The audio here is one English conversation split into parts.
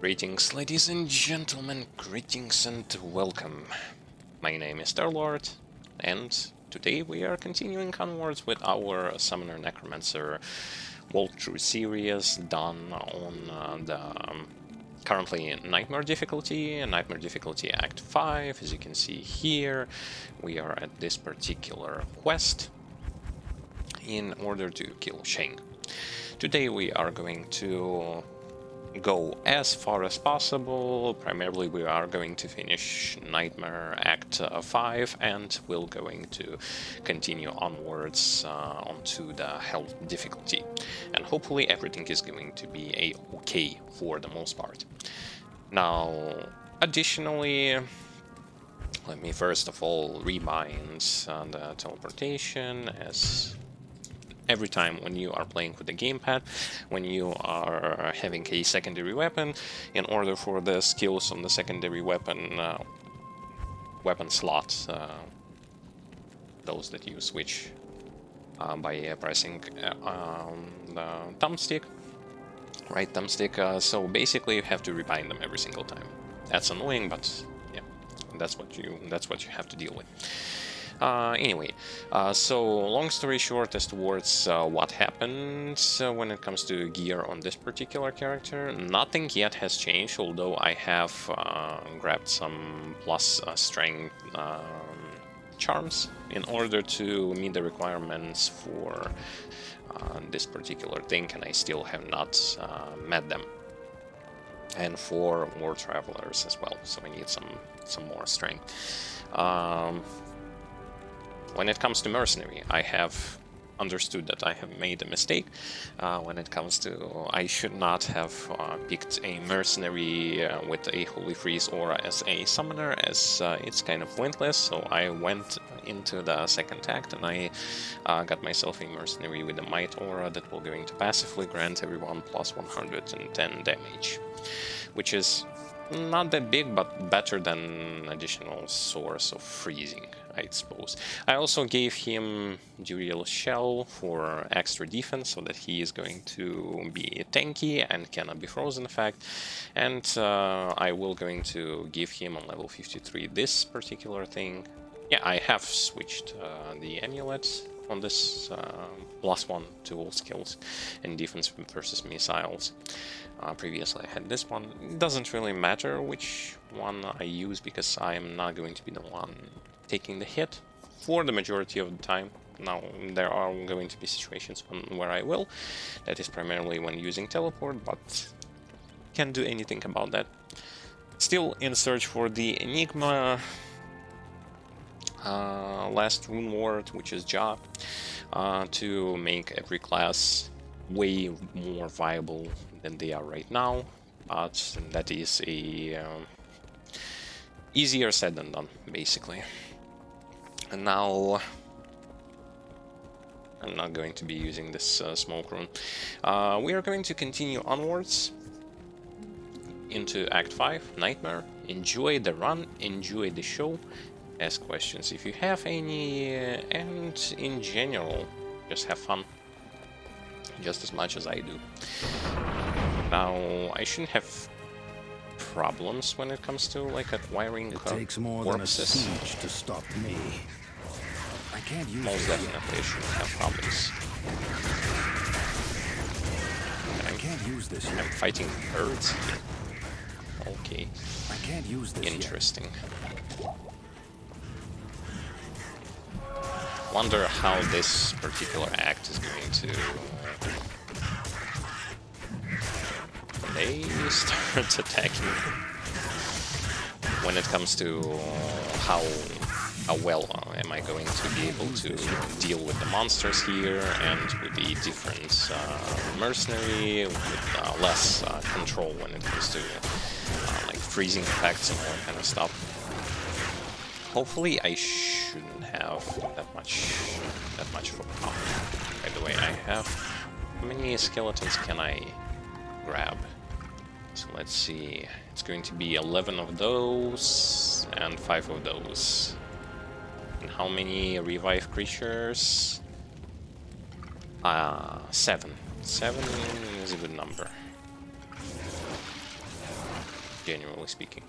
Greetings, ladies and gentlemen, greetings and welcome. My name is Starlord, and today we are continuing onwards with our Summoner Necromancer walkthrough series done on the currently Nightmare difficulty Act 5. As you can see here, we are at this particular quest in order to kill Shane. Today we are going to go as far as possible. Primarily we are going to finish Nightmare Act 5 and we're going to continue onwards onto the Hell difficulty. And hopefully everything is going to be a-okay for the most part. Now, additionally, let me first of all rebind the teleportation, as every time when you are playing with the gamepad, when you are having a secondary weapon, in order for the skills on the secondary weapon slot, those that you switch by pressing the thumbstick, right thumbstick, so basically you have to rebind them every single time. That's annoying, but yeah, that's what you have to deal with. Anyway, so long story short as towards what happened when it comes to gear on this particular character, nothing yet has changed, although I have grabbed some plus strength charms in order to meet the requirements for this particular thing, and I still have not met them. And for War Travelers as well, so I need some more strength. When it comes to Mercenary, I have understood that I have made a mistake. When it comes to, I should not have picked a Mercenary with a Holy Freeze aura as a Summoner, as it's kind of pointless, so I went into the second act and I got myself a Mercenary with a Might aura that will going to passively grant everyone plus 110 damage, which is not that big, but better than additional source of freezing, I suppose. I also gave him Duriel Shell for extra defense, so that he is going to be tanky and cannot be frozen effect. And I will going to give him on level 53 this particular thing. Yeah, I have switched the amulet on this +1 to all skills and defense versus missiles. Previously I had this one. It doesn't really matter which one I use, because I am not going to be the one taking the hit for the majority of the time. Now, there are going to be situations where I will. That is primarily when using teleport, but can't do anything about that. Still in search for the Enigma last rune word, which is Job, to make every class way more viable than they are right now, but that is a easier said than done, basically. And now I'm not going to be using this smoke rune. We are going to continue onwards into Act 5, Nightmare. Enjoy the run, enjoy the show, ask questions if you have any, and in general, just have fun. Just as much as I do. Now, I shouldn't have problems when it comes to like acquiring it takes more corpses. than a siege to stop me. I can't use Most definitely I shouldn't have problems. I can't use this yet. I'm fighting birds here. Okay. I can't use this Interesting. Wonder how this particular act is going to... They start attacking when it comes to how well am I going to be able to deal with the monsters here, and with the different mercenary with less control when it comes to like freezing effects and all that kind of stuff. Hopefully I shouldn't have that much of a problem. By the way, I have... How many skeletons can I grab? So let's see, it's going to be 11 of those and 5 of those. And how many revive creatures? 7. 7 is a good number. generally speaking.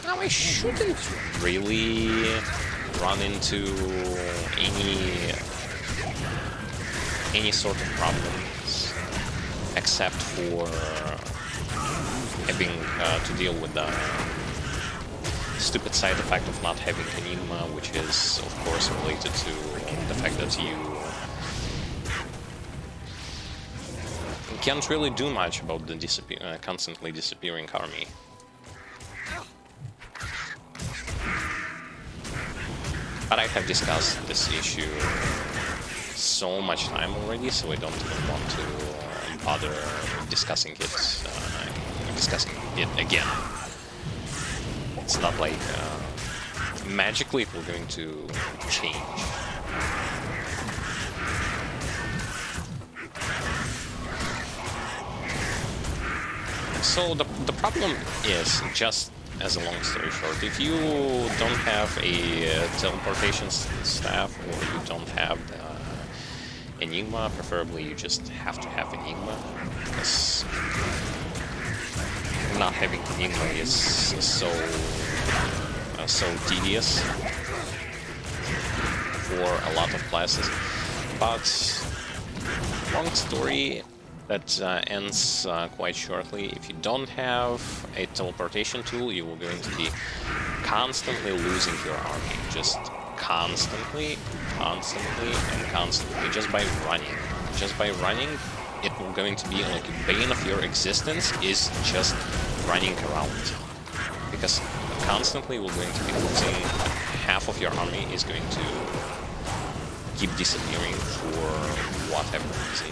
Now I shouldn't really run into any sort of problems, except for having to deal with the stupid side effect of not having Enigma, which is of course related to the fact that you can't really do much about the constantly disappearing army. But I have discussed this issue so much time already, so I don't even want to bother discussing it again. It's not like magically it will going to change. So the problem is, just as a long story short, if you don't have a teleportation staff, or you don't have the Enigma, preferably you just have to have Enigma, because not having Enigma is so tedious for a lot of classes. But long story that ends quite shortly. If you don't have a teleportation tool, you are going to be constantly losing your army. Just constantly, just by running. Just by running, it will going to be like a bane of your existence is just running around. Because constantly we're going to be losing half of your army is going to keep disappearing for whatever reason.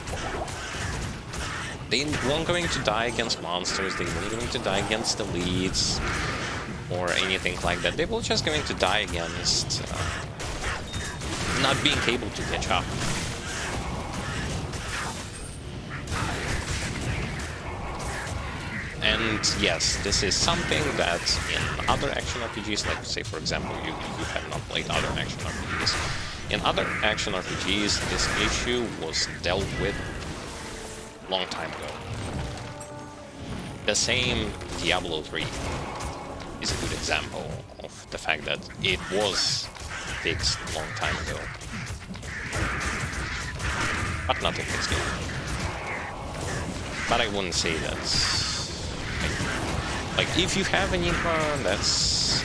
They weren't going to die against monsters, they weren't going to die against elites, or anything like that. They were just going to die against not being able to catch up. And yes, this is something that in other action RPGs, like say for example, you have not played other action RPGs. In other action RPGs, this issue was dealt with long time ago. The same Diablo 3 is a good example of the fact that it was fixed a long time ago. But not in this game. But I wouldn't say that's... Like, if you have Enigma, that's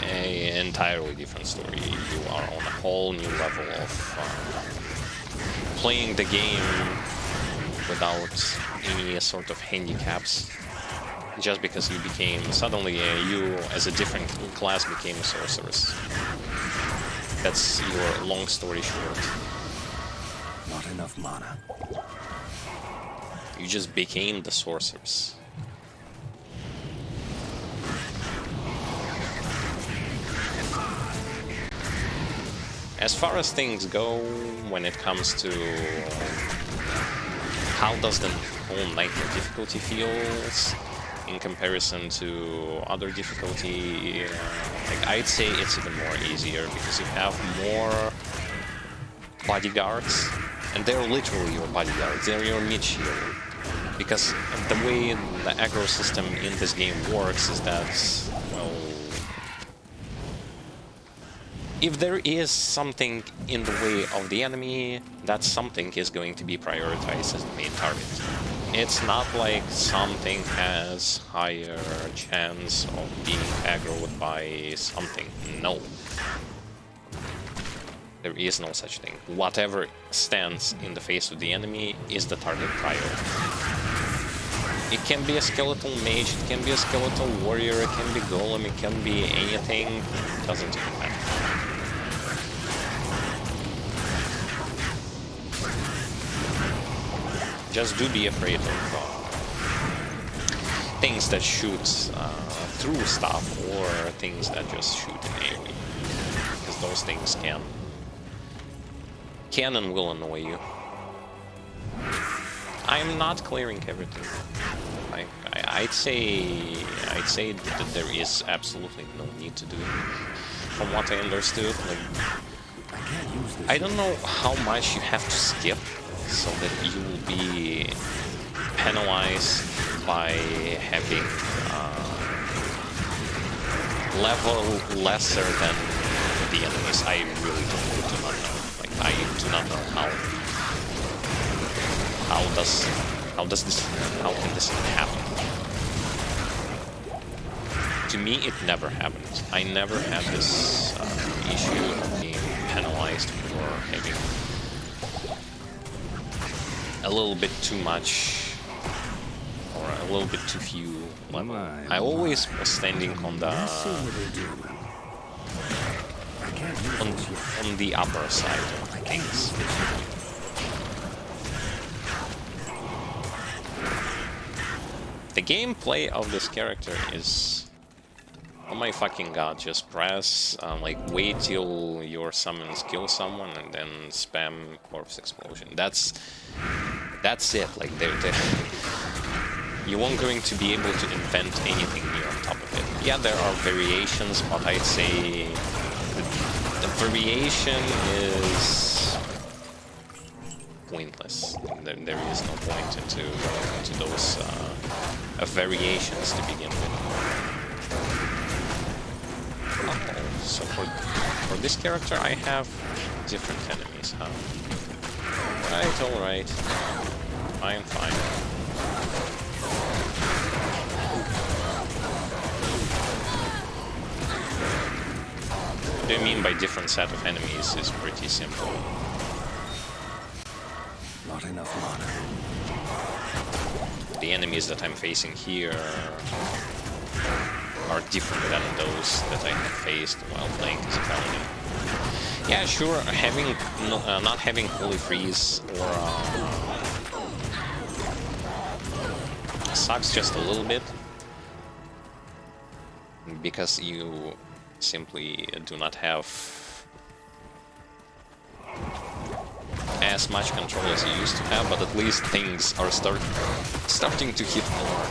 an entirely different story. You are on a whole new level of playing the game without any sort of handicaps, just because you became suddenly you as a different class became a sorceress. That's your long story short. Not enough mana. You just became the sorceress. As far as things go, when it comes to how does the whole nightmare difficulty feels in comparison to other difficulty, like I'd say it's even more easier because you have more bodyguards, and they're literally your bodyguards, they're your mid shield. Because the way the aggro system in this game works is that, well, if there is something in the way of the enemy, that something is going to be prioritized as the main target. It's not like something has higher chance of being aggroed by something. No. There is no such thing. Whatever stands in the face of the enemy is the target priority. It can be a skeletal mage, it can be a skeletal warrior, it can be golem, it can be anything. It doesn't even matter. Just do be afraid of things that shoot through stuff, or things that just shoot in AoE. Because those things can and will annoy you. I'm not clearing everything. I'd say that there is absolutely no need to do it. From what I understood, like, can't use this. I don't know how much you have to skip so that you will be penalized by having level lesser than the enemies. I really do not know. Like, I do not know how can this happen? To me, it never happened. I never had this issue of being penalized for having a little bit too much or a little bit too few level. I always was standing on the on the upper side of things. The gameplay of this character is, oh my fucking god, just press, like, wait till your summons kill someone and then spam corpse explosion. That's it. Like, you won't going to be able to invent anything new on top of it. Yeah, there are variations, but I'd say the variation is pointless. There is no point into those variations to begin with. Oh, so for this character I have different enemies, huh? Alright. Fine. What do you mean by different set of enemies is pretty simple. Not enough mana. The enemies that I'm facing here are different than those that I have faced while playing as a paladin. Yeah, sure, not having Holy Freeze or sucks just a little bit, because you simply do not have as much control as you used to have, but at least things are starting to hit more.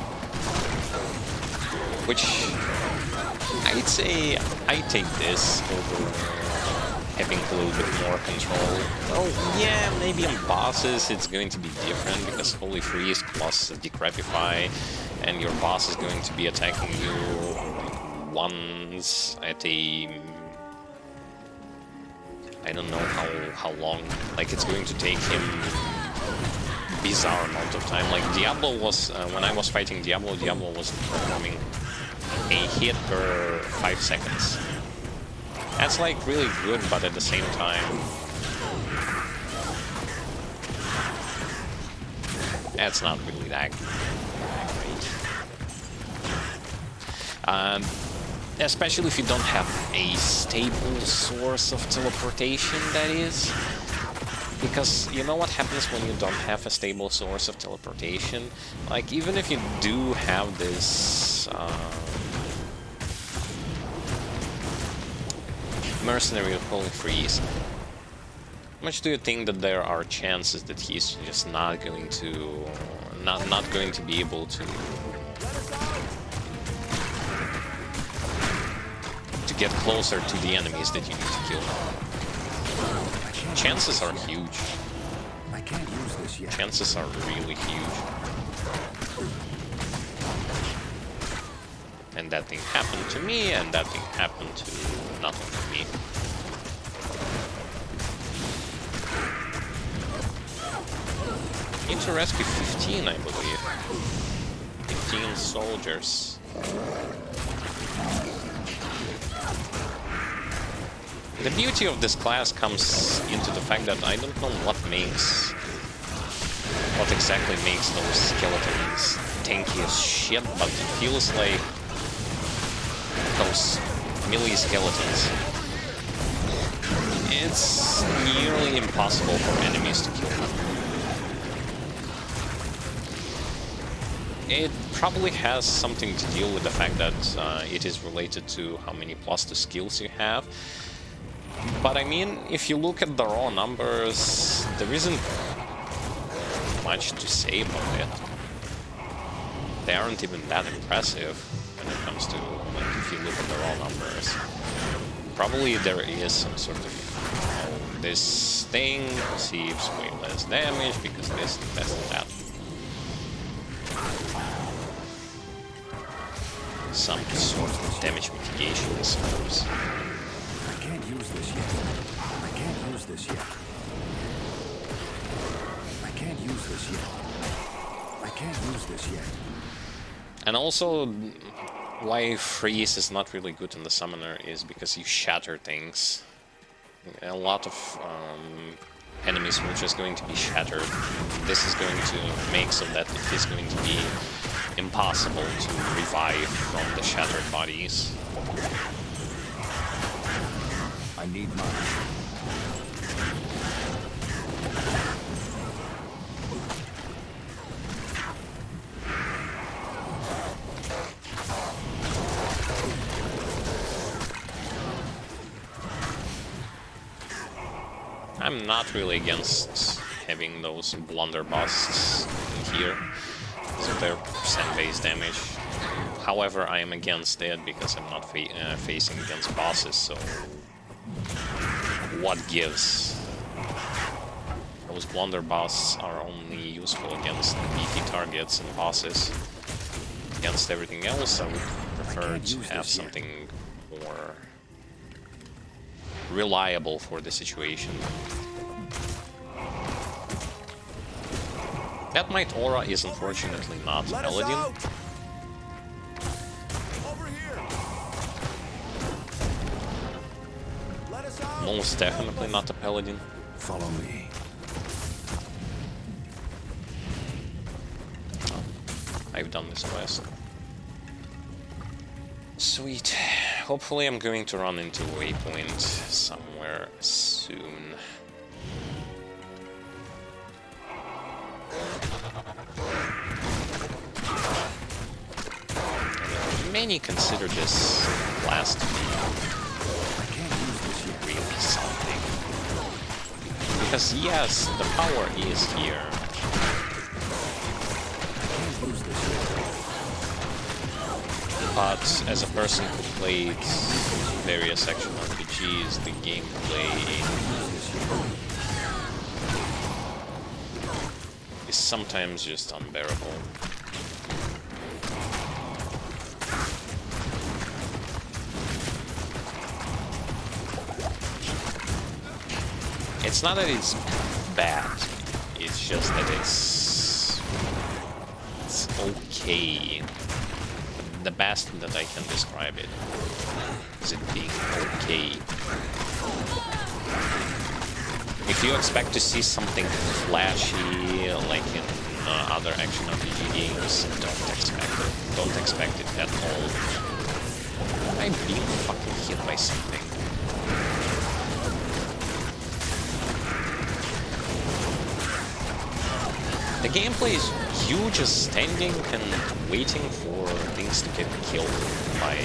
Which I'd say I take this over having a little bit more control. Oh yeah, maybe on bosses it's going to be different because Holy Freeze plus Decrepify, and your boss is going to be attacking you once at a, I don't know how long. Like, it's going to take him bizarre amount of time. Like Diablo was, when I was fighting Diablo was performing a hit per 5 seconds. That's like really good, but at the same time, that's not really that great. Especially if you don't have a stable source of teleportation, that is. Because you know what happens when you don't have a stable source of teleportation? Like, even if you do have this mercenary with Holy Freeze, how much do you think that there are chances that he's just not going to be able to get closer to the enemies that you need to kill? Chances are huge. I can't use this yet. Chances are really huge. And that thing happened to me, and that thing happened to not only me. Need to rescue 15, I believe. 15 soldiers. The beauty of this class comes into the fact that I don't know what exactly makes those skeletons tanky as shit, but it feels like those melee skeletons, it's nearly impossible for enemies to kill them. It probably has something to deal with the fact that it is related to how many +2 skills you have. But I mean, if you look at the raw numbers, there isn't much to say about it. They aren't even that impressive when it comes to, like, if you look at the raw numbers. Probably there is some sort of this thing receives way less damage because this and that. Some sort of damage mitigation, I suppose. I can't use this yet. I can't use this yet. I can't use this yet. I can't use this yet. And also, why freeze is not really good in the summoner is because you shatter things. A lot of enemies were just going to be shattered. This is going to make so that it is going to be impossible to revive from the shattered bodies. I need mine. I'm not really against having those blunderbusses in here because of their percent-based damage. However, I am against it because I'm not facing against bosses, so what gives? Those blunderbusts are only useful against beefy targets and bosses. Against everything else, I would prefer to have something more reliable for the situation. That Might Aura is unfortunately not Paladin. Most definitely not a Paladin. Follow me. Oh, I've done this quest. Sweet. Hopefully I'm going to run into a waypoint somewhere soon. Many consider this last really something. Because yes, the power is here. But as a person who played various action RPGs, the gameplay is sometimes just unbearable. It's not that it's bad, it's just that it's okay. The best that I can describe it is it being okay. If you expect to see something flashy like in other action RPG games, don't expect it. Don't expect it at all. I'm being fucking hit by something. The gameplay is you just standing and waiting for things to get killed by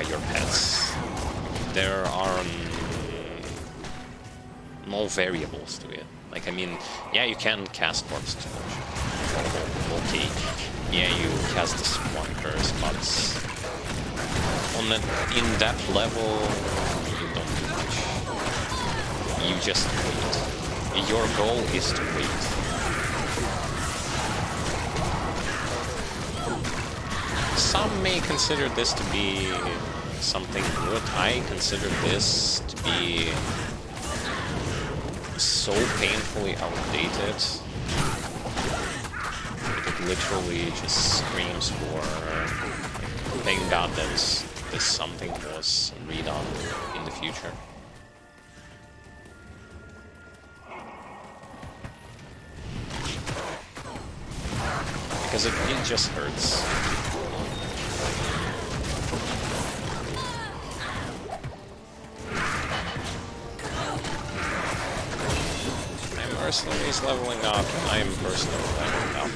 your pets. There are no variables to it. Like, I mean, yeah, you can cast corpse explosion. Okay. Yeah, you cast the spawn curse, but in that level, you don't do much. You just wait. Your goal is to wait. Some may consider this to be something good. I consider this to be so painfully outdated. It literally just screams for thank God that this something was redone in the future. Because it just hurts. My mercenary is leveling up, and I am personally leveling up.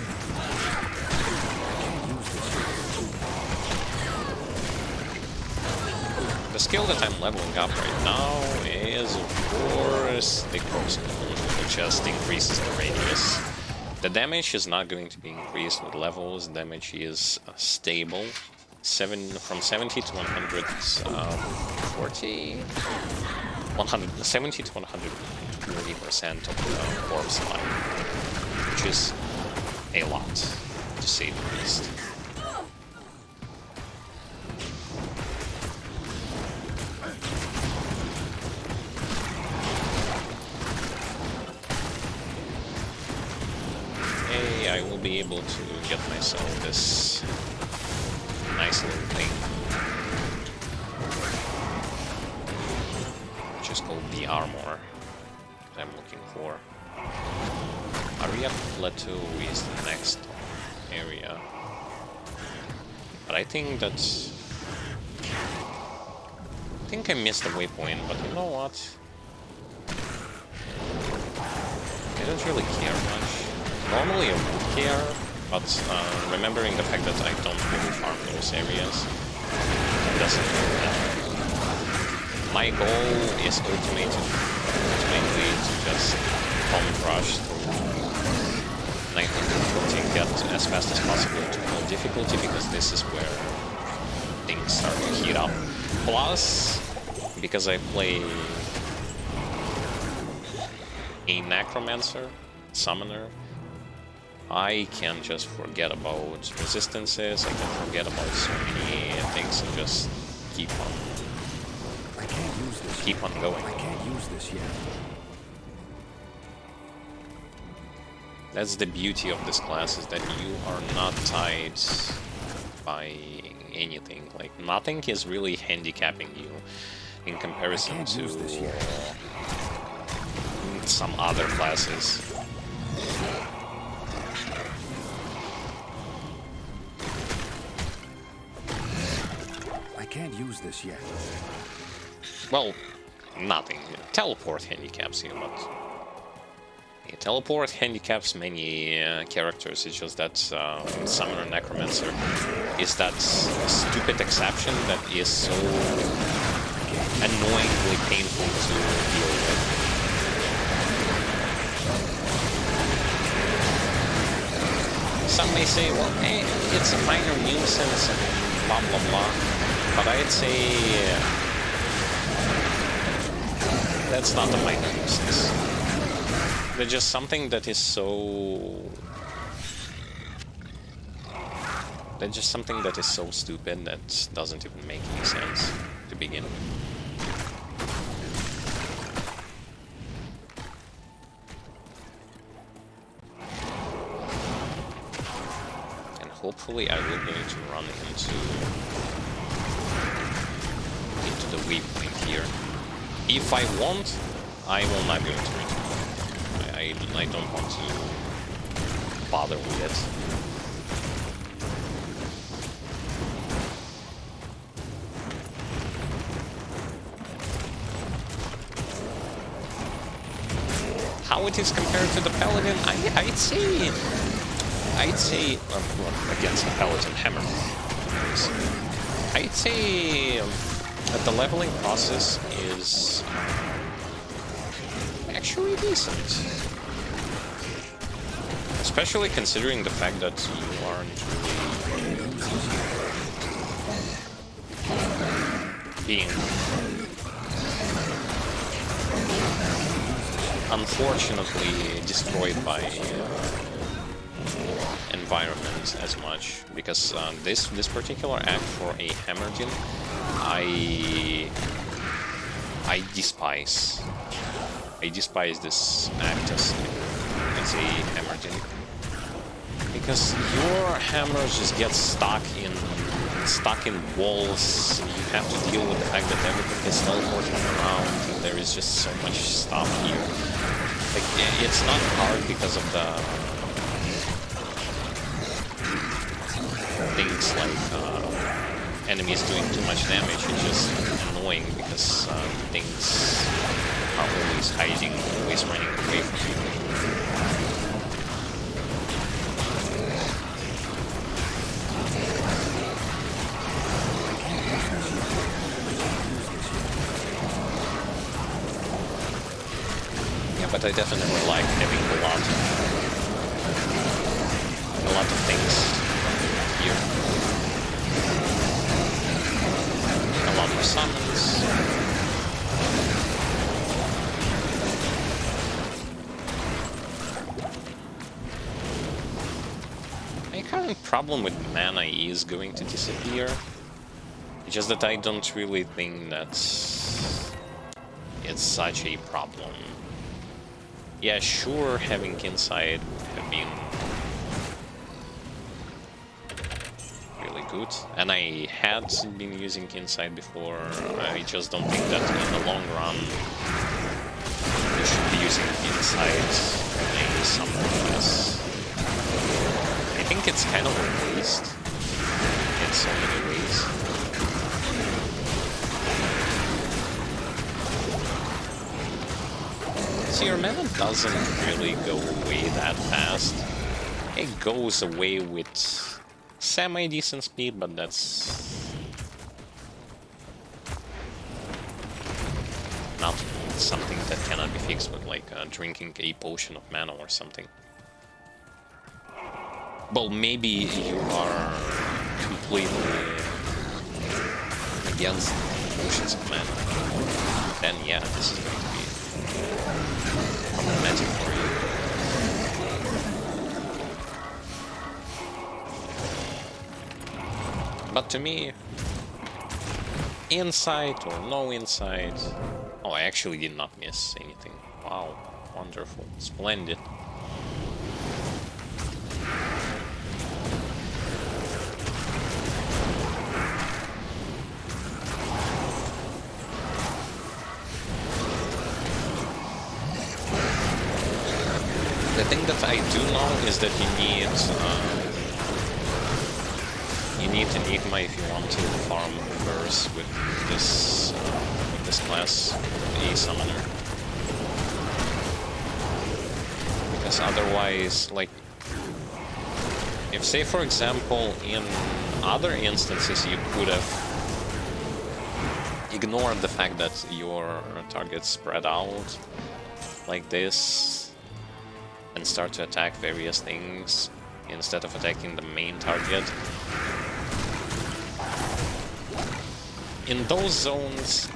The skill that I'm leveling up right now is, of course, the corpse explosion, which just increases the radius. The damage is not going to be increased with levels. Damage is stable, from 70 to 140. 170 to 130% of the corpse life, which is a lot, to say the least. Hey, I will be able to get myself this nice little thing, which is called the armor that I'm looking for. Area Plateau is the next area, but I think that I missed the waypoint. But you know what? I don't really care much. Normally I would care, but remembering the fact that I don't really farm those areas doesn't really matter. My goal is ultimately to just bomb rush through 900 difficulty and get as fast as possible to full difficulty, because this is where things start to heat up. Plus, because I play a Necromancer, Summoner, I can just forget about resistances, I can forget about so many things and just keep on going. I can't use this yet. That's the beauty of this class, is that you are not tied by anything. Like, nothing is really handicapping you in comparison to some other classes. I can't use this yet. Well, nothing. Teleport handicaps you, but teleport handicaps many characters. It's just that Summoner Necromancer is that stupid exception that is so annoyingly painful to deal with. Some may say, well, hey, it's a minor nuisance and blah blah blah, but I'd say that's not a minor nuisance. There's just something that is so... There's just something that is so stupid that doesn't even make any sense to begin with. And hopefully I will going to run into the waypoint here. If I won't, I will not go into it. I don't want to bother with it. How it is compared to the Paladin? I'd say against the Paladin Hammer. I'd say that the leveling process is actually decent. Especially considering the fact that you aren't really being unfortunately destroyed by environment as much, because this particular act for a Hammerdin I despise. I despise this act as a Hammerdin, because your hammers just get stuck in walls. You have to deal with the fact that everything is teleporting around. There is just so much stuff here. Like, it's not hard because of the things like enemies doing too much damage. It's just annoying because things are always hiding, always running away from you. Yeah, but I definitely like having a lot of things here. A lot of summons. problem with mana is going to disappear. It's just that I don't really think that it's such a problem. Yeah, sure, having Insight would have been really good. And I had been using Insight before. I just don't think that in the long run you should be using Insight in a summoner class. I think it's kind of a waste in so many ways. So your mana doesn't really go away that fast. It goes away with semi-decent speed, but that's not something that cannot be fixed with like drinking a potion of mana or something. Well, maybe you are completely against potions of mana. Then yeah, this is going to be problematic for you. But to me, insight or no insight... Oh, I actually did not miss anything. Wow, wonderful, splendid. The thing that I do know is that you need Enigma if you want to farm verse with this class, a summoner. Because otherwise, like, if say for example in other instances you could have ignored the fact that your targets spread out like this and start to attack various things instead of attacking the main target. In those zones,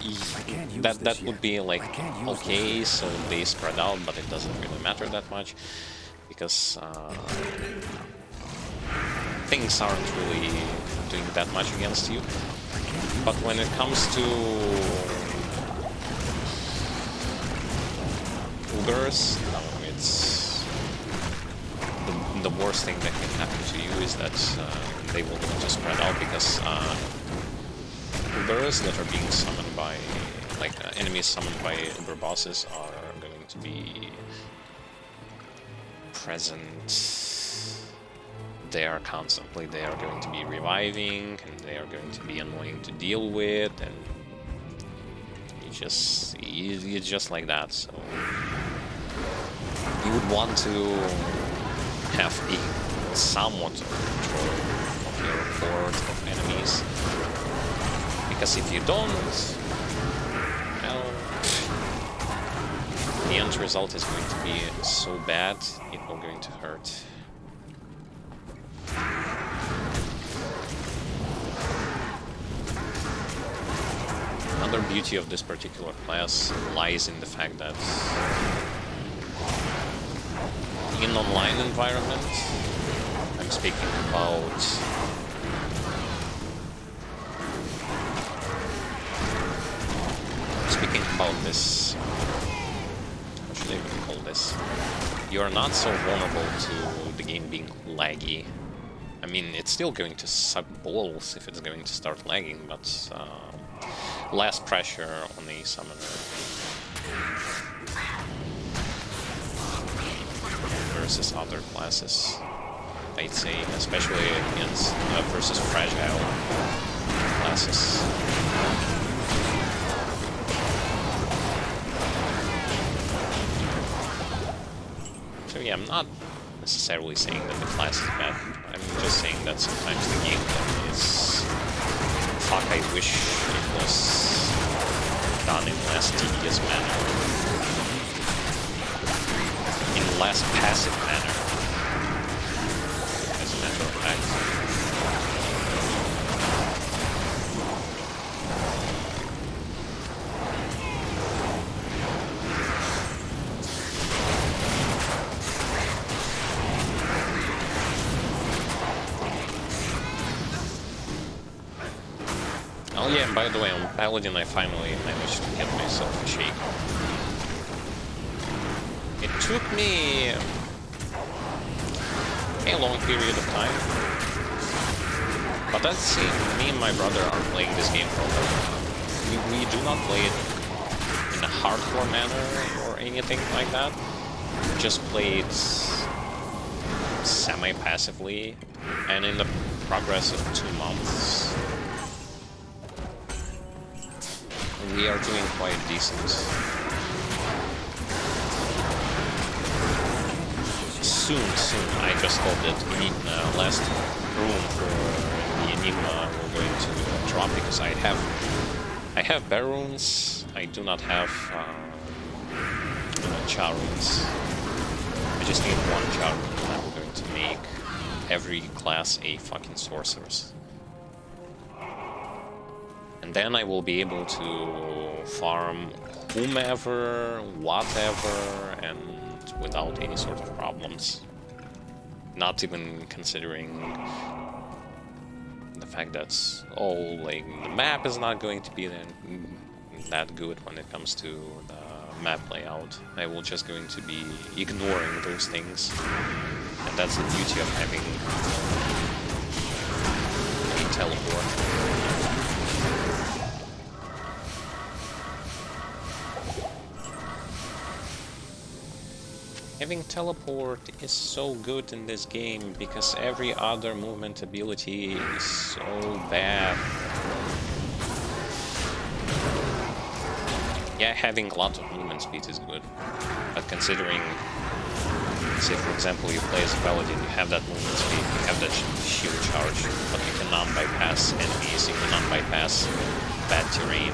that would be like, okay, so they spread out, but it doesn't really matter that much, because things aren't really doing that much against you. But when it comes to Ogres, it's the worst thing that can happen to you is that they will just spread out, because Ubers that are being summoned by, like, enemies summoned by Uber bosses are going to be present there constantly. They are going to be reviving, and they are going to be annoying to deal with, and it's just like that. So you would want to have a somewhat of control of your board of enemies, because if you don't, well, the end result is going to be so bad, it will going to hurt. Another beauty of this particular class lies in the fact that in online environment, I'm speaking about this, what should I even call this? You are not so vulnerable to the game being laggy. I mean, it's still going to suck balls if it's going to start lagging, but less pressure on a summoner versus other classes, I'd say, especially against versus fragile classes. So yeah, I'm not necessarily saying that the class is bad. I'm just saying that sometimes the game is... Fuck, I wish it was done in less tedious manner. In less passive manner, as a matter of fact. Oh yeah, and by the way, on Paladin I finally managed to get myself a shake. It took me a long period of time. But let's see, me and my brother are playing this game for a while. We do not play it in a hardcore manner or anything like that. We just play it semi-passively, and in the progress of 2 months, we are doing quite decent. Soon, I just hope that the last room for the Enigma we're going to drop, because I have bear runes. I do not have char runes. I just need 1 char rune, and I'm going to make every class a fucking sorceress. And then I will be able to farm whomever, whatever, and without any sort of problems. Not even considering the fact that, like, the map is not going to be that good when it comes to the map layout. I will just going to be ignoring those things. And that's the beauty of having a teleport. Having teleport is so good in this game because every other movement ability is so bad. Yeah, having a lot of movement speed is good, but considering, say for example, you play as a paladin, you have that movement speed, you have that shield charge, but you cannot bypass enemies, you cannot bypass bad terrain.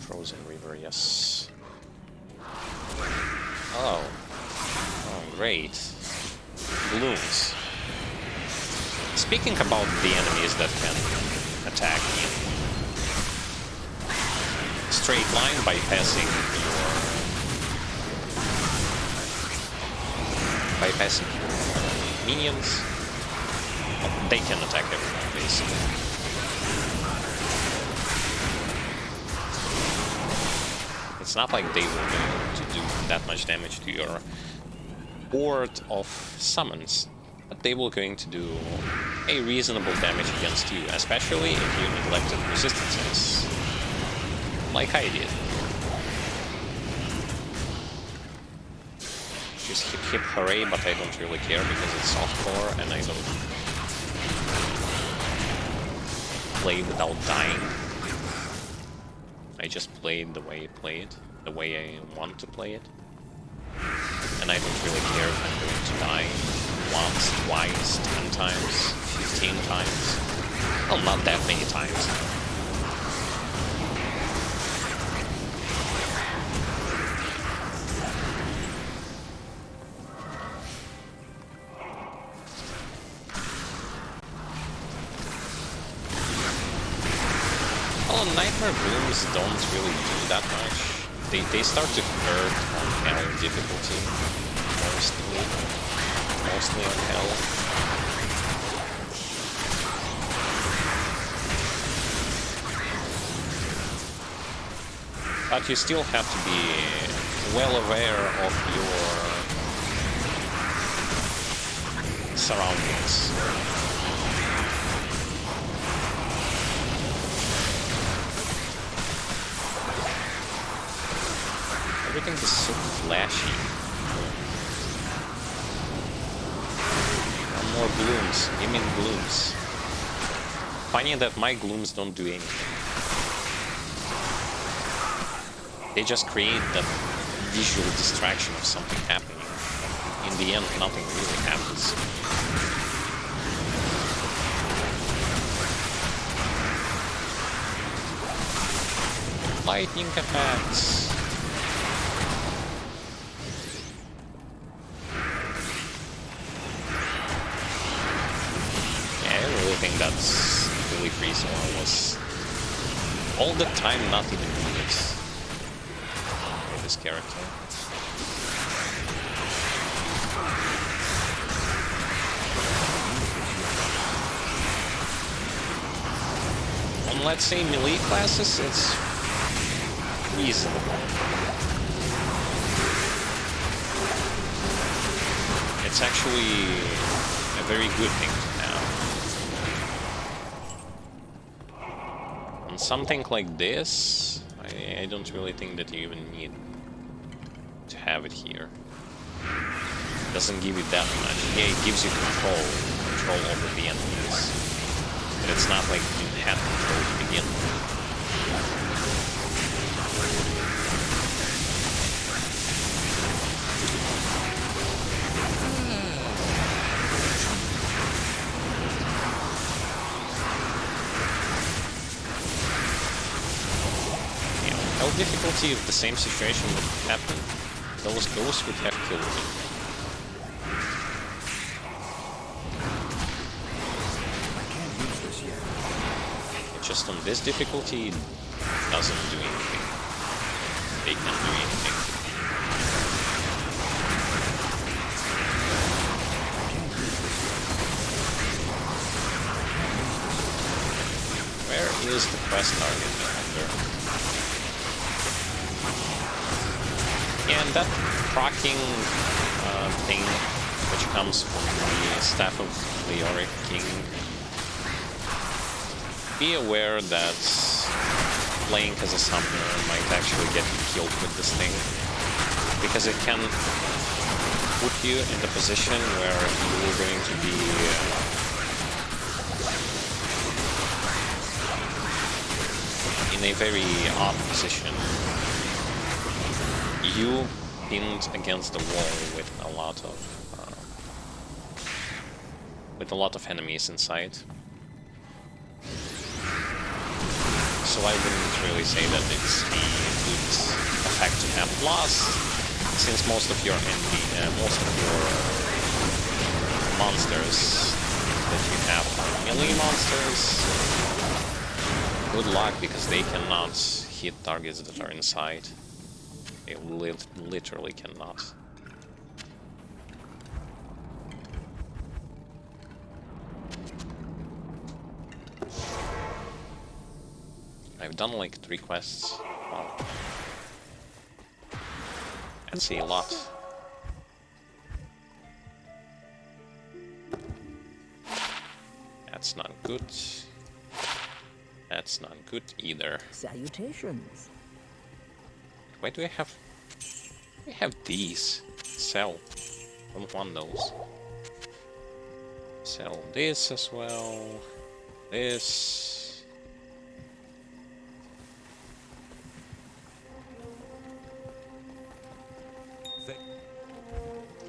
Frozen River, yes. Oh, great. Blooms. Speaking about the enemies that can attack in straight line, bypassing your minions, well, they can attack everyone basically. It's not like they will be able to do that much damage to your board of summons, but they will going to do a reasonable damage against you, especially if you neglected resistances, like I did. Just hip hooray, but I don't really care because it's softcore and I don't play without dying. I just played the way I played, the way I want to play it. And I don't really care if I'm going to die once, twice, 10 times, 15 times. Well, not that many times. Nightmare Blooms don't really do that much. They start to hurt on Hell difficulty, mostly on Hell. But you still have to be well aware of your surroundings. Everything is so flashy. More glooms. Give me glooms. Finding that my glooms don't do anything. They just create that visual distraction of something happening. In the end, nothing really happens. Lightning attacks. I think that's really freeze was all the time not even needed. this character. On, let's say, melee classes, it's reasonable. It's actually a very good thing to have. On something like this, I don't really think that you even need to have it here. It doesn't give you that much. Yeah, it gives you control over the enemies. But it's not like you have control to begin with. Difficulty if the same situation would happen, those ghosts would have killed me. I can't use this yet. Just on this difficulty, it doesn't do anything. They can't do anything. Where is the quest target? And that proccing thing, which comes from the Staff of the Yorick King, be aware that playing as a summoner might actually get you killed with this thing, because it can put you in the position where you're going to be in a very odd position. You pinned against the wall with a lot of enemies inside. So I wouldn't really say that it's a good effect to have. Plus, since most of your monsters that you have are melee monsters, good luck, because they cannot hit targets that are inside. They literally cannot. I've done like 3 quests. Wow. That's a lot. That's not good. That's not good either. Salutations. Why do I have... I have these. Sell. I don't want those. Sell this as well. This.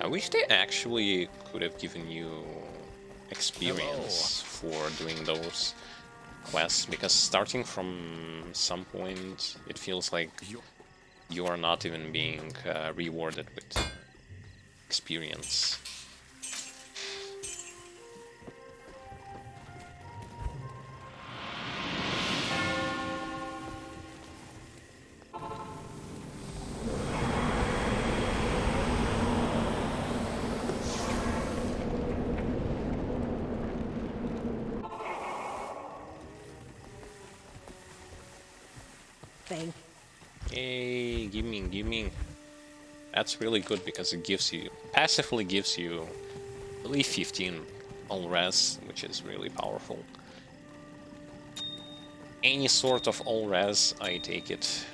I wish they actually could have given you experience for doing those quests, because starting from some point it feels like you are not even being rewarded with experience. Thank. Hey, give me. That's really good, because it gives you, passively gives you, I believe, 15 all res, which is really powerful. Any sort of all res, I take it.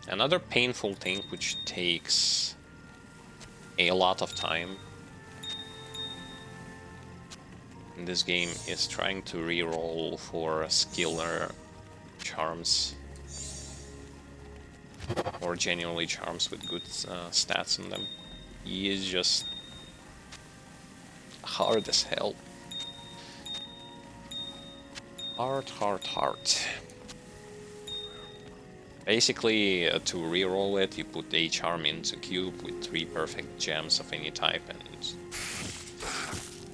Another painful thing which takes a lot of time in this game is trying to reroll for skiller charms, or genuinely charms with good stats in them. He is just hard as hell. Hard. Basically, to reroll it, you put a charm into cube with 3 perfect gems of any type, and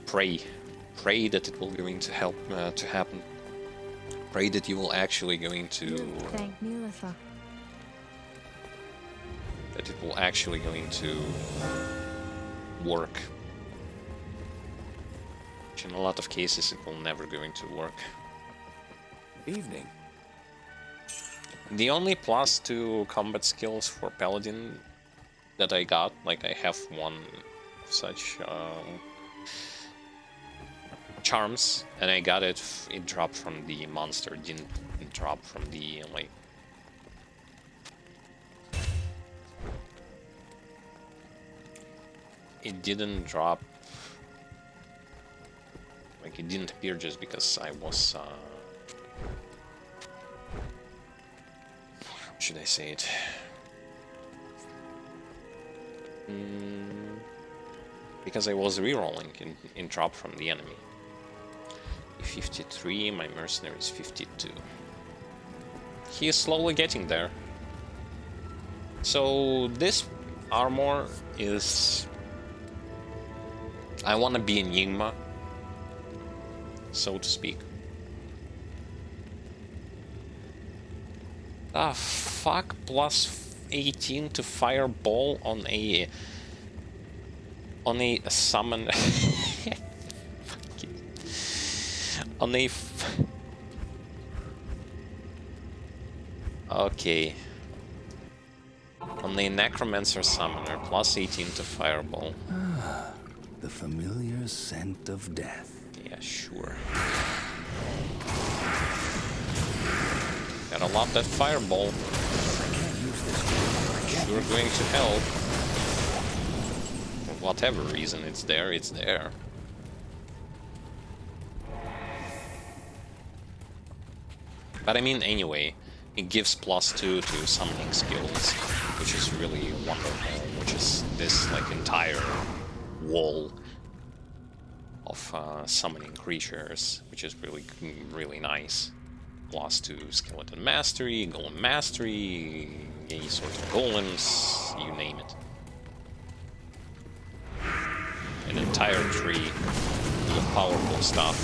pray that it will going to help to happen. Pray that you will actually going to Thank Nilitha. that it will actually going to work. Which in a lot of cases it will never going to work. Evening. The only plus to combat skills for Paladin that I got, like I have one such charms, and I got it, it dropped from the monster, didn't drop from the, like... It didn't drop... Like, it didn't appear just because I was... how should I say it? Because I was rerolling in drop from the enemy. 53, my mercenary is 52. He is slowly getting there. So this armor is... I want to be Enigma, so to speak. Ah, fuck, plus 18 to fireball on a summon. On a okay. On a Necromancer summoner, plus 18 to fireball. Ah, the familiar scent of death. Yeah, sure. Gotta love that fireball. Sure going to help. For whatever reason it's there, it's there. But I mean, anyway, it gives +2 to summoning skills, which is really wonderful, which is this, like, entire wall of summoning creatures, which is really, really nice. +2 skeleton mastery, golem mastery, any sort of golems, you name it. An entire tree full of powerful stuff.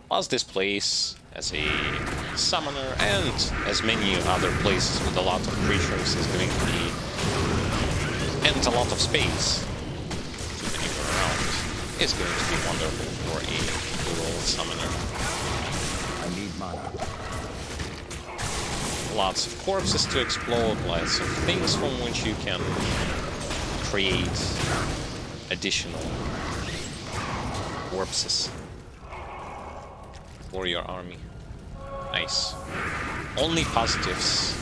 Plus this place as a summoner and as many other places with a lot of creatures is going to be, and a lot of space to maneuver around, is going to be wonderful for a rural summoner. I need mana. Lots of corpses to explode, lots of things from which you can create additional corpses for your army. Nice. Only positives.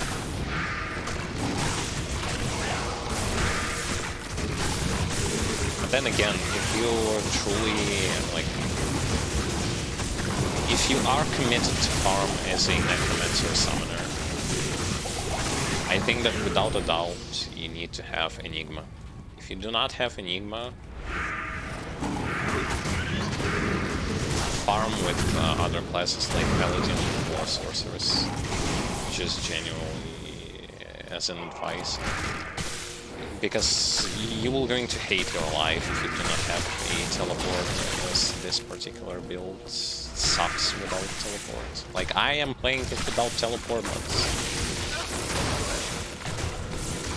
But then again, if you are truly, like... If you are committed to farm as a Necromancer summoner, I think that without a doubt you need to have Enigma. If you do not have Enigma, farm with other classes like Paladin or Sorceress, just genuinely as an advice. Because you will going to hate your life if you do not have a teleport, because this particular build sucks without teleport. Like, I am playing it without teleport, but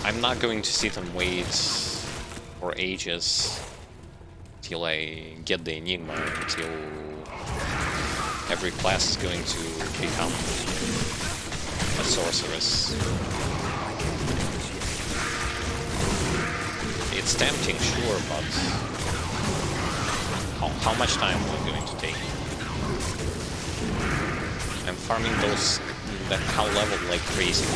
I'm not going to sit and wait for ages till I get the Enigma, until every class is going to become a Sorceress. It's tempting, sure, but how much time is it going to take? I'm farming those that cow level like crazy,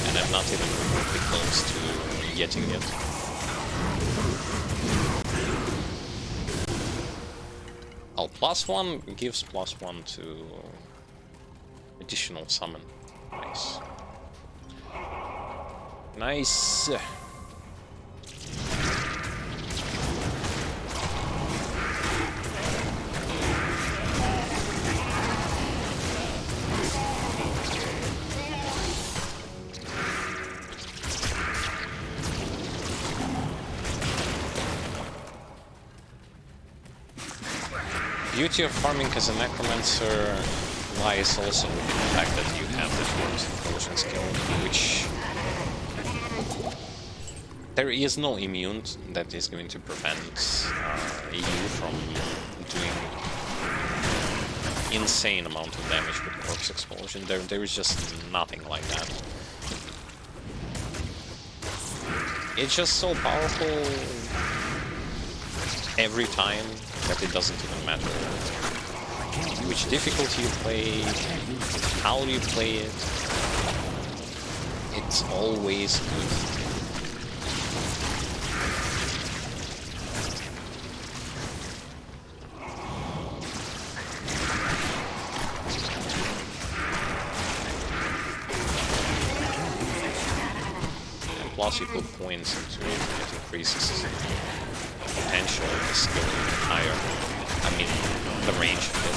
and I'm not even remotely close to getting it. Oh, +1 gives +1 to additional summon. Nice. Nice. beauty of farming as a Necromancer lies also in the fact that you have the Force Explosion skill, which there is no immune that is going to prevent you from doing insane amount of damage with Corpse Explosion. There is just nothing like that. It's just so powerful every time that it doesn't even matter which difficulty you play, how you play it. It's always good. Plus you put points into it, it increases the potential of the skill higher. I mean, the range of it.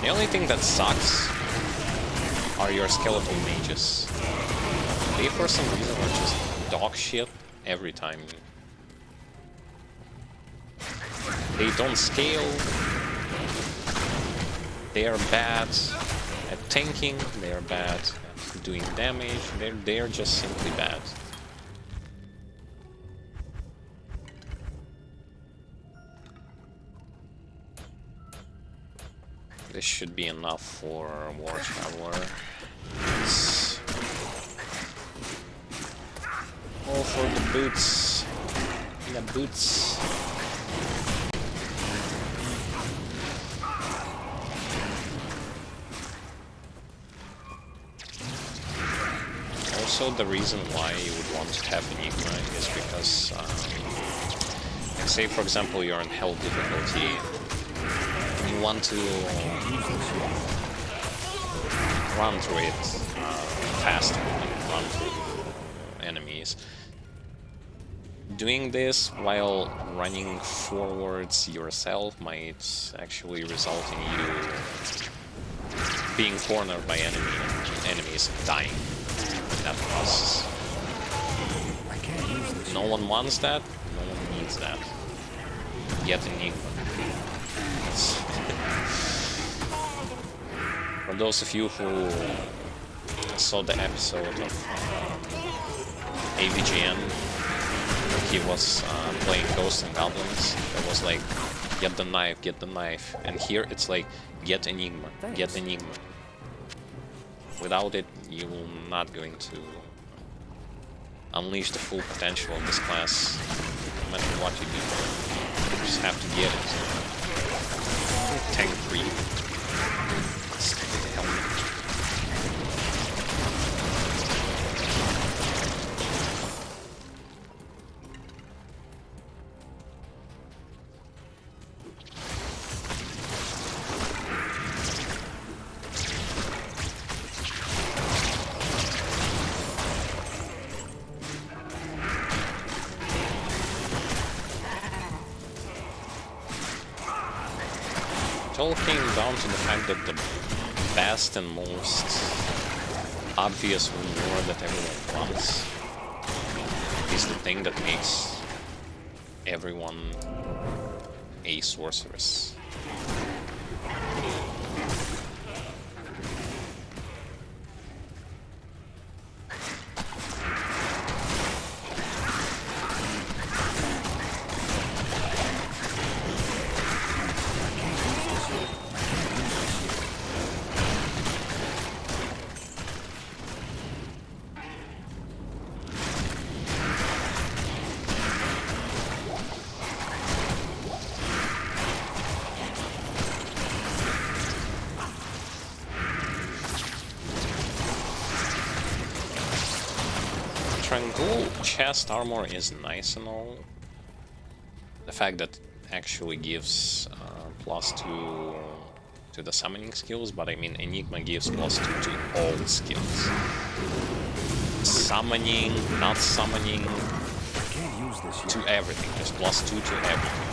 The only thing that sucks are your skeletal mages. They for some reason are just dog shit every time. They don't scale. They are bad at tanking, they are bad at doing damage, they're just simply bad. This should be enough for War Traveler. It's all for the boots. The boots. Also, the reason why you would want to have Enigma is because, like say for example you're in Hell difficulty, you want to run through it faster than run through enemies. Doing this while running forwards yourself might actually result in you being cornered by enemies and dying. That process. No one wants that, no one needs that. Get Enigma. For those of you who saw the episode of AVGN, he was playing Ghosts and Goblins. It was like, get the knife. And here it's like, get Enigma, get Enigma. Without it, you will not going to unleash the full potential of this class, no matter what you do. You just have to get it. Tank 3. Stupid helmet. It all came down to the fact that the best and most obvious reward that everyone wants is the thing that makes everyone a sorceress. Triangle chest armor is nice and all. The fact that it actually gives +2 to the summoning skills, but I mean Enigma gives +2 to all skills. Summoning, not summoning, to everything. There's +2 to everything.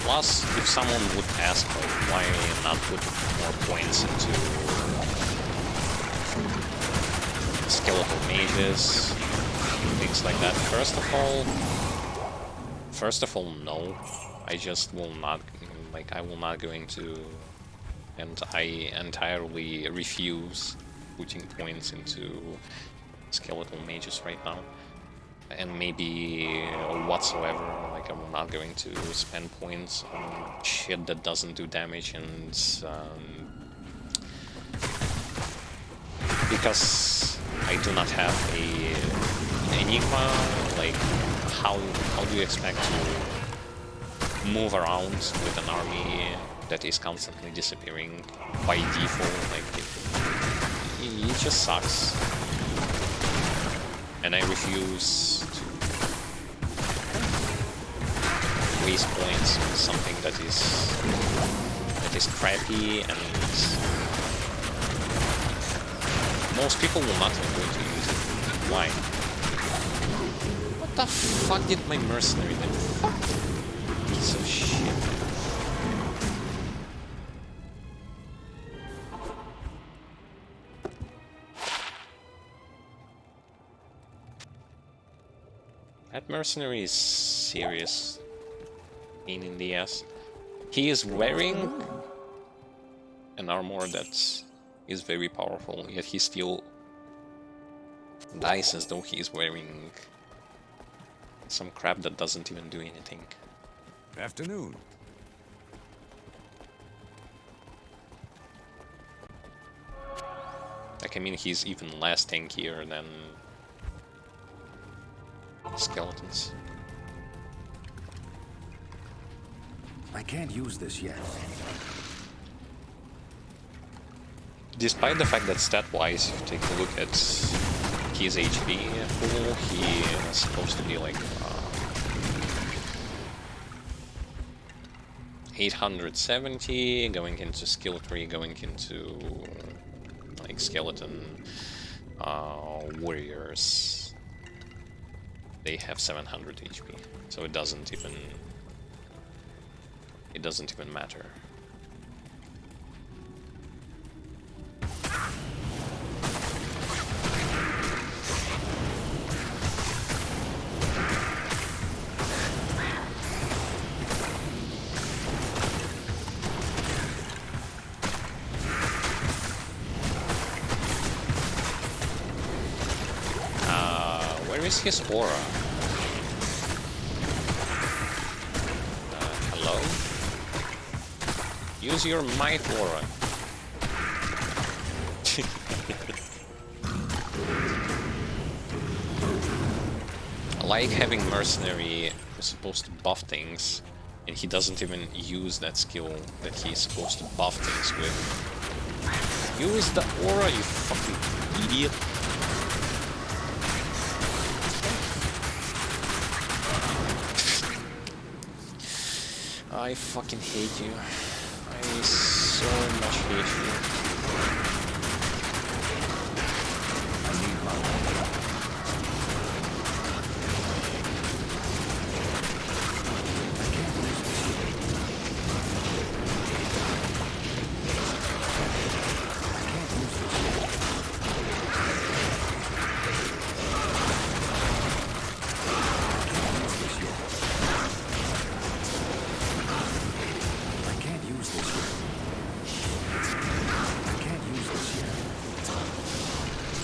Plus, if someone would ask, like, why not put more points into skeletal mages, things like that. First of all, no. I just will not, like, I will not going to, and I entirely refuse putting points into skeletal mages right now. And maybe whatsoever, like, I'm not going to spend points on shit that doesn't do damage, and because I do not have a Enigma, like, how do you expect to move around with an army that is constantly disappearing by default? Like, it just sucks. And I refuse to waste points on something that is crappy, and most people will not even going to use it. Why? What the fuck did my mercenary do? Fuck! Piece of shit. That mercenary is serious. Pain in the ass. He is wearing an armor that is very powerful, yet he still dies as though he is wearing some crap that doesn't even do anything. Afternoon. Like, I mean, he's even less tankier than skeletons. I can't use this yet. Despite the fact that stat-wise, if you take a look at his HP pool, he is supposed to be like 870, going into skill tree, going into like skeleton warriors. They have 700 HP, so it doesn't even matter. Where is his aura? Hello? Use your might aura. I like having mercenary who's supposed to buff things, and he doesn't even use that skill that he's supposed to buff things with. Use the aura, you fucking idiot. I fucking hate you. I so much hate you. I need my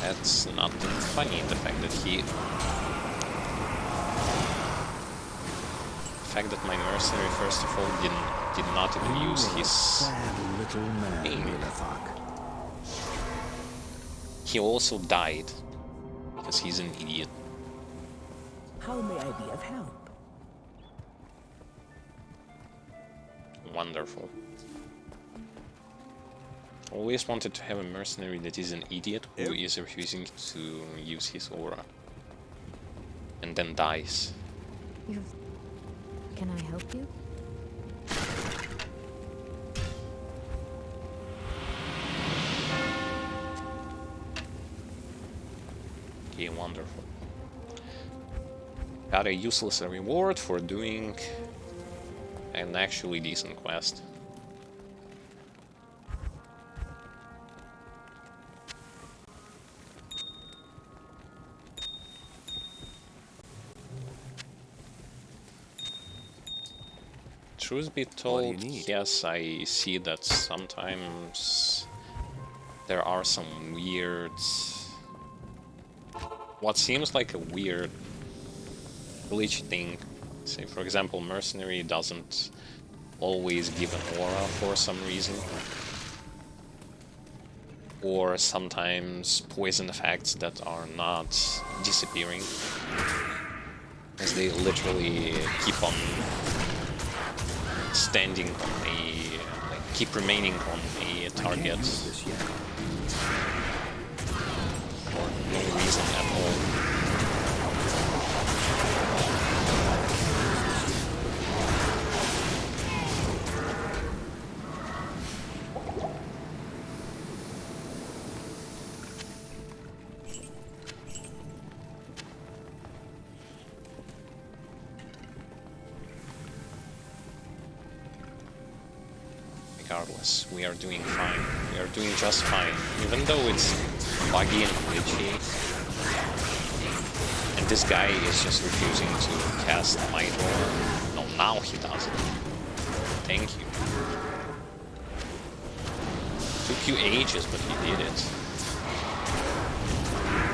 That's not funny, the fact that my mercenary first of all did not even use his sad little man, aim. Motherfuck. He also died because he's an idiot. How may I be of help? Wonderful. Always wanted to have a mercenary that is an idiot who is refusing to use his aura and then dies. Can I help you? Okay, wonderful. Got a useless reward for doing an actually decent quest. Truth be told, yes, I see that sometimes there are some weird... what seems like a weird glitch thing. Say, for example, Mercenary doesn't always give an aura for some reason. Or sometimes poison effects that are not disappearing, as they literally keep on standing on a... like, keep remaining on a target for no reason at all. Regardless, we are doing fine. We are doing just fine, even though it's buggy and glitchy. And this guy is just refusing to cast Might Roll. No, now he does it. Thank you. Took you ages, but you did it.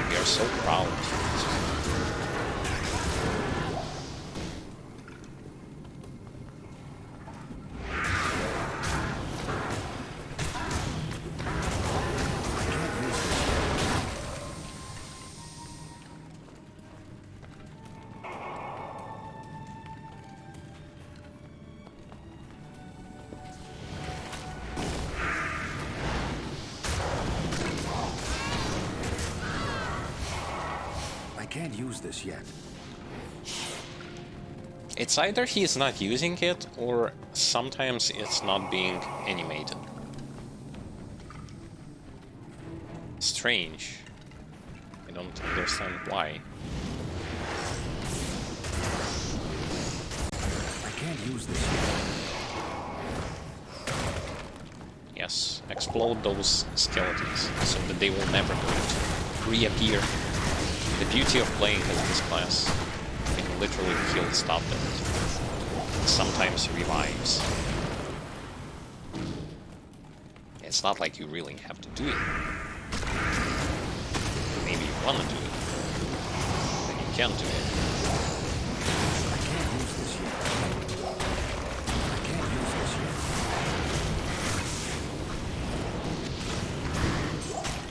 We are so proud. Can't use this yet. It's either he's not using it, or sometimes it's not being animated. Strange. I don't understand why. I can't use this yet. Yes, explode those skeletons, so that they will never going to reappear. The beauty of playing as this class, you can literally kill stuff that sometimes revives. It's not like you really have to do it. Maybe you want to do it, then you can do it. I can't use this yet. I can't use this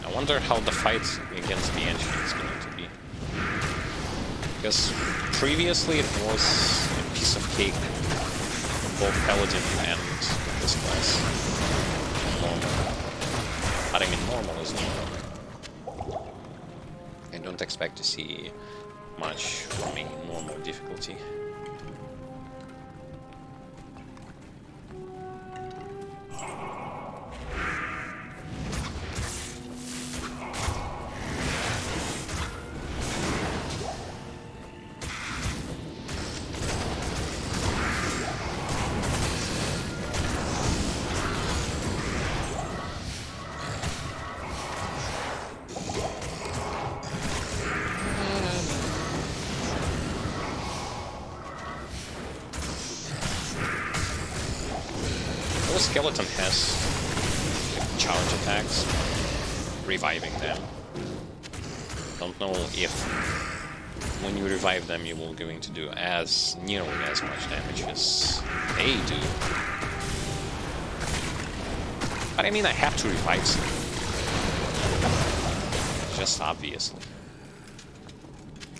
yet. I wonder how the fight against the Ancient is going to be. Because previously it was a piece of cake for both Paladin and this class. Normal. But I mean, normal is normal. I don't expect to see much from a normal difficulty. Skeleton has charge attacks, reviving them. Don't know if when you revive them you will going to do nearly as much damage as they do. But I mean, I have to revive some. Just obviously.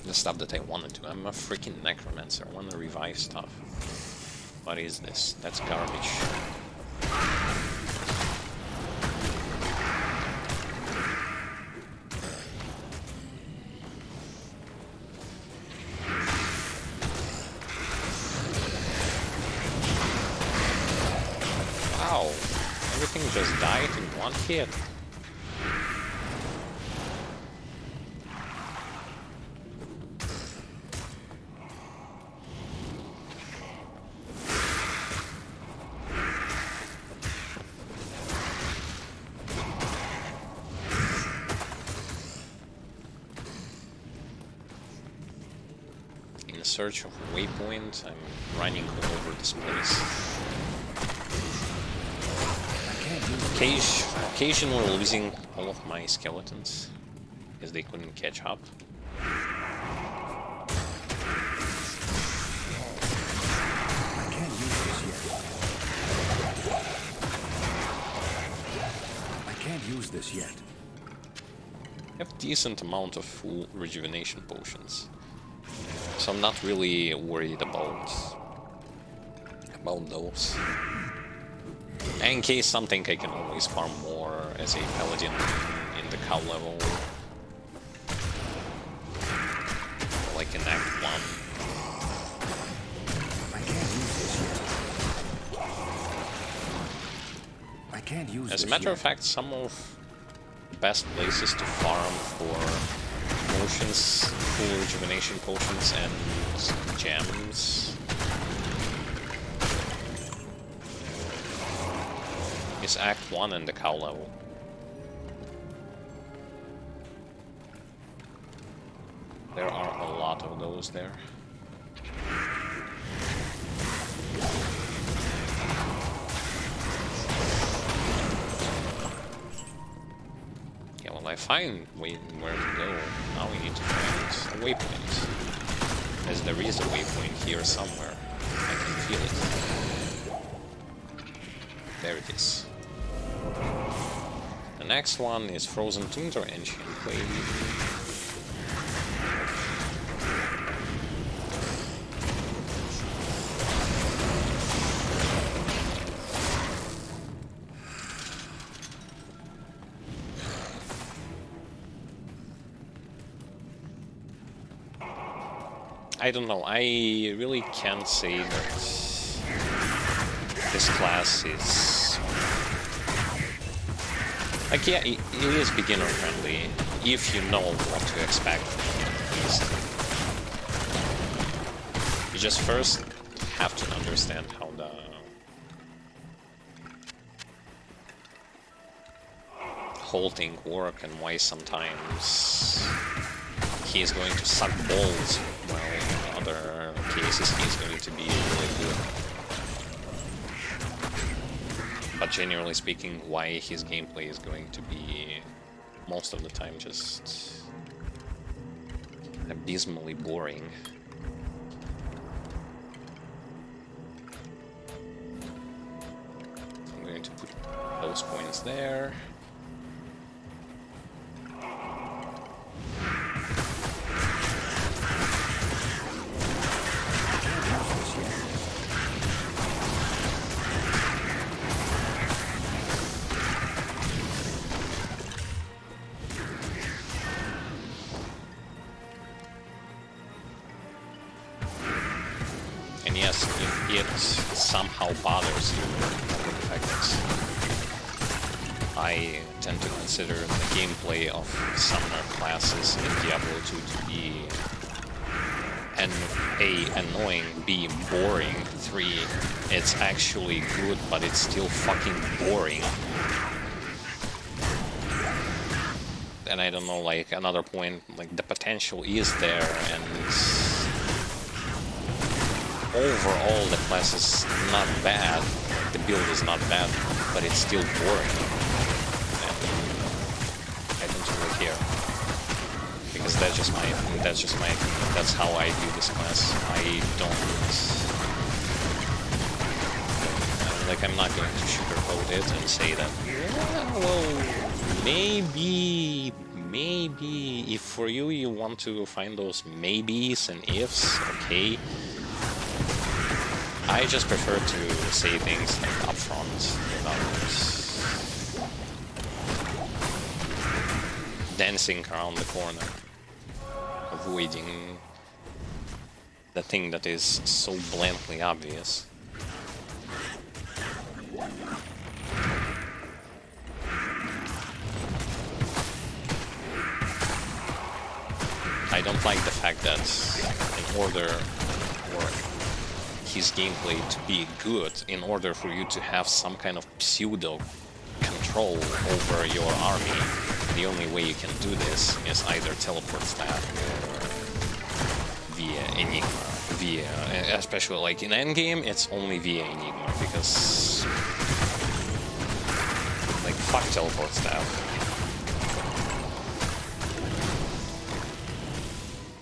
The stuff that I want to do. I'm a freaking Necromancer. I want to revive stuff. What is this? That's garbage. Wow, everything just died in one hit. search of a waypoint. I'm running all over this place. Occasionally losing all of my skeletons because they couldn't catch up. Use this yet. I have decent amount of full rejuvenation potions, so I'm not really worried about those. And in case something, I can always farm more as a paladin in the cow level, like in Act 1. I can't use this yet. I can't use As a this matter yet. of fact, some of the best places to farm for potions, full rejuvenation potions and gems is Act 1 and the cow level. There are a lot of those there. I find where to go. Now we need to find a waypoint. As there is a waypoint here somewhere. I can feel it. There it is. The next one is Frozen Tundra Ancient Clay. I don't know, I really can't say that this class is... Like, yeah, it is beginner friendly, if you know what to expect from it. You just first have to understand how the... whole thing works and why sometimes he is going to suck balls, while in other cases he is going to be really good. But generally speaking, why his gameplay is going to be most of the time just abysmally boring. I'm going to put those points there. And yes, if it somehow bothers you, the fact that I tend to consider the gameplay of summoner classes in Diablo 2 to be A, annoying, B, boring, 3, it's actually good, but it's still fucking boring. And I don't know, like, another point, like, the potential is there, and overall the class is not bad, the build is not bad, but it's still boring. And I don't really care. Because that's just my opinion, that's how I view this class. I don't... like, I'm not going to sugarcoat it and say that, yeah, well, maybe, if for you want to find those maybes and ifs, okay. I just prefer to say things like upfront without dancing around the corner, avoiding the thing that is so blatantly obvious. I don't like the fact that in order for his gameplay to be good, in order for you to have some kind of pseudo control over your army, the only way you can do this is either teleport staff or via Enigma. via, especially like in endgame, it's only via Enigma because like fuck teleport staff.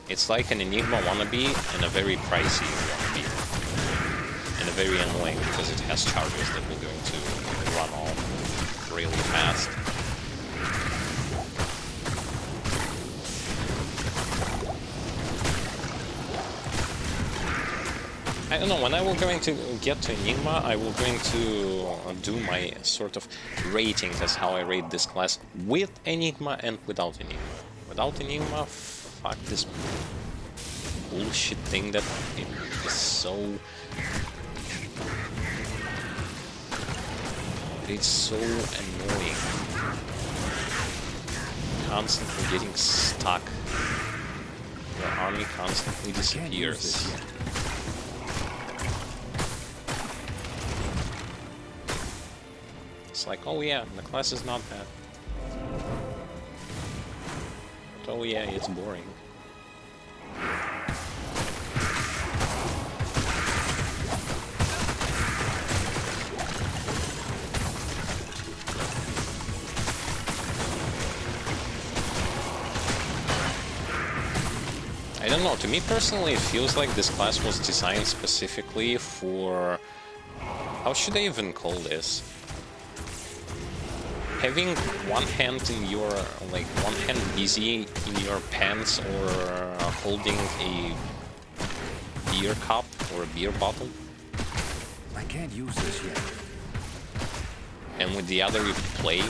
It's like an Enigma wannabe and a very pricey wannabe. And a very annoying because it has charges that we're going to run off really fast. I don't know, when I will going to get to Enigma, I will going to do my sort of rating as how I rate this class with Enigma and without Enigma. Without Enigma, fuck this bullshit thing that it is so... It's so annoying. Constantly getting stuck. Your army constantly disappears. It's like, oh yeah, the class is not bad. But oh yeah, it's boring. I don't know, to me personally it feels like this class was designed specifically for... How should I even call this? Having one hand in your, like, one hand busy in your pants or holding a beer cup or a beer bottle. I can't use this yet. And with the other you play.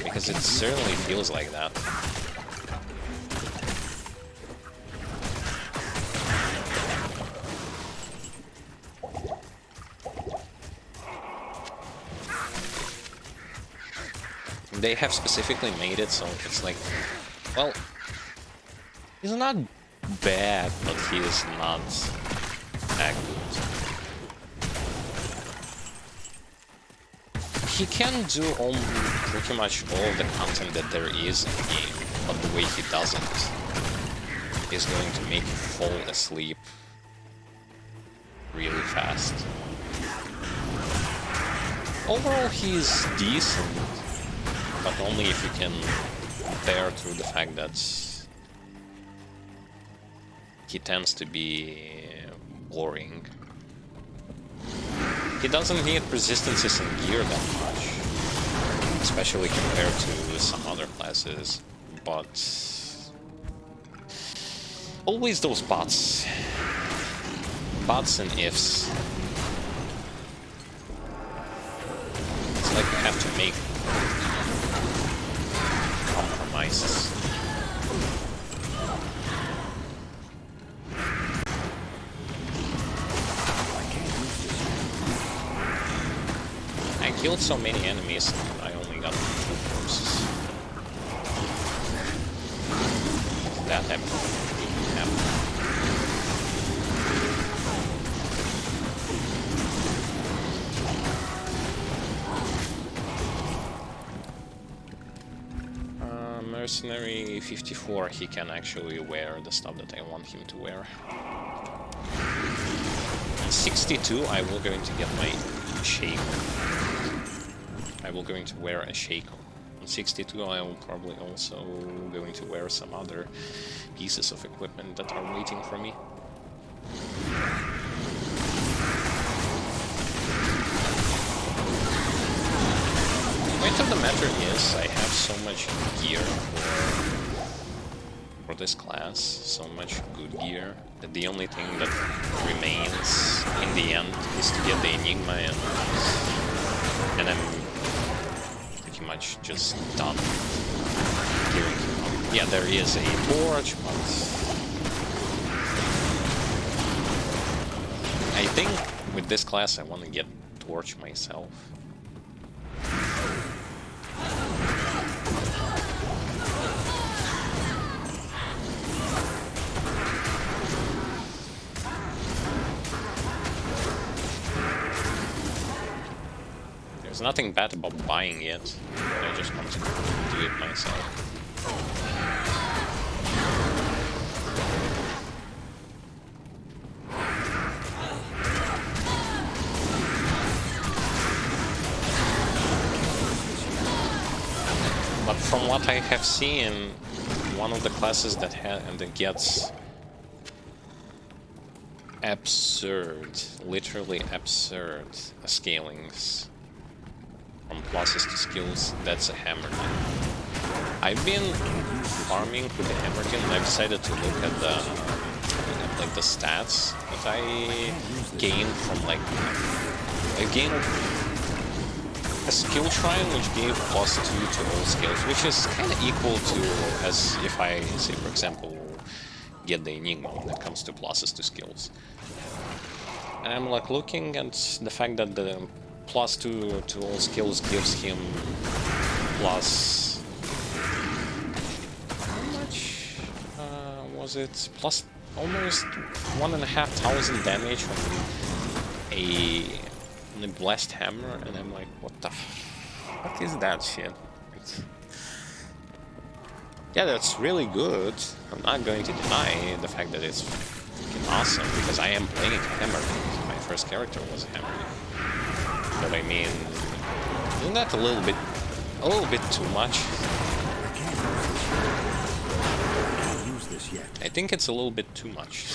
Because it certainly feels like that. They have specifically made it so it's like, well, he's not bad, but he is not that good. He can do pretty much all the content that there is in the game, but the way he does it is going to make you fall asleep really fast. Overall, he's decent. But only if you can bear through the fact that he tends to be boring. He doesn't need resistances and gear that much, especially compared to some other classes, but always those buts. Buts and ifs. It's like you have to make compromises. I killed so many enemies, I only got 2 corpses. That happened. Mercenary 54, he can actually wear the stuff that I want him to wear. 62, I will going to get my shake. I will going to wear a shake. On 62, I will probably also going to wear some other pieces of equipment that are waiting for me. The point of the matter is, I have so much gear for this class, so much good gear, that the only thing that remains in the end is to get the Enigma and I'm pretty much just done gearing him up. Yeah, there is a torch, but I think with this class I want to get torch myself. There's nothing bad about buying it, but I just want to do it myself. But from what I have seen, one of the classes that gets absurd, literally absurd scalings from pluses to skills, that's a Hammerkin. I've been farming with the Hammerkin and I've decided to look at the stats that I gained from I gained a skill shrine which gave +2 to all skills, which is kind of equal to as if I say, for example, get the Enigma when it comes to pluses to skills. And I'm like looking at the fact that the +2 to all skills gives him plus... how much was it? Plus almost 1,500 damage on a blessed hammer, and I'm like, what is that shit? Yeah, that's really good. I'm not going to deny the fact that it's fucking awesome, because I am playing hammer. My first character was a hammer. But I mean, isn't that a little bit too much? I think it's a little bit too much.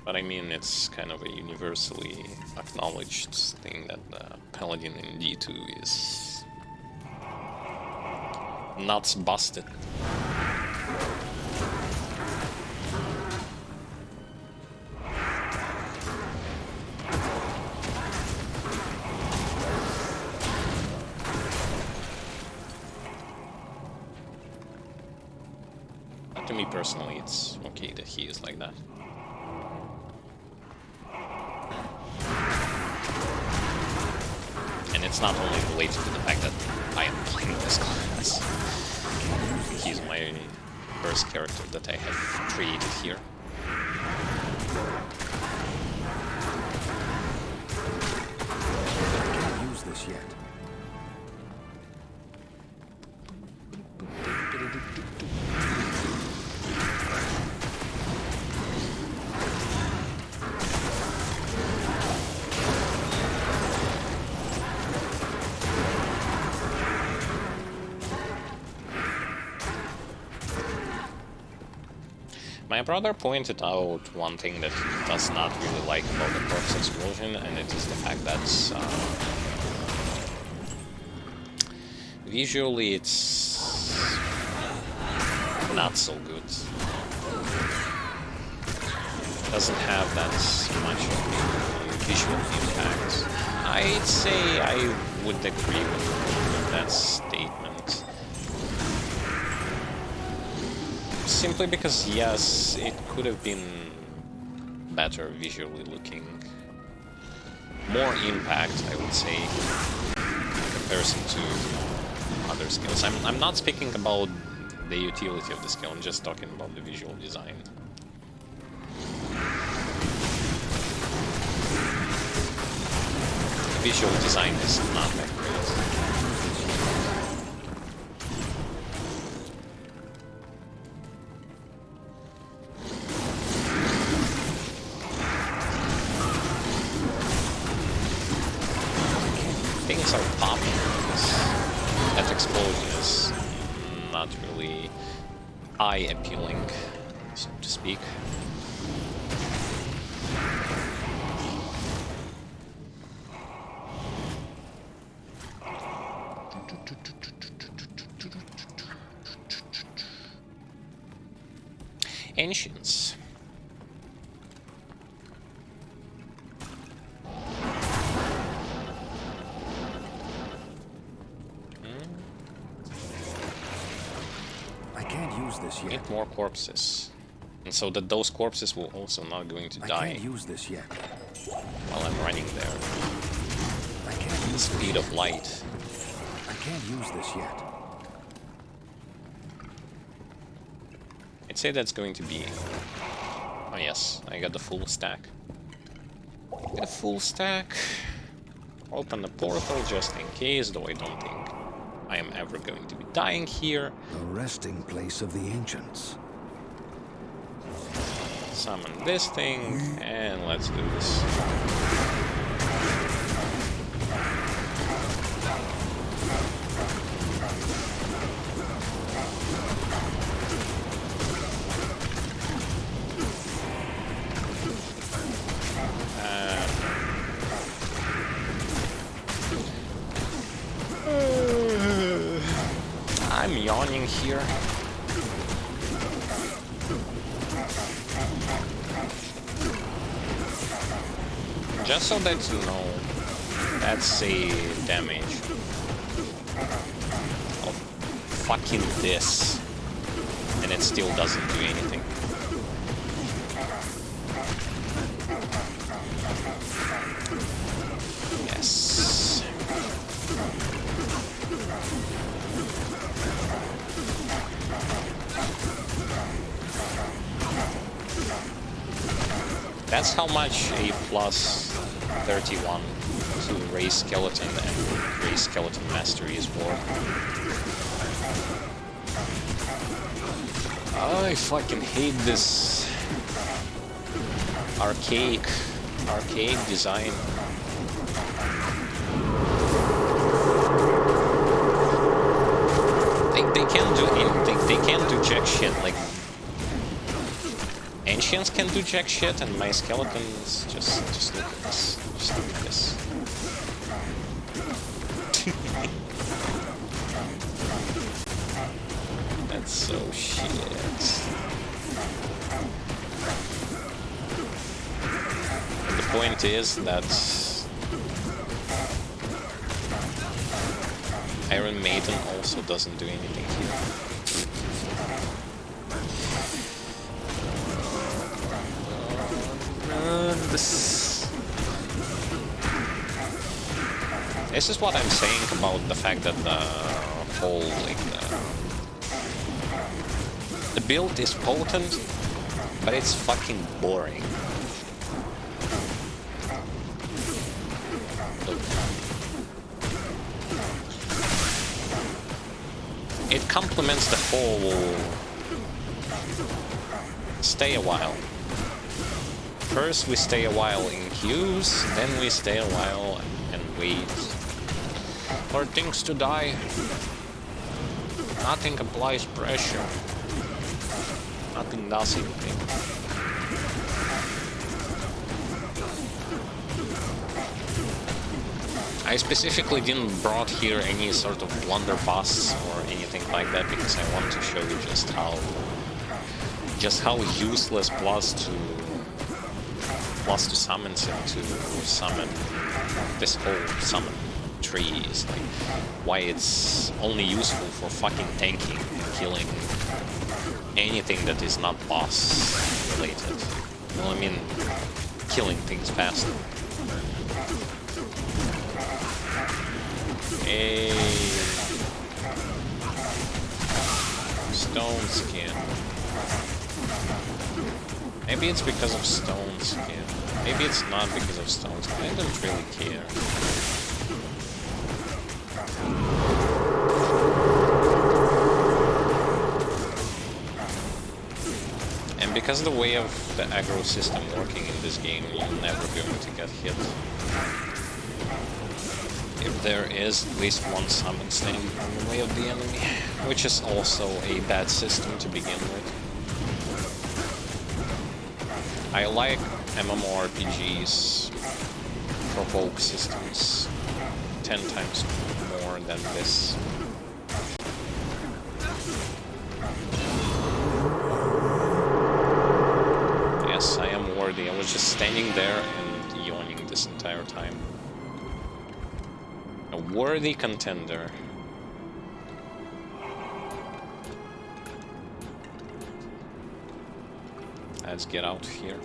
But I mean, it's kind of a universally acknowledged thing that the Paladin in D2 is nuts busted. But to me personally, it's okay that he is like that. And it's not only related to the fact that I am playing this class. He's my first character that I have created here. I can't use this yet. My brother pointed out one thing that he does not really like about the corpse explosion, and it is the fact that visually it's not so good. Doesn't have that much of a visual impact. I'd say I would agree with that statement. Simply because, yes, it could have been better visually looking. More impact, I would say, in comparison to other skills. I'm not speaking about the utility of the skill, I'm just talking about the visual design. The visual design is not that great. Things are popping because that explosion is not really eye-appealing, so to speak. Ancients. I can't use this yet. Need more corpses, and so that those corpses will also not going to die. I can't use this yet. While I'm running there. I can't use Speed of light. I can't use this yet. I'd say that's going to be... oh yes, I got the full stack. Got a full stack. Open the portal just in case, though I don't think I am ever going to be dying here. The resting place of the ancients. Summon this thing, and let's do this. anything here. Just so that you know, that's a damage of fucking this, and it still doesn't do anything. Yes. That's how much a plus 31 to raise skeleton and raise skeleton mastery is worth. I fucking hate this archaic design. They can't do anything. They can't do jack shit. Like ancients can do jack shit, and my skeletons just look at this. Just look at this. That's so shit. And the point is that Iron Maiden also doesn't do anything here. This is what I'm saying about the fact that the whole, like, the build is potent, but it's fucking boring. Look. It complements the whole stay a while. First we stay a while in queues, then we stay a while and wait for things to die. Nothing applies pressure. Nothing does anything. I specifically didn't brought here any sort of blunderbuss or anything like that because I want to show you just how useless plus to summons him to summon this whole summon tree is, like, why it's only useful for fucking tanking and killing anything that is not boss related. Well, I mean, killing things faster. A stone skin. Maybe it's because of stone skin. Maybe it's not because of stone skin. I don't really care. And because of the way of the aggro system working in this game, you're never going to get hit. If there is at least one summon standing in the way of the enemy, which is also a bad system to begin with. I like MMORPGs provoke systems 10 times more than this. Yes, I am worthy. I was just standing there and yawning this entire time. A worthy contender. Let's get out of here.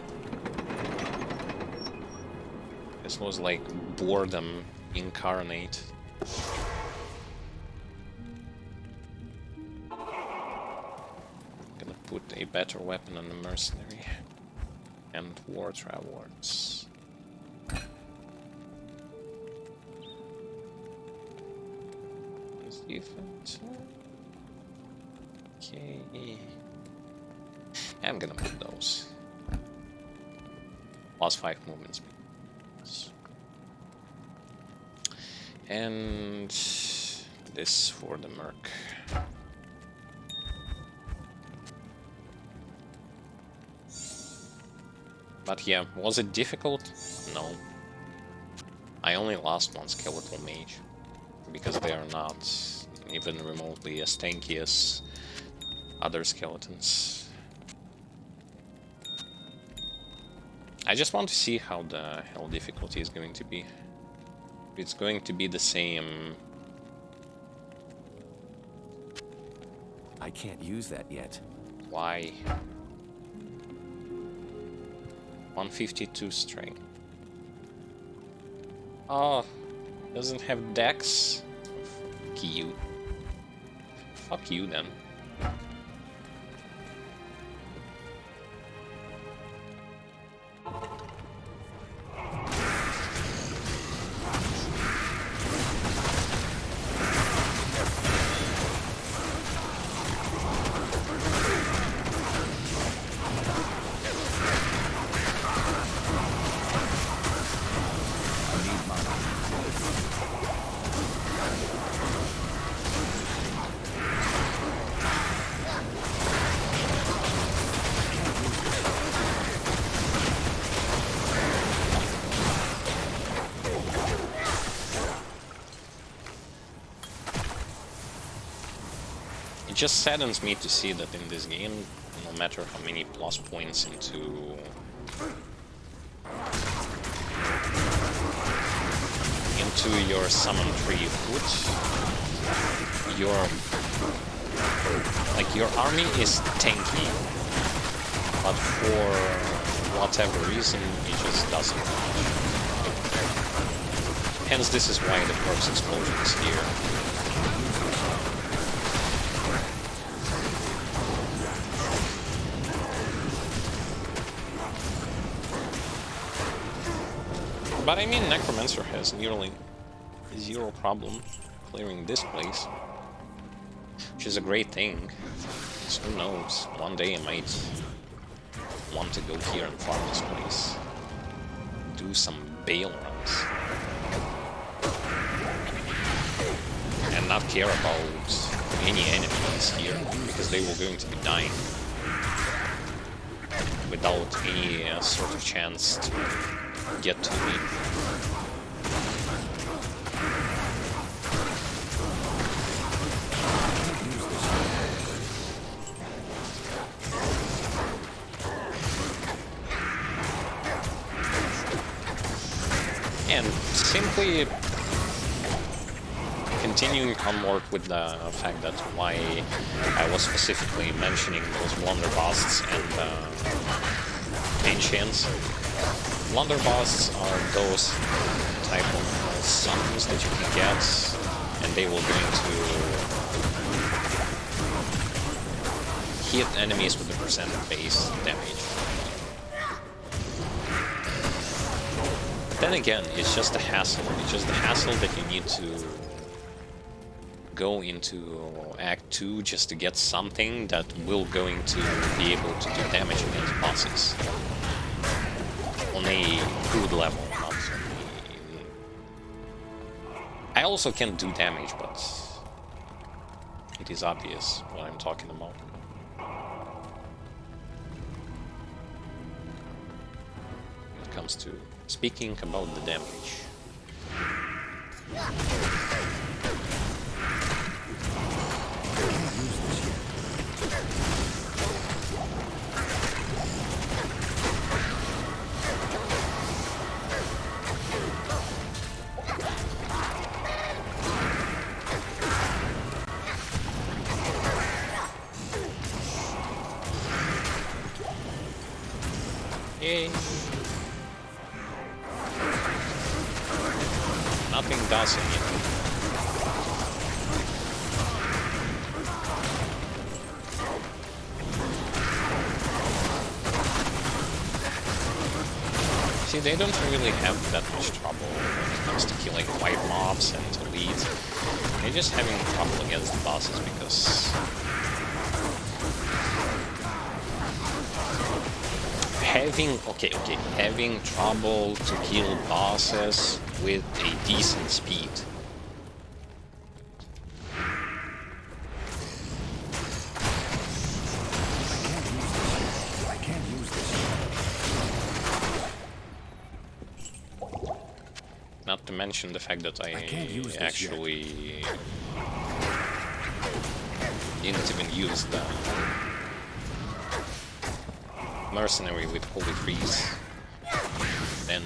This was like boredom incarnate. Gonna put a better weapon on the mercenary. And war travelers. Defense. Okay. I'm gonna put those. Plus 5 movement speed. And this for the merc. But yeah, was it difficult? No. I only lost one skeletal mage. Because they are not even remotely as tanky as other skeletons. I just want to see how the hell difficulty is going to be. If it's going to be the same. I can't use that yet. Why? 152 strength. Oh, doesn't have dex? Fuck you. Fuck you then. It just saddens me to see that in this game, no matter how many plus points into your summon tree put, your army is tanky, but for whatever reason it just doesn't. Hence, this is why the corpse explosion is here. But I mean, Necromancer has nearly zero problem clearing this place, which is a great thing. So who knows, one day I might want to go here and farm this place. Do some bail runs. And not care about any enemies here, because they were going to be dying without any sort of chance to get to me. And simply continuing onward with the fact that why I was specifically mentioning those blunderbusts and ancients. Blunderbusts are those type of summons that you can get, and they will going to hit enemies with a percentage base damage. But then again, it's just a hassle. It's just the hassle that you need to go into Act 2 just to get something that will going to be able to do damage against bosses. On a good level, not on a... I also can do damage, but it is obvious what I'm talking about. When it comes to speaking about the damage. Yay. Nothing does anything. See, they don't really have that much trouble when it comes to killing white mobs and elites. They're just having trouble against the bosses because having trouble to kill bosses with a decent speed. I can't use this. Not to mention the fact that I can't use this actually didn't even use the mercenary with Holy Freeze, then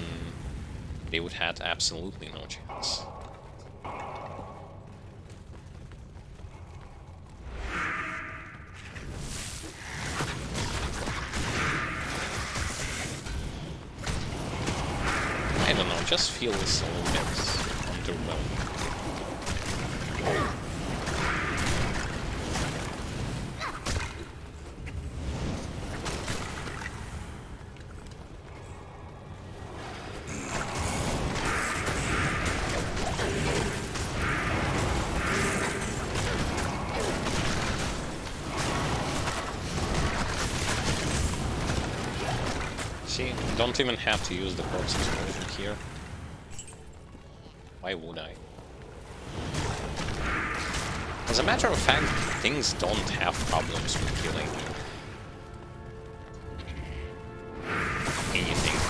they would have absolutely no chance. I don't know, just feels a little bit underwhelming. See, don't even have to use the corpse explosion here. Why would I? As a matter of fact, things don't have problems with killing anything.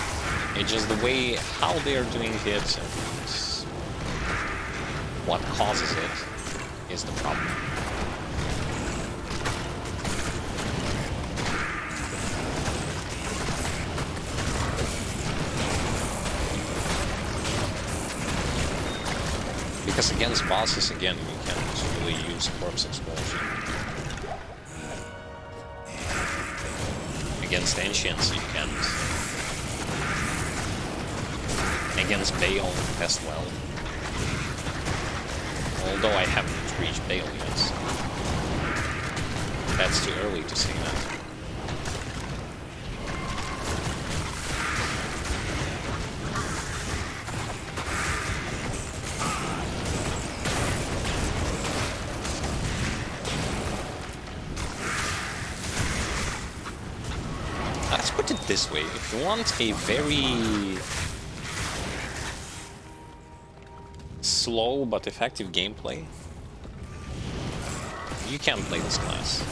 It's just the way how they're doing it and what causes it is the problem. Because against bosses, again, we can't really use corpse explosion. Against ancients, you can't. Against Baal as well. Although I haven't reached Baal yet. That's too early to say that. Let's put it this way, if you want a very slow but effective gameplay, you can play this class.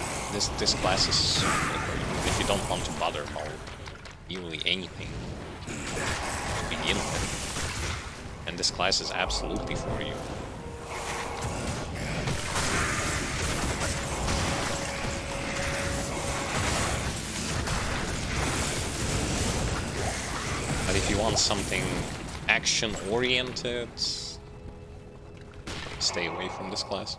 This class is suitable for you if you don't want to bother about nearly anything to begin with. And this class is absolutely for you. But if you want something action-oriented, stay away from this class.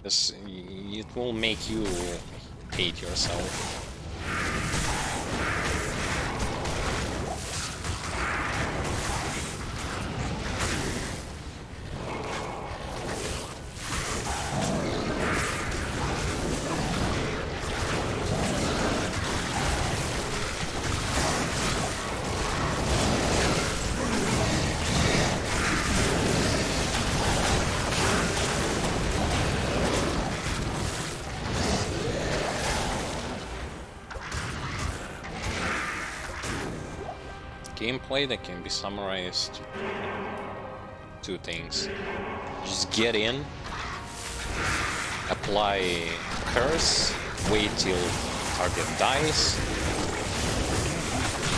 It will make you hate yourself. Gameplay that can be summarized two things. Just get in, apply curse, wait till target dies,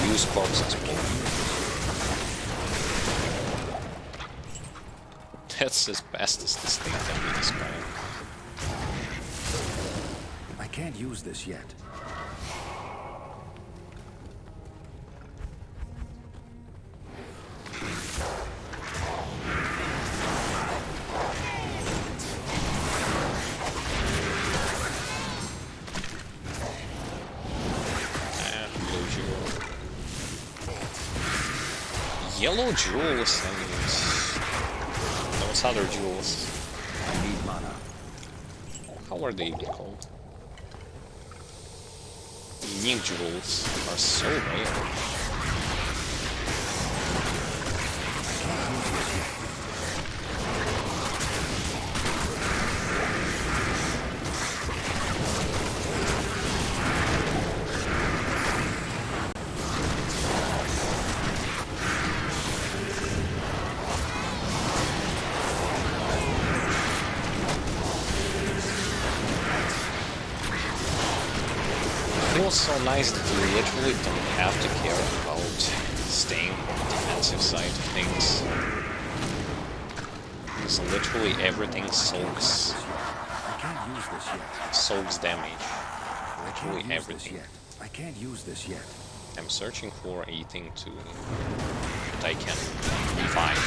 use corpse explosion. That's as best as this thing can be described. I can't use this yet. Yellow jewels and those other jewels. I need mana. How are they even called? Unique jewels are so rare. It feels so nice that you literally don't have to care about staying on the defensive side of things. So literally everything soaks I can't use this yet. soaks damage. I can't Literally use this everything. yet. I can't use this yet. I'm searching for a thing that I can revive.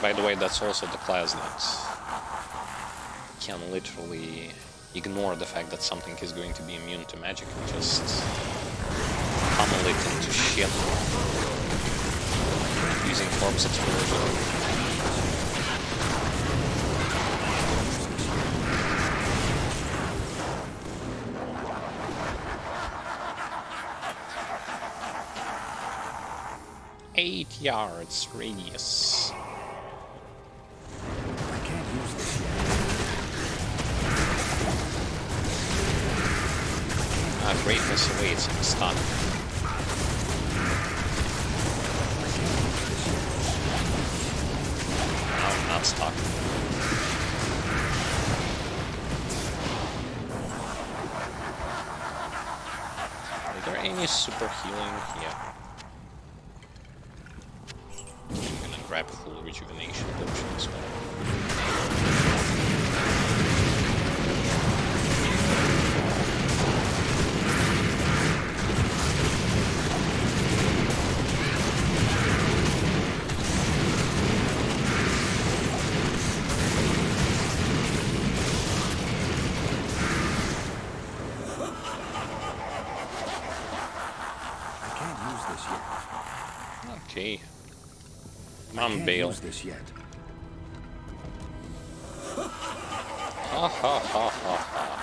By the way, that's also the class that can literally ignore the fact that something is going to be immune to magic and just pummel it into shit using corpse explosion. Eight yards radius. I can't use this yet. Greatness awaits in the stun. No, I'm not stuck. Are there any super healing? Yeah. I'm gonna grab a full rejuvenation potion as well. Okay. Come on, Bale. Use this yet. Ha ha ha ha ha.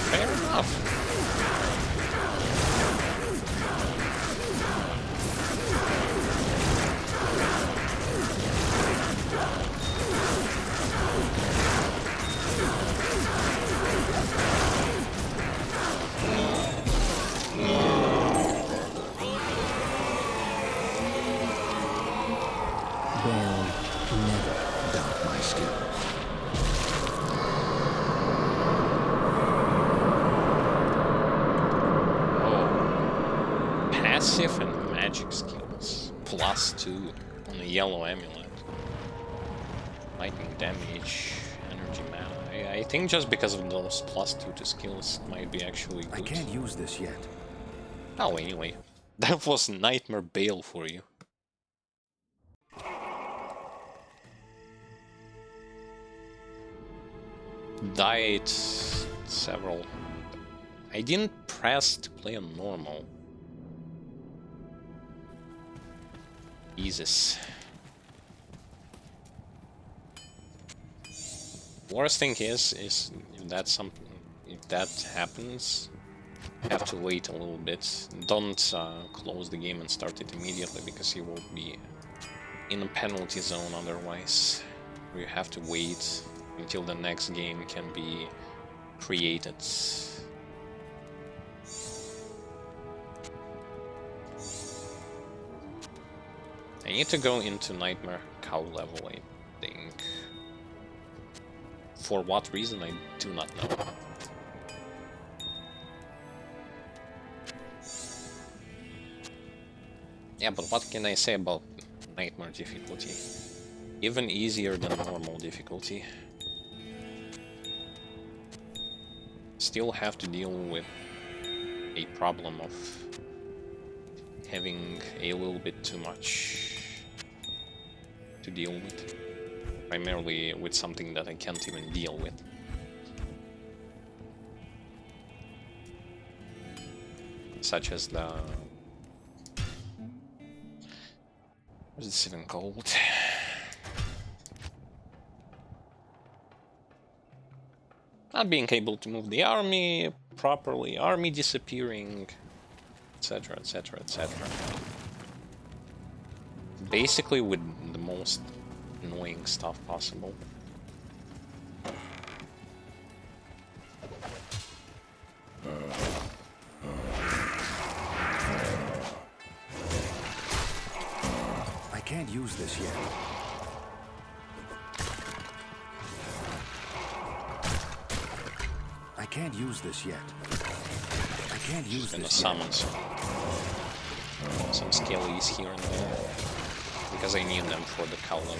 Fair enough. Bale, never doubt my skills. Oh. Passive and magic skills. +2 on the yellow amulet. Lightning damage, energy mana. I think just because of those +2 to skills might be actually good. I can't use this yet. Oh, anyway. That was Nightmare Bale for you. Died several. I didn't press to play on normal. Jesus. Worst thing is if that's something, if that happens, have to wait a little bit. Don't close the game and start it immediately because you will be in a penalty zone otherwise. You have to wait until the next game can be created. I need to go into Nightmare Cow level, I think. For what reason, I do not know. Yeah, but what can I say about Nightmare difficulty? Even easier than normal difficulty. Still have to deal with a problem of having a little bit too much to deal with. primarily with something that I can't even deal with. Such as the... what is this even called? Not being able to move the army properly, army disappearing, etc, etc, etc. Basically with the most annoying stuff possible. I can't use this yet. I can't use this yet. I can't use Gonna this summon yet. some skellies here and there because I need them for the cow level.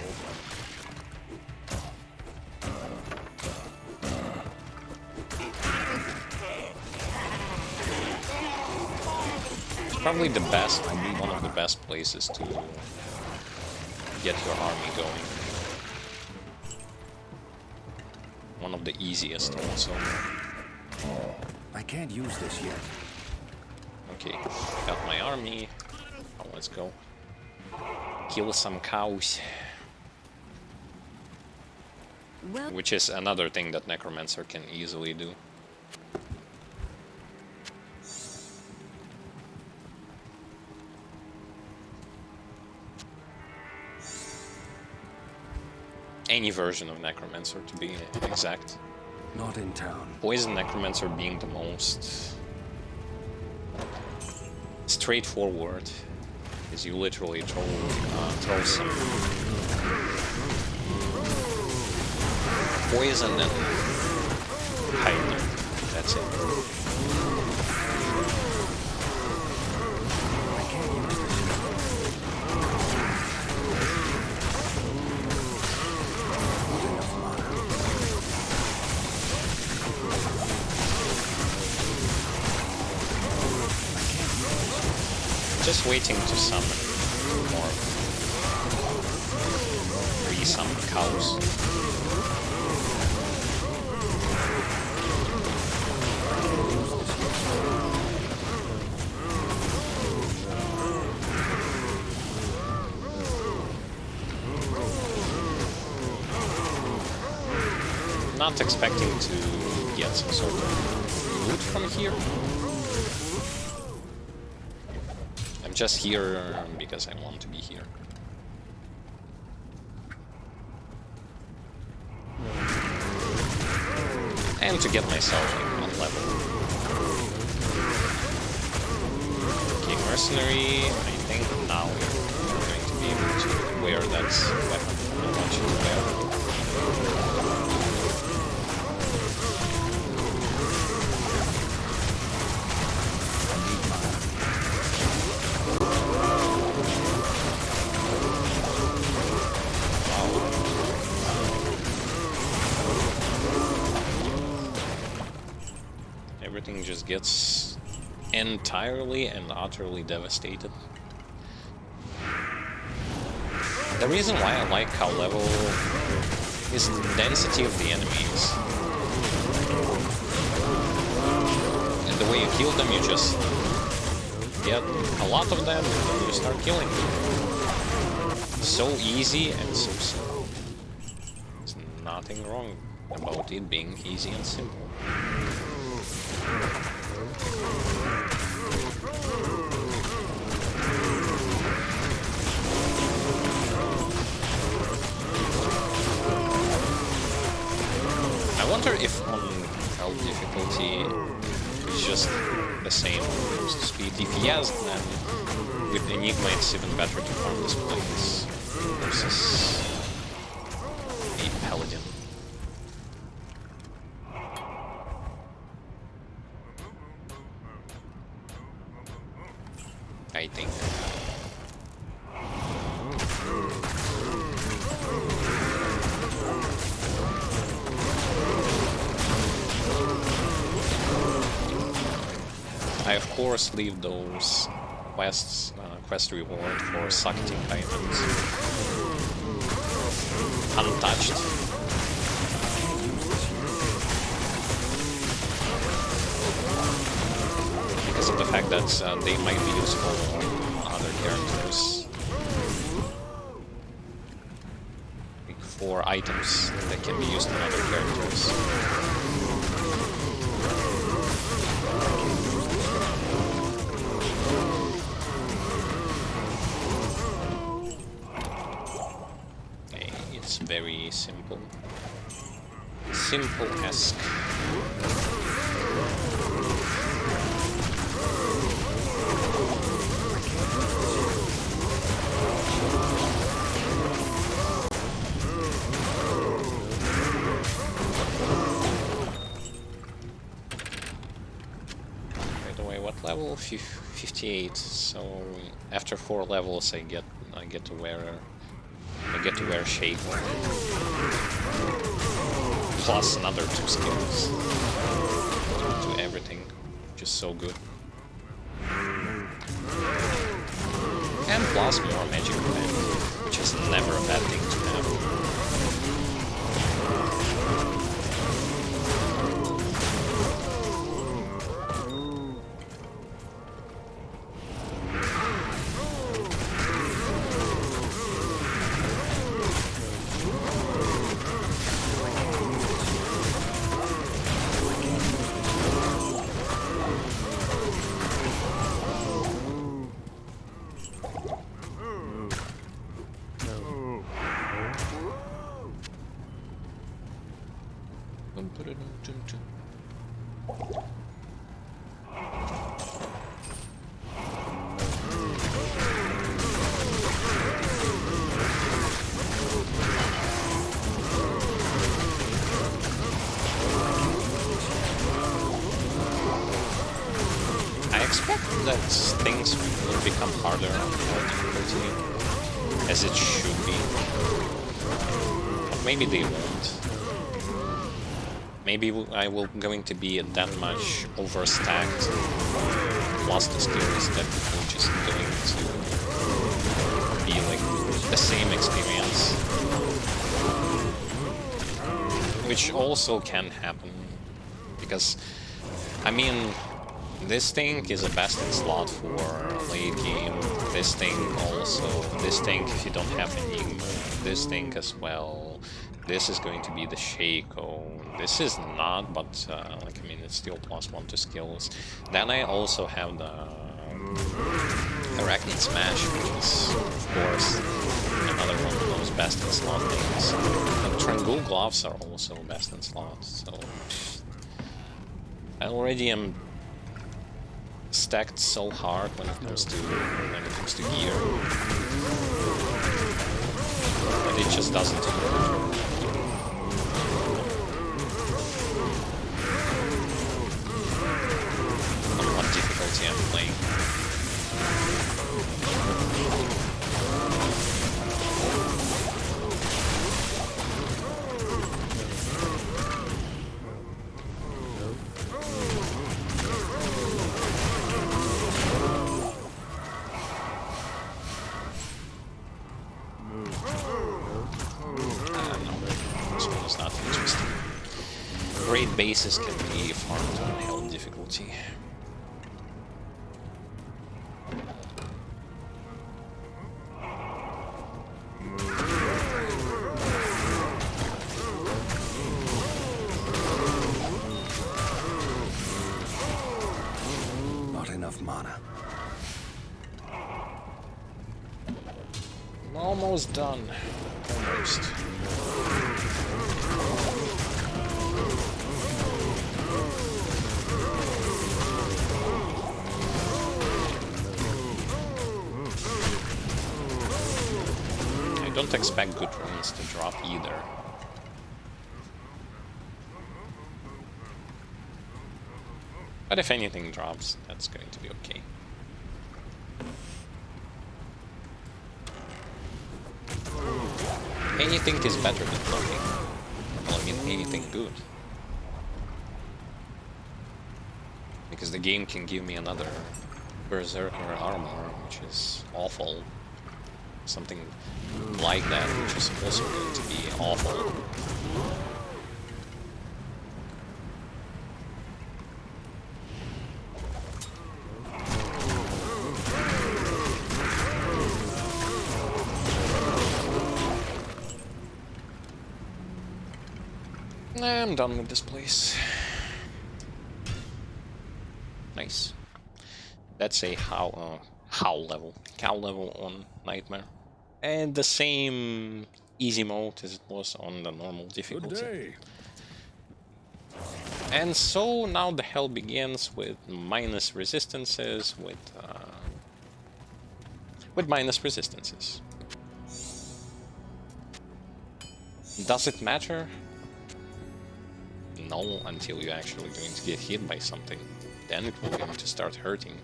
Probably the best, one of the best places to get your army going. One of the easiest also. I can't use this yet. Okay, got my army. Oh, let's go. Kill some cows. Well, Which is another thing that Necromancer can easily do. Any version of Necromancer, to be exact. Not in town. Poison Necromancer being the most straightforward, because you literally throw some poison and hide them. That's it. I can't use this yet. Not enough mana. Just waiting to summon more. Re-summon cows. Not expecting to get some sort of loot from here. I'm just here because I want to be here. And to get myself on level. Okay, mercenary, I think now we're going to be able to wear that weapon I want you to wear. Everything just gets entirely and utterly devastated. The reason why I like cow level is the density of the enemies. And the way you kill them, you just get a lot of them and then you start killing them. So easy and so simple. There's nothing wrong about it being easy and simple. I wonder if on held difficulty it's just the same boost speed. If yes, then with Enigma it's even better to farm this place versus a paladin. I think. I of course leave those quests, quest reward for sucking items. untouched. Because of the fact that they might be useful on other characters. Like 4 items that can be used on other characters. Okay, it's very simple. Simple-esque. Level 58, so after 4 levels I get to wear shape plus another 2 skills to everything, which is so good. And plus more magic event, which is never a bad thing to have. That things will become harder on more difficulty, as it should be. But maybe they won't. Maybe I will going to be that much overstacked, plus the skills that will just going to be like the same experience. Which also can happen, because, I mean, this thing is a best in slot for late game. This thing also. This thing if you don't have Enigma. This thing as well. This is going to be the Shaco. This is not, but like I mean, it's still +1 to skills. Then I also have the Arachnid Smash, which is of course another one of those best in slot things. And Trangul Gloves are also best in slot. So I already am stacked so hard when it comes to gear, but it just doesn't work. On what difficulty I'm playing. Bases can be farmed on hell difficulty. Not enough mana. Almost done. Almost. Don't expect good runes to drop either. But if anything drops, that's going to be okay. Anything is better than nothing. Well, I mean, anything good. Because the game can give me another Berserker armor, which is awful. something like that, which is also going to be awful. I'm done with this place. Nice. That's a cow level on Nightmare. And the same easy mode as it was on the normal difficulty. Good day. And so now the hell begins with minus resistances, with minus resistances. Does it matter? No, until you're actually going to get hit by something. Then it will going to start hurting.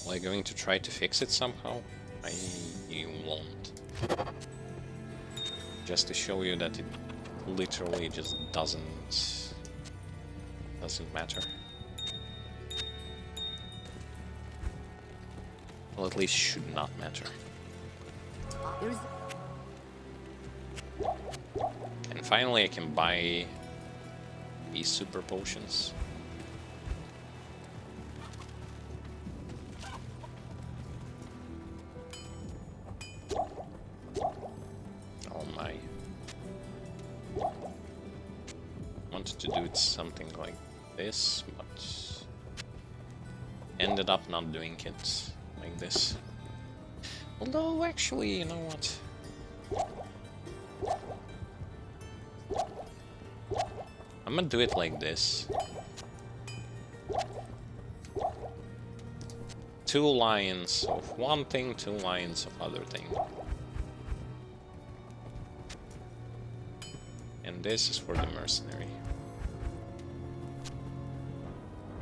Am I going to try to fix it somehow? I won't. Just to show you that it literally just doesn't matter. Well, at least should not matter. And finally I can buy these super potions. Oh my. Wanted to do it something like this, but ended up not doing it like this. Although actually, you know what? I'm gonna do it like this. 2 lines of one thing, 2 lines of other thing. And this is for the mercenary.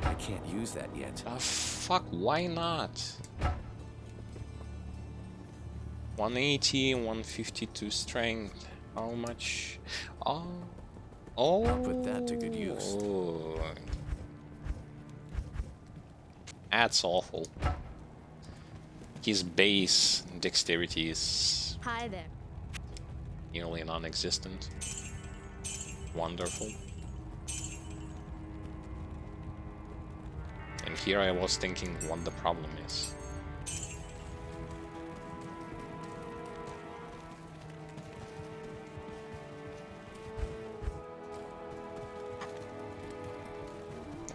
I can't use that yet. Ah, fuck, why not? 180, 152 strength. How much? Oh. Oh. I'll put that to good use. Oh. That's awful. His base dexterity is Hi there. nearly non-existent. Wonderful. And here I was thinking what the problem is.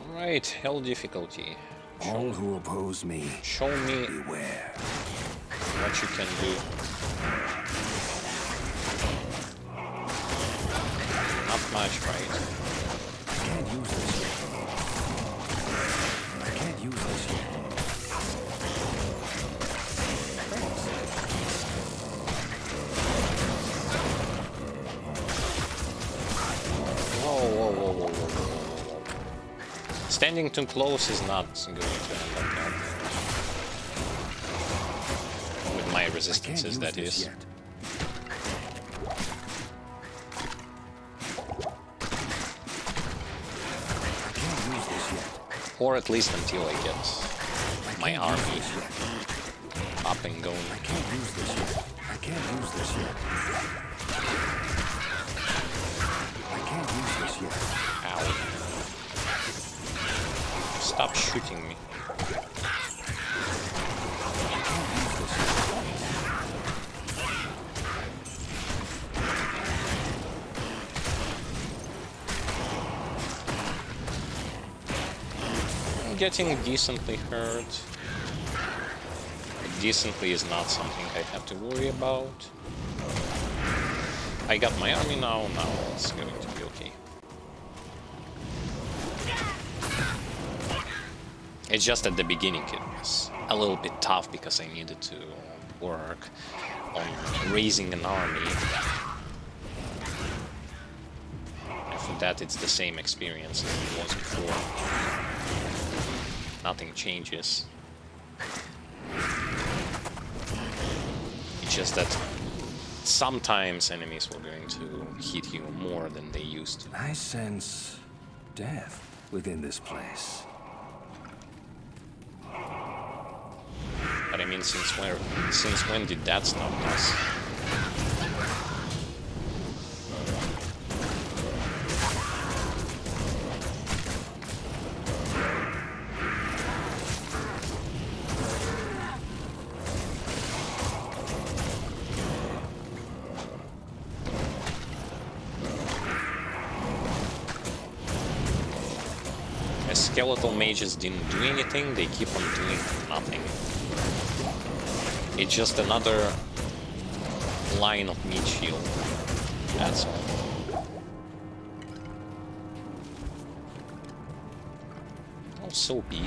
Alright, hell difficulty. All who oppose me, Show me beware. what you can do. Not much, right? I can't use this yet. I can't use this yet. Whoa. Standing too close is not going to end up well. With my I can't resistances, use that this is. yet. I can't use this yet. Or at least until I get my Can't use army this yet. up and going. I can't use this yet. I can't use this yet. I can't use this yet. Ow. Stop shooting me. I can't use this yet. I'm getting decently hurt. But decently is not something I have to worry about. I got my army now it's going to be okay. It's just at the beginning it was a little bit tough because I needed to work on raising an army. And for that it's the same experience as it was before. Nothing changes. It's just that sometimes enemies were going to hit you more than they used to. I sense death within this place. I mean, since when did that stop us? Skeletal mages didn't do anything, they keep on doing nothing. It's just another line of meat shield. That's all. Also be.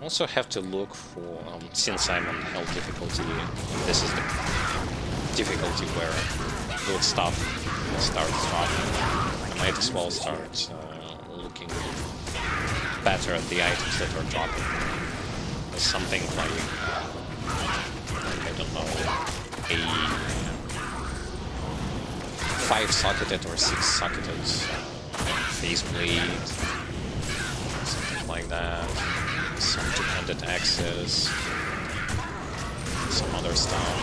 Also have to look for, since I'm on hell difficulty, this is the difficulty where good stuff starts dropping. I might as well start looking better at the items that are dropping. There's something like, I don't know, a 5-socketed or 6-socketed faceplate, something like that. Some two-handed axes, some other stuff.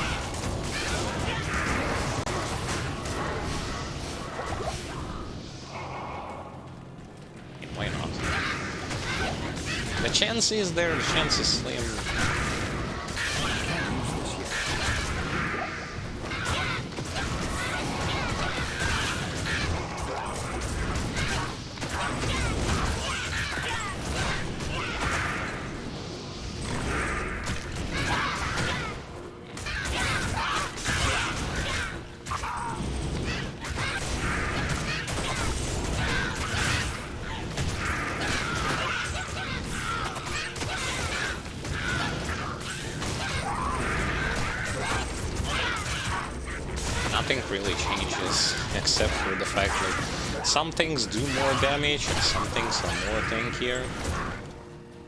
Why not? The chance is there, the chance is slim. Nothing really changes, except for the fact that some things do more damage and some things are more tankier.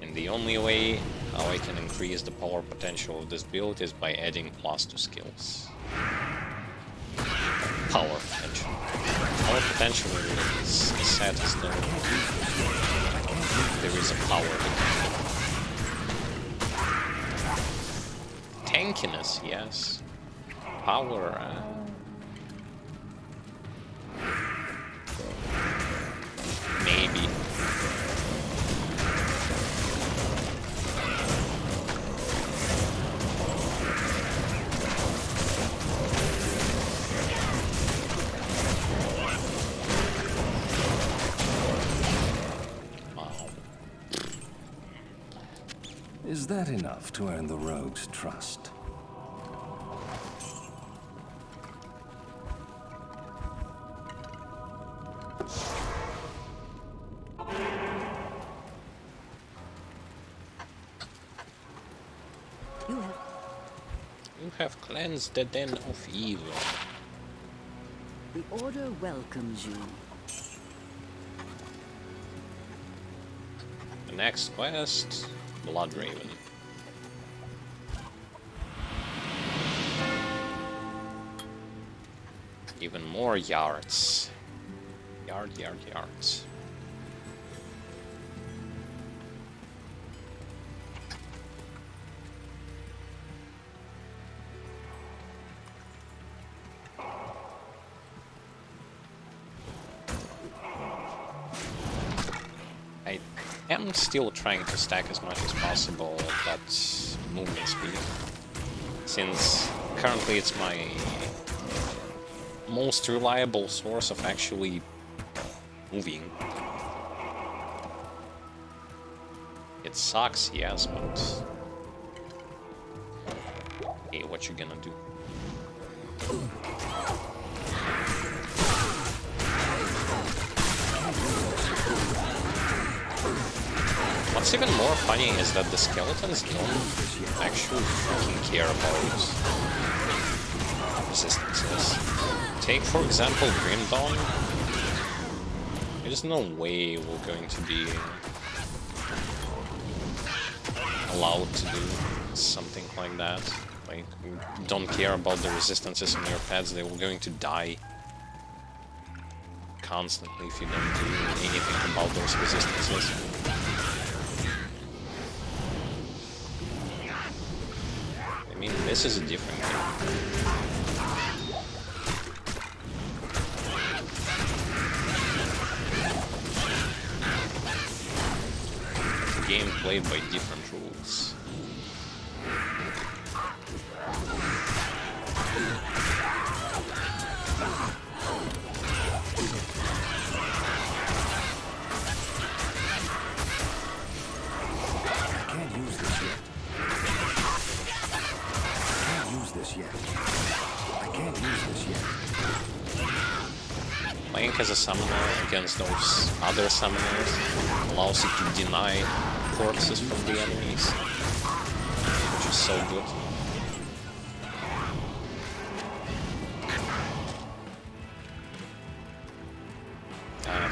And the only way how I can increase the power potential of this build is by adding +2 skills. Power potential. Power potential is set as though there is a power. Tankiness, yes. Power, maybe. Wow. Is that enough to earn the rogue's trust? You have cleansed the den of evil. The Order welcomes you. The next quest, Blood Raven. Even more yards. Yards. I'm still trying to stack as much as possible that movement speed, since currently it's my most reliable source of actually moving. It sucks, yes, but hey, what you gonna do? What's even more funny is that the skeletons don't actually fucking care about resistances. Take, for example, Grim Dawn. There's no way we're going to be allowed to do something like that. Like, don't care about the resistances on your pets, they were going to die constantly if you don't do anything about those resistances. I mean, this is a different game. Game played by different rules. Playing as a summoner against those other summoners allows you to deny corpses from the enemies, which is so good.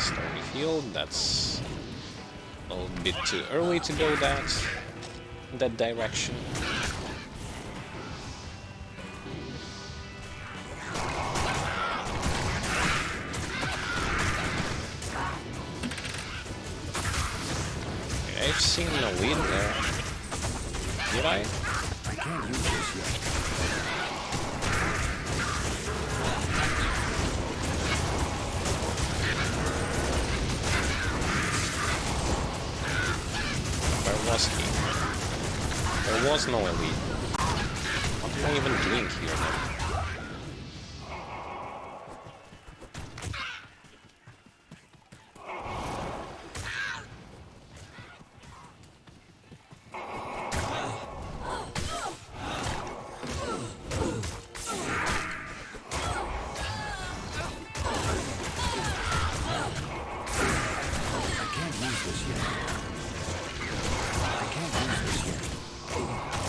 Stony Field, that's a little bit too early to go that direction. I've seen a lead there. Did I? I can't use this yet. Where was he? There was no elite. What am I even doing here then?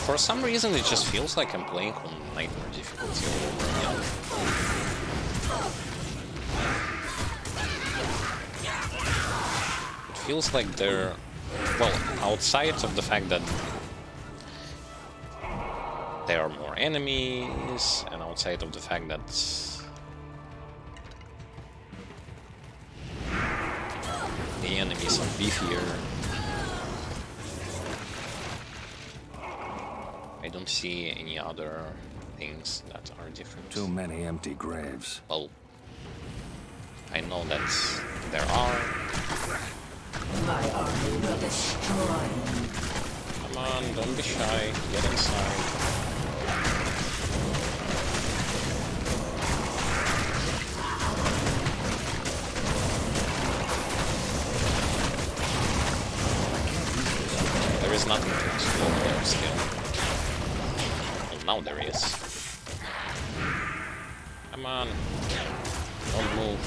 For some reason, it just feels like I'm playing on Nightmare difficulty all over again. It feels like they're... well, outside of the fact that there are more enemies, and outside of the fact that the enemies are beefier, I don't see any other things that are different. Too many empty graves. Well, I know that there are. My army will destroy. Come on, don't be shy. Get inside. There is nothing to explore there still. Now there is. Come on. Don't move.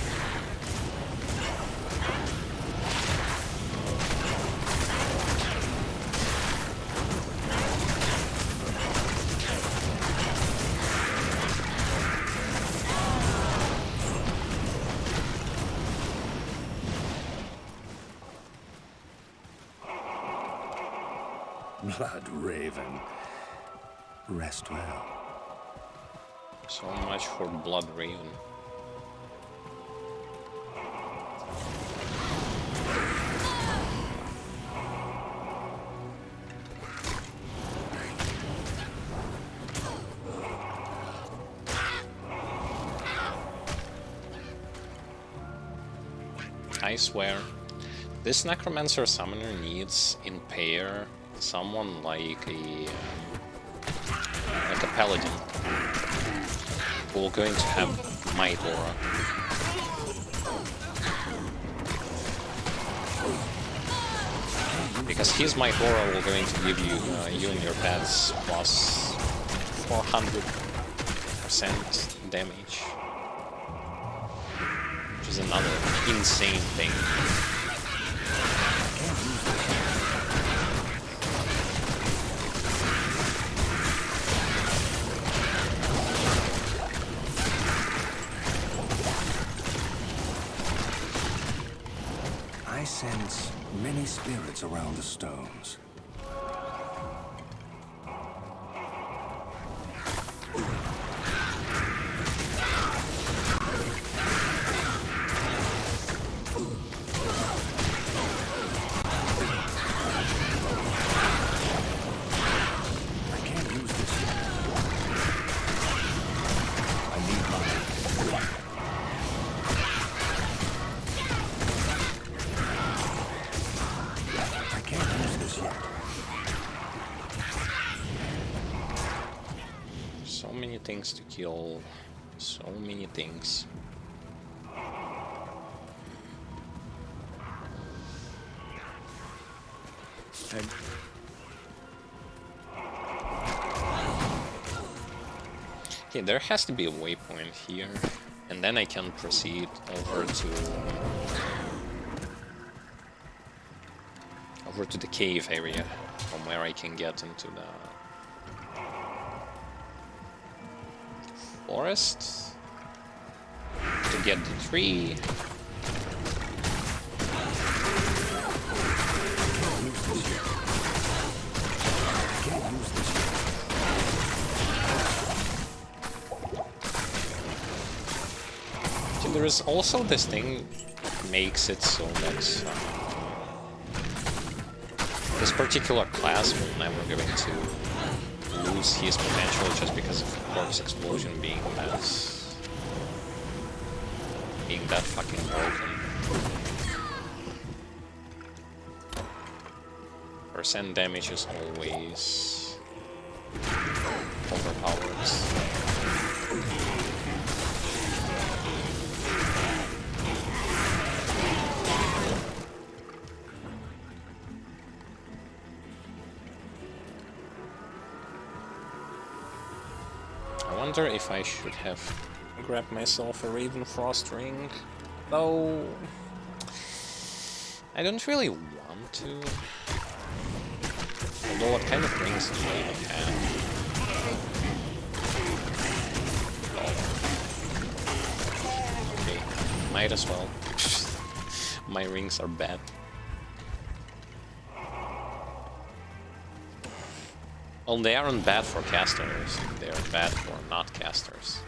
Blood Raven. Rest well. So much for Blood Raven. I swear, this Necromancer summoner needs in pair someone like a paladin who are going to have Might Aura. Because his Might Aura will going to give you you and your pets plus 400% damage, which is another insane thing. sense many spirits around the stones. So many things to kill. So many things. And okay, there has to be a waypoint here, and then I can proceed over to the cave area, from where I can get into the forest to get the tree. There is also this thing that makes it so that this particular class will never going to lose his potential just because of corpse explosion being that fucking broken. Percent damage is always overpowered. I wonder if I should have grabbed myself a Raven Frost ring, though I don't really want to. Although what kind of rings do I even have? Oh. Okay, might as well. My rings are bad. Well, they aren't bad for casters, they're bad for not casters.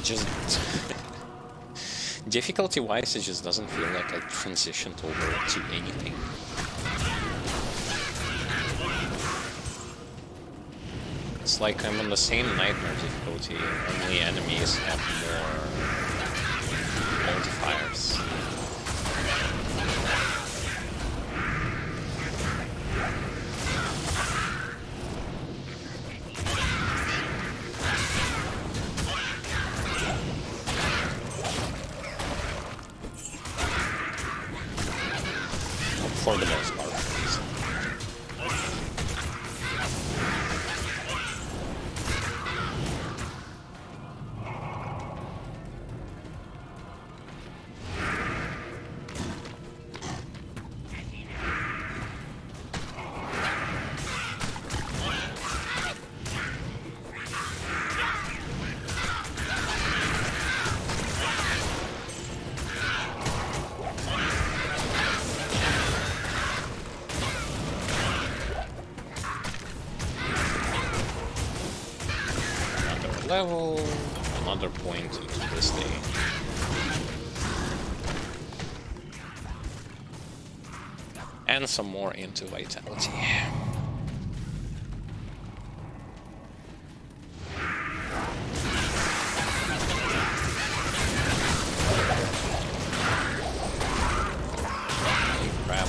Just difficulty-wise, it just doesn't feel like I transitioned over to anything. It's like I'm on the same nightmare difficulty, only enemies have more modifiers. For the most part, at least. Level, another point into this thing. And some more into vitality. Crap.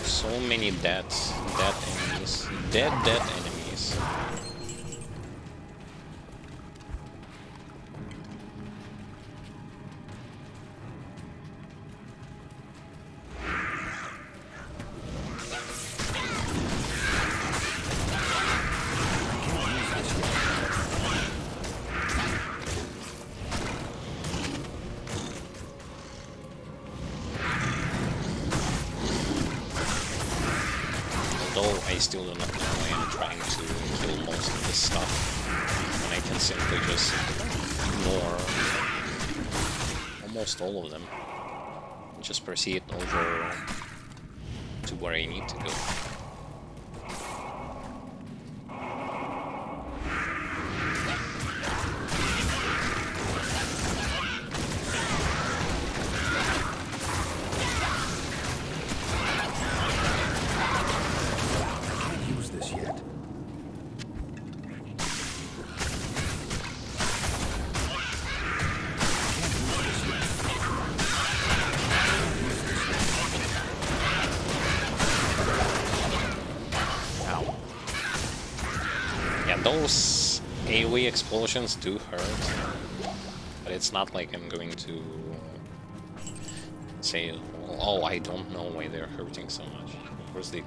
So many dead enemies. Dead enemies. Although I still do not know why I'm trying to kill most of this stuff, when I can simply just ignore almost all of them. Just proceed over to where I need to go. Those AoE explosions do hurt, but it's not like I'm going to say, oh, I don't know why they're hurting so much. Of course they...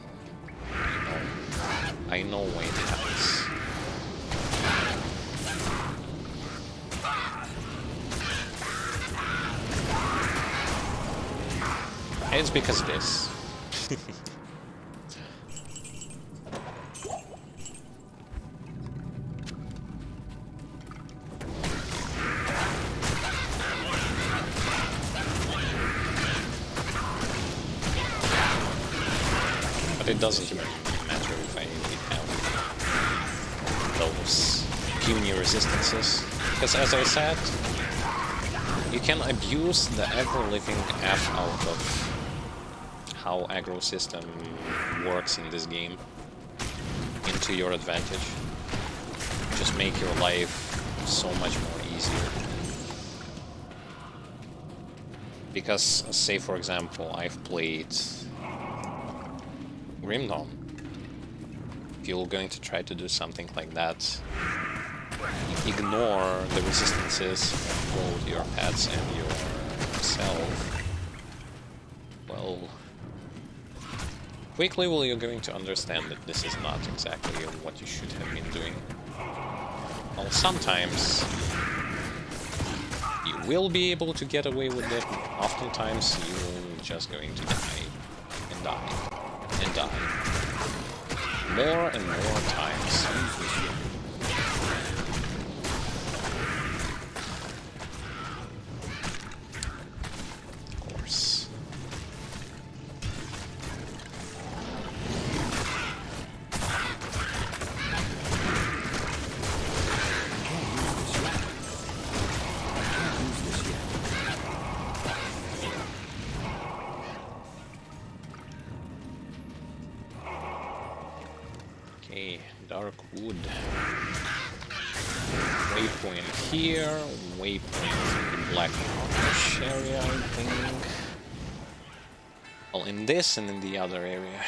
I know why it happens. It's because of this. But it doesn't even matter if I have those puny resistances, because as I said, you can abuse the ever-living F out of how aggro system works in this game into your advantage. Just make your life so much more easier. Because, say for example, I've played Grim Dawn. If you're going to try to do something like that, ignore the resistances of both your pets and yourself, well, quickly you're going to understand that this is not exactly what you should have been doing. Well, sometimes you will be able to get away with it, oftentimes you're just going to die and die. And die. More and more times. Of course. Dark wood. Waypoint here, waypoint in the black marsh area, I think. Well, in this and in the other area.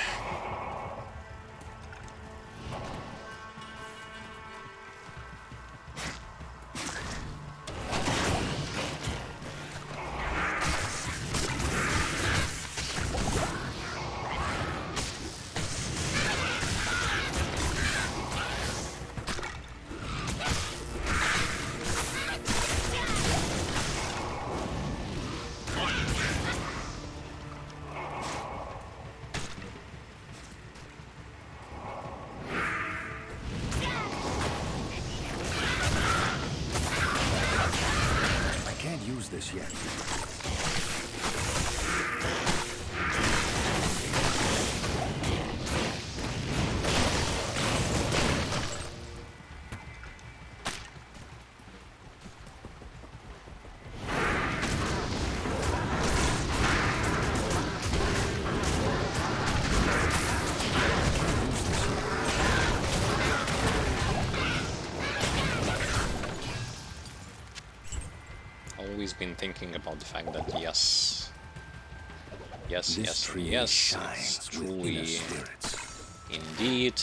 This yet. Always been thinking about the fact that yes, it's truly, indeed,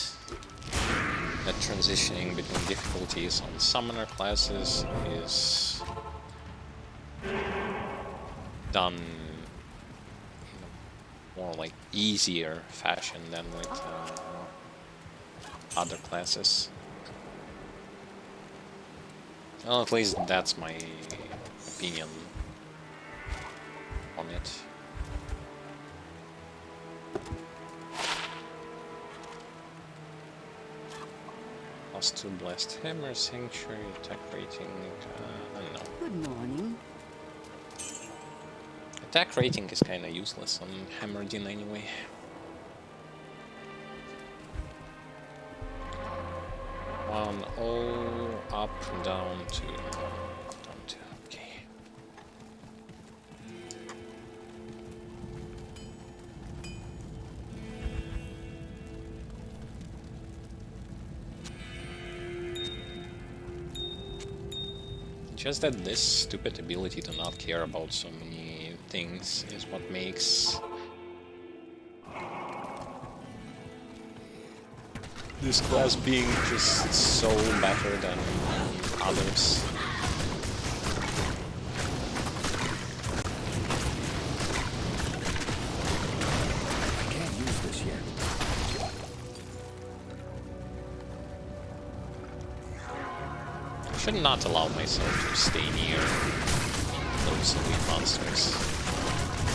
that transitioning between difficulties on summoner classes is done in a more like easier fashion than with other classes. Well, at least that's my opinion on it. +2 blast hammer, sanctuary, attack rating. No. Good morning. Attack rating is kinda useless on Hammerdin anyway. On all up, down to. Okay. Just that this stupid ability to not care about so many things is what makes this class being just so better than others. I can't use this yet. I should not allow myself to stay near those elite monsters.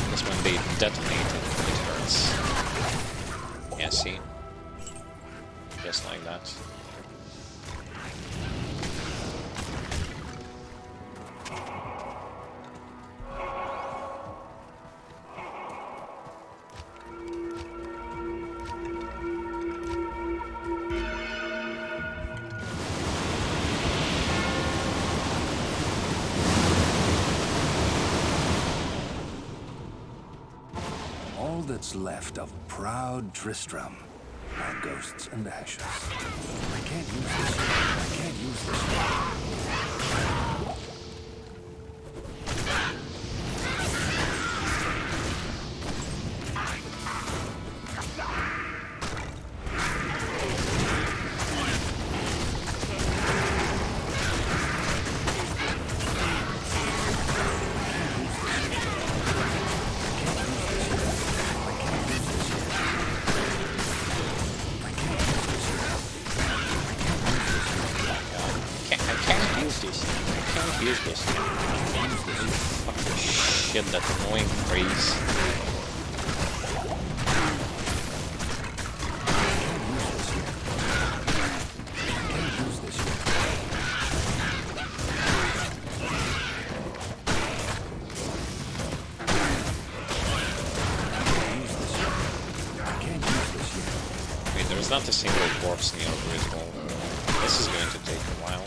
Because when they detonate, it hurts. Yeah, see? Just like that. All that's left of proud Tristram are ghosts and ashes. I can't use this yet. I can't use this yet. Shit, that annoying phrase. Wait, there's not a single corpse near Griswold. This is going to take a while.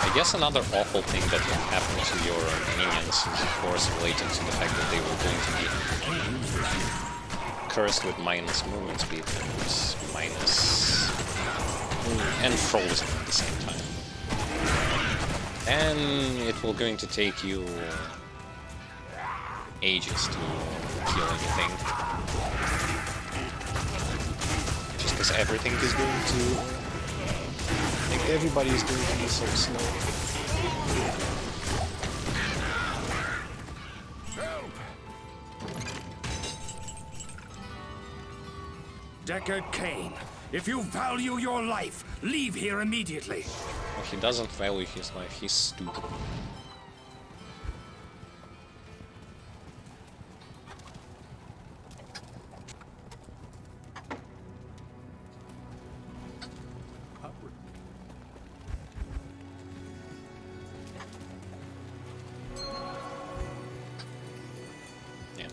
I guess another awful thing that can happen to your minions is of course related to the fact that they were going to be cursed with minus movement speed and minus and frozen at the same time. And it will going to take you ages to kill anything. Just because everything is going to everybody is going to be so slow. Help! Deckard Cain, if you value your life, leave here immediately. Well, he doesn't value his life, he's stupid.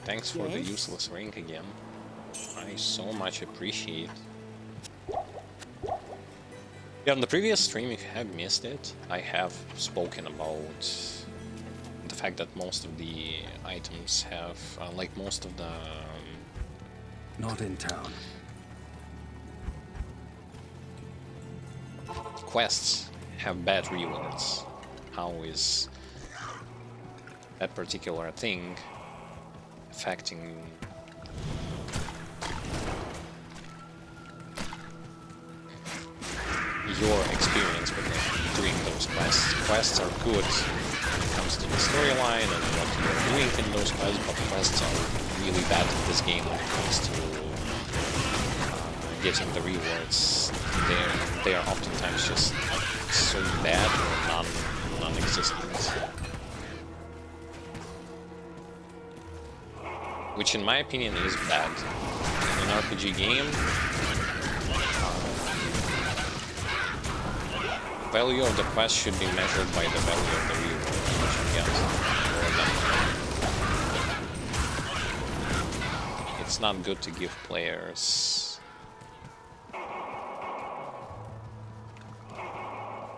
Thanks for the useless ring again. I so much appreciate. Yeah, on the previous stream, if you have missed it, I have spoken about the fact that most of the items have, like most of the... Not in town. quests have bad rewards. How is that particular thing affecting your experience with doing those quests. Quests are good when it comes to the storyline and what you're doing in those quests, but quests are really bad in this game when it comes to getting the rewards. They are oftentimes just so bad or non-existent. Which in my opinion is bad. In an RPG game, value of the quest should be measured by the value of the reward which you get for them. It's not good to give players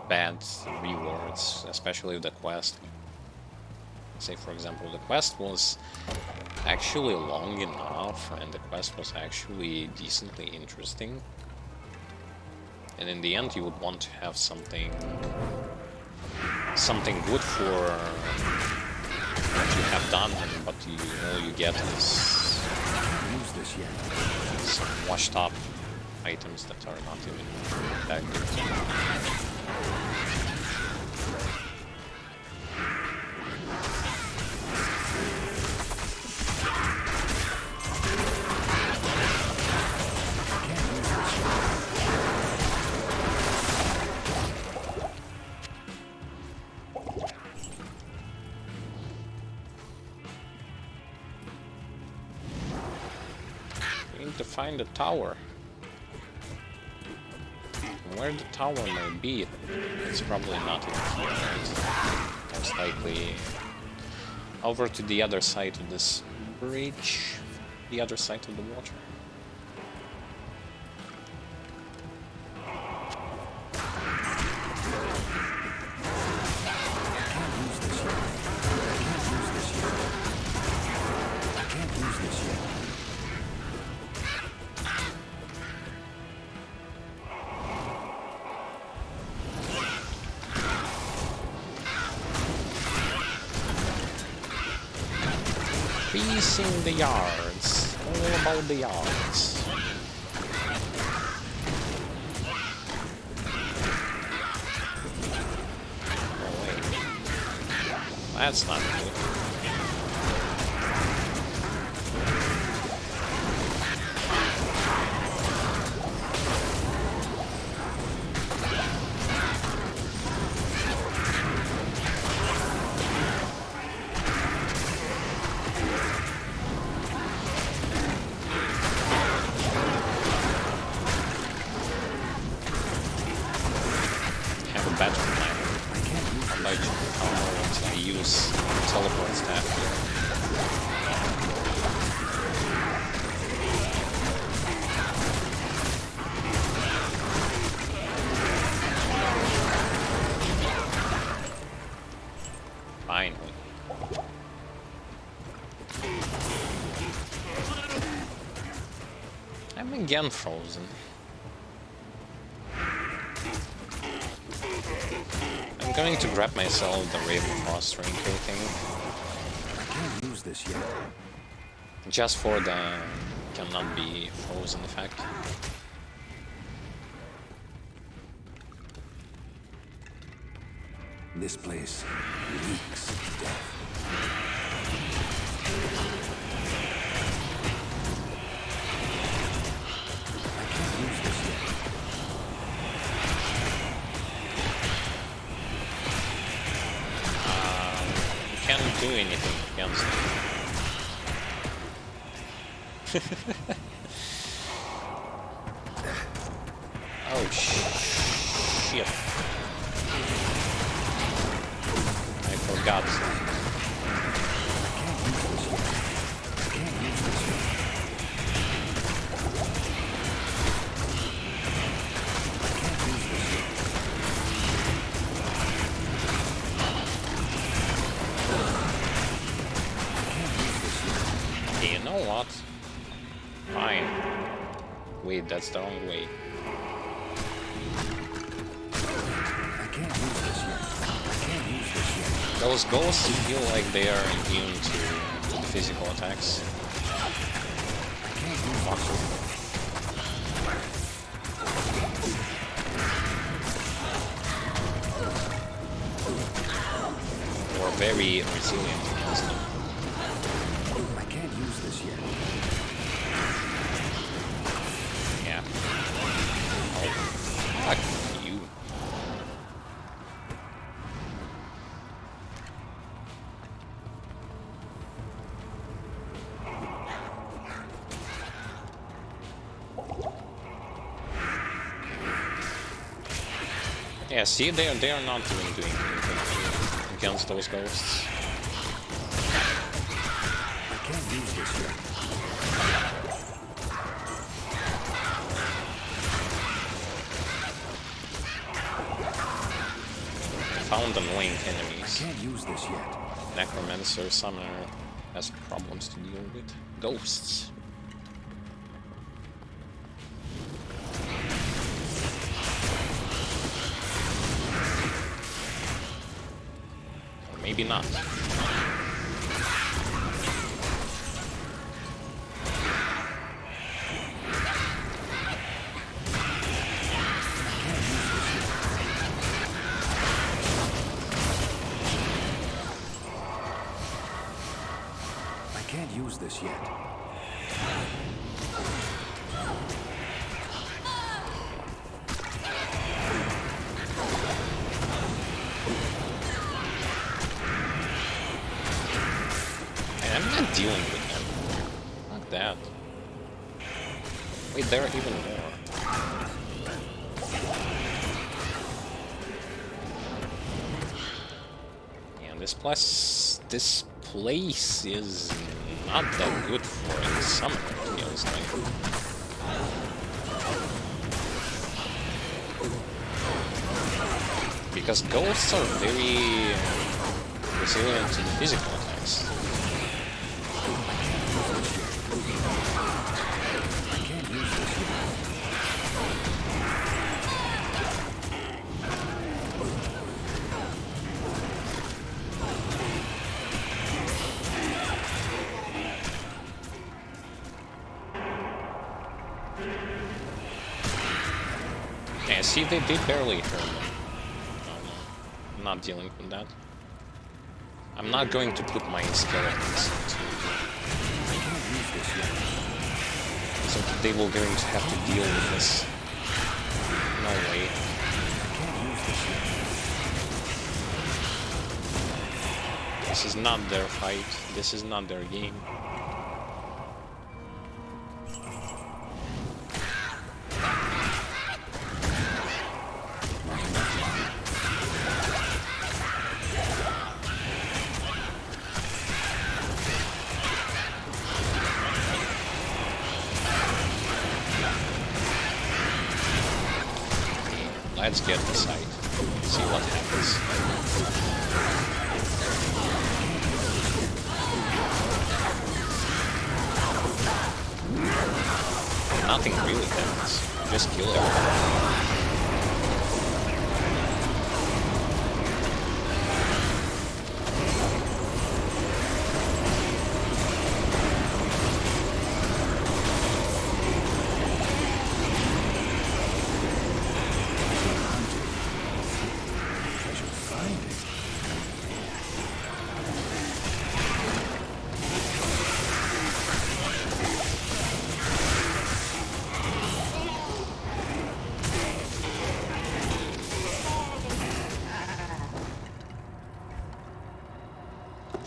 bad rewards, especially if the quest, say for example, the quest was actually long enough and the quest was actually decently interesting, and in the end you would want to have something good for what you have done, and but all you get is some washed up items that are not even that good. To find the tower. Where the tower may be, it's probably not in here, right? Most likely over to the other side of this bridge, the other side of the water. Piecing the yards, all about the yards. Oh wait, that's not good. Teleport staff here. Finally. I'm again frozen. I'm going to grab myself the Raven Frost Raincoat thing. I can't use this yet. Just for the cannot be frozen effect. This place reeks death. I can't use this yet. Can't do anything against it. Oh shit. I forgot. You know what? Fine. Wait, that's the wrong way. I can't use this yet. I can't use this yet. Those ghosts feel like they are immune to the physical attacks. I can't use this yet. very resilient against them. I can't use this yet. Yeah. Oh, fuck you. Yeah, see, they are not even doing anything against those ghosts. I can't use this yet. Found annoying enemies. I can't use this yet. Necromancer, Summoner has problems to deal with. Ghosts. Or maybe not. I can't use this yet. I'm not dealing with them. Like that. Wait, there are even more. And this place is not that good for a summoner, to be honest. Because ghosts are very resilient to the physical attacks. I can't use this yet. Yeah, see, they barely hurt them. I'm not dealing with that. I'm not going to put my skeletons into... I can't use this yet. So they will going to have to deal with this. No way. I can't use this yet. This is not their fight. This is not their game. Let's get the site. See what happens. Nothing really happens. Just kill everyone.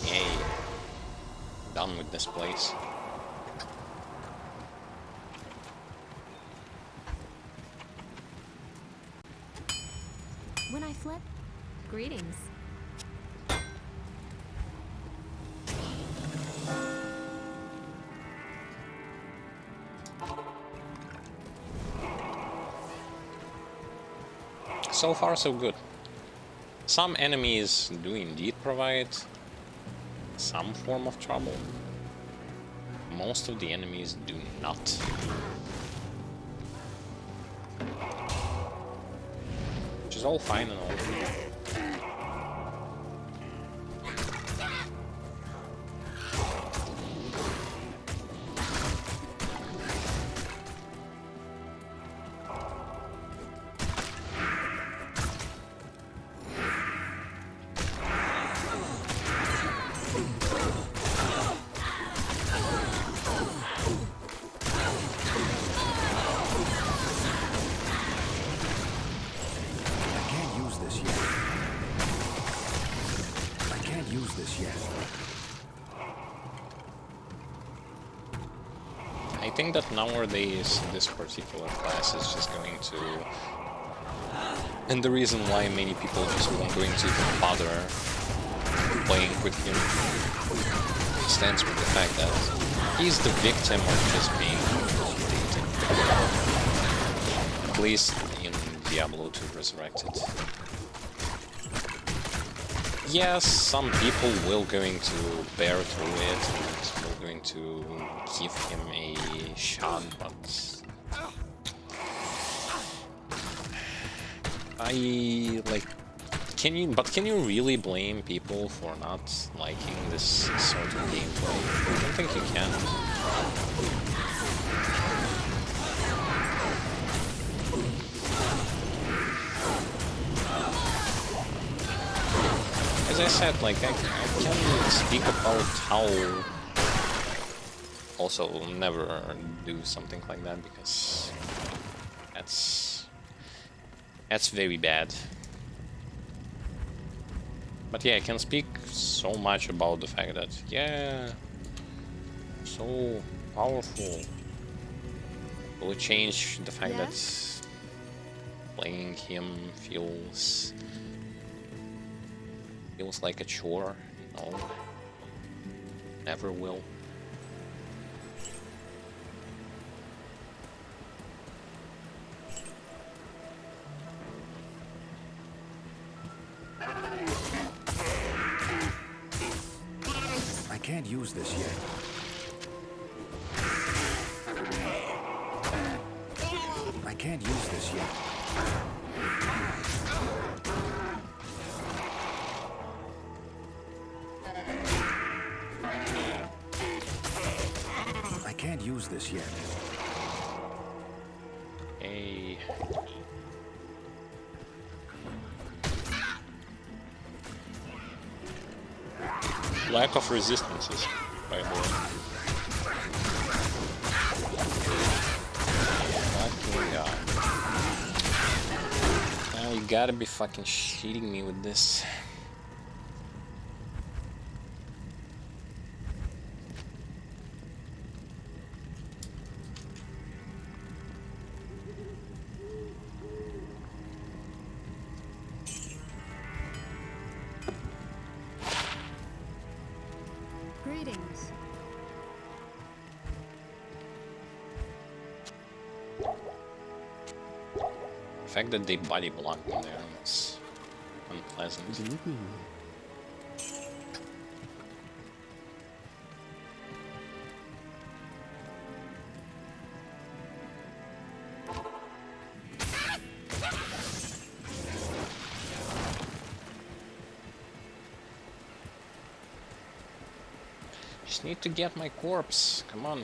Yay. Done with this place. When I flip, greetings. So far, so good. Some enemies do indeed provide some form of trouble. Most of the enemies do not. Which is all fine and all. this yet. I think that nowadays this particular class is just going to... And the reason why many people just weren't going to even bother playing with him stands with the fact that he's the victim of just being dated. At least in Diablo 2 Resurrected. Yes, some people will going to bear through it and will going to give him a shot, but can you really blame people for not liking this sort of gameplay? I don't think you can. As I said, like, I can speak about how... Also, never do something like that, because that's very bad. But yeah, I can speak so much about the fact that, yeah, so powerful. Will it change the fact that playing him feels like a chore? No, never will. I can't use this yet. I can't use this yet. I can't use this yet. Hey. Lack of resistances, by the way. Fucking god. Now you gotta be fucking shitting me with this. Greetings. The fact that they body blocked me there is unpleasant. Just need to get my corpse. Come on.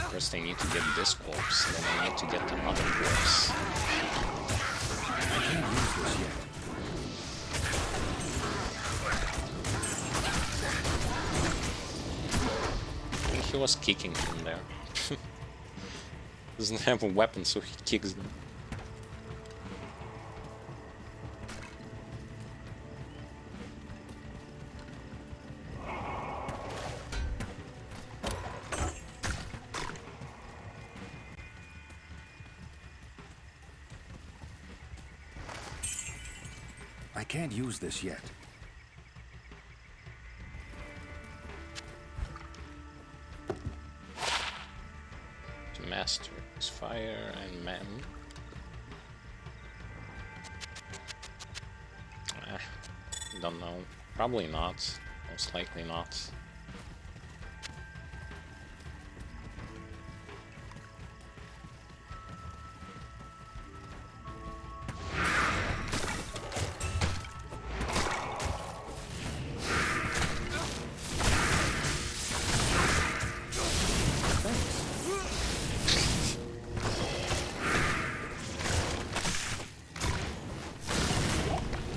First I need to get this corpse, then I need to get the other corpse. I can't use this yet. I think he was kicking him there. Doesn't have a weapon, so he kicks them. I can't use this yet. To master his fire and man. Don't know. Probably not. Most likely not.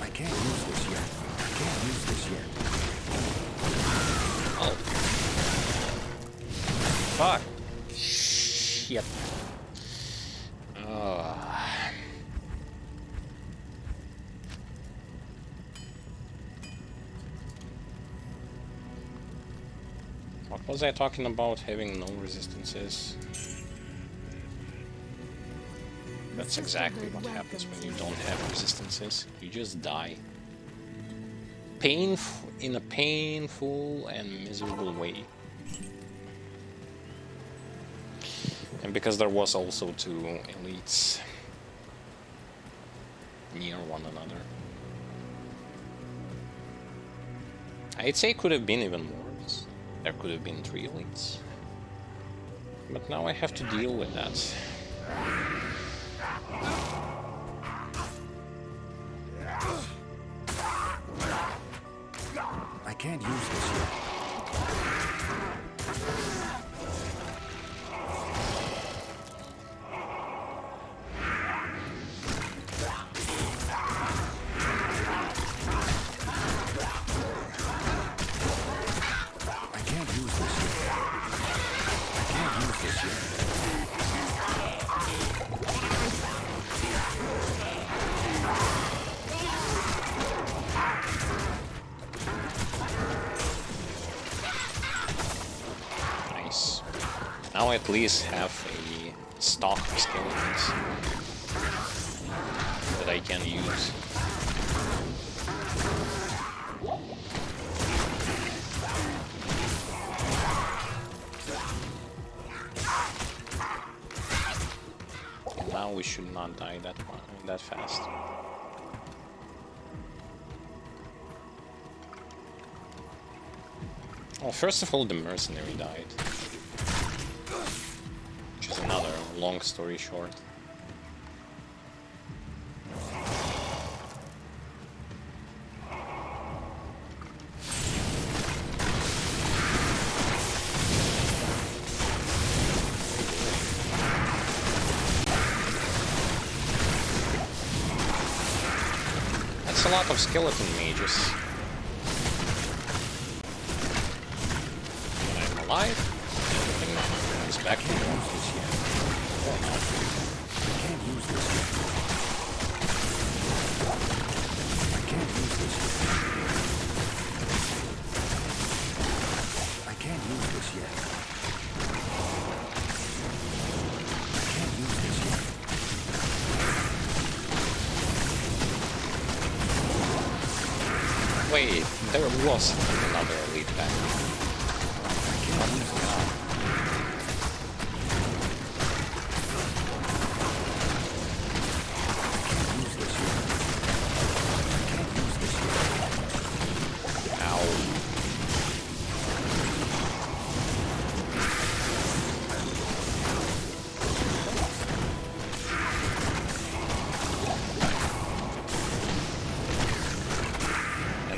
I can't use this yet. I can't use this yet. Fuck. Shit. What was I talking about? Having no resistances. That's exactly what happens when you don't have resistances. You just die. In a painful and miserable way. And because there was also 2 elites near one another. I'd say it could have been even worse. There could have been 3 elites. But now I have to deal with that. I can't use this yet. Now I at least have a stock of skeletons that I can use. Now we should not die that fast. Well, first of all, the mercenary died. Which is another long story short. That's a lot of skeleton mages. When I'm alive, everything comes back to normal. Wait, there was another elite back.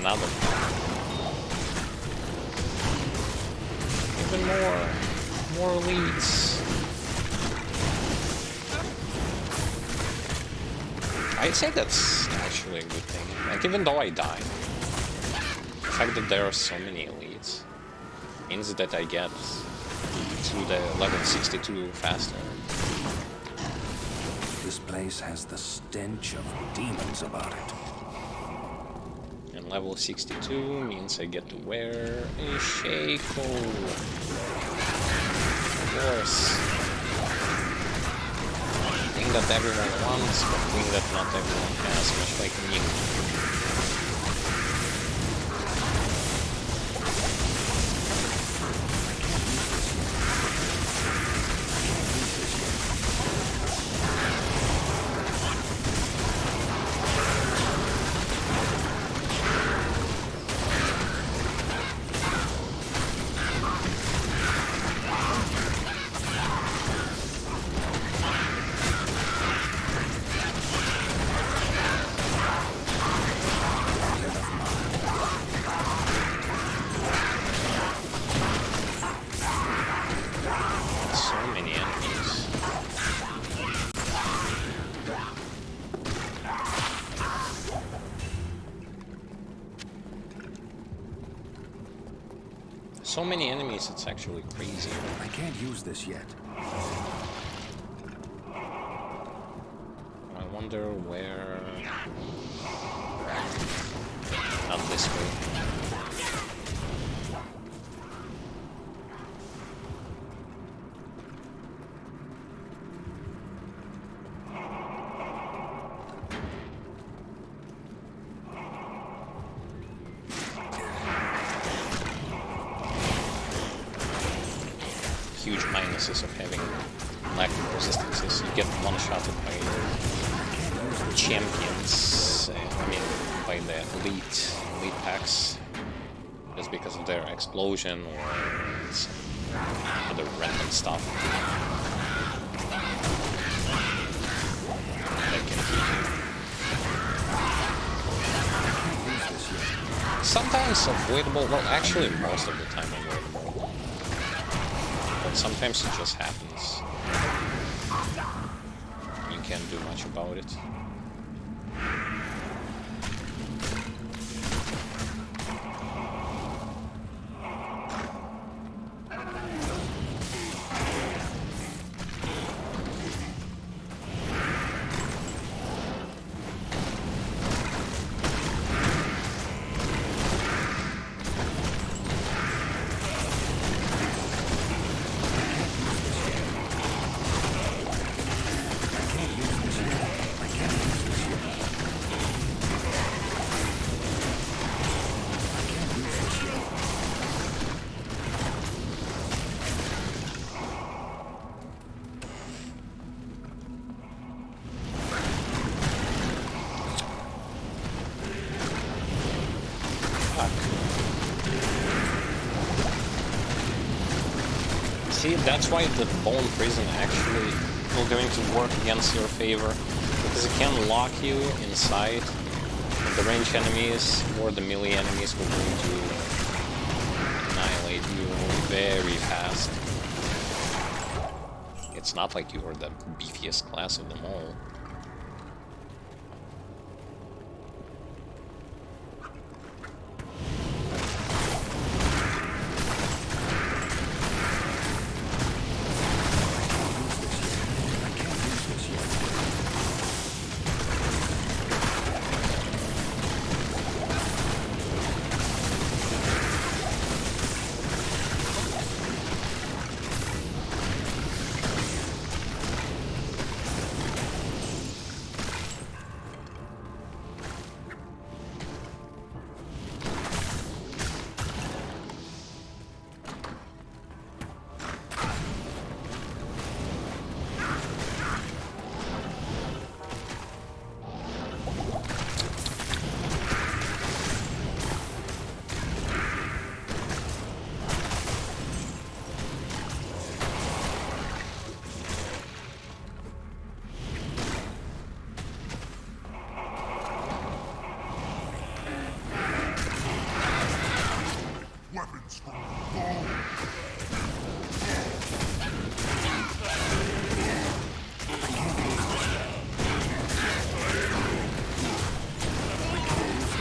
Another. Even more elites. I'd say that's actually a good thing. Like, even though I died, the fact that there are so many elites means that I get to the level 62 faster. This place has the stench of demons about it. And level 62 means I get to wear a shackle. Of course. Thing that everyone wants, but thing that not everyone has, much like me. so many enemies, it's actually crazy. I can't use this yet. I wonder where... Not this way. Huge minuses of having lack of resistances. You get one-shotted by champions, I mean by the elite packs, just because of their explosion or some other random stuff. That can keep you. Sometimes avoidable, well actually most of the time avoidable. But sometimes it just happens. You can't do much about it. See, that's why the Bone Prison actually will going to work against your favor, because it can lock you inside, and the range enemies or the melee enemies will going to annihilate you very fast. It's not like you are the beefiest class of them all.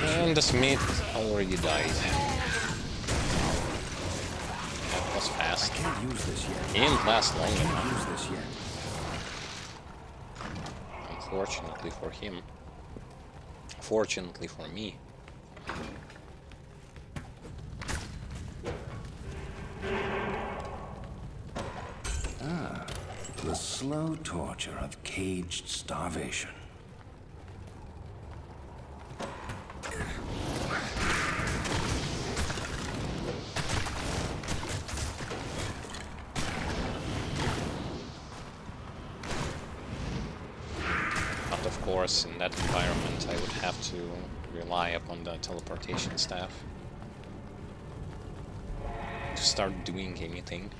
And the Smith already died. That was fast. I can't use this yet. He didn't last long I can't enough, use this yet. unfortunately for him. Fortunately for me. The slow torture of caged starvation. But of course, in that environment, I would have to rely upon the teleportation staff to start doing anything.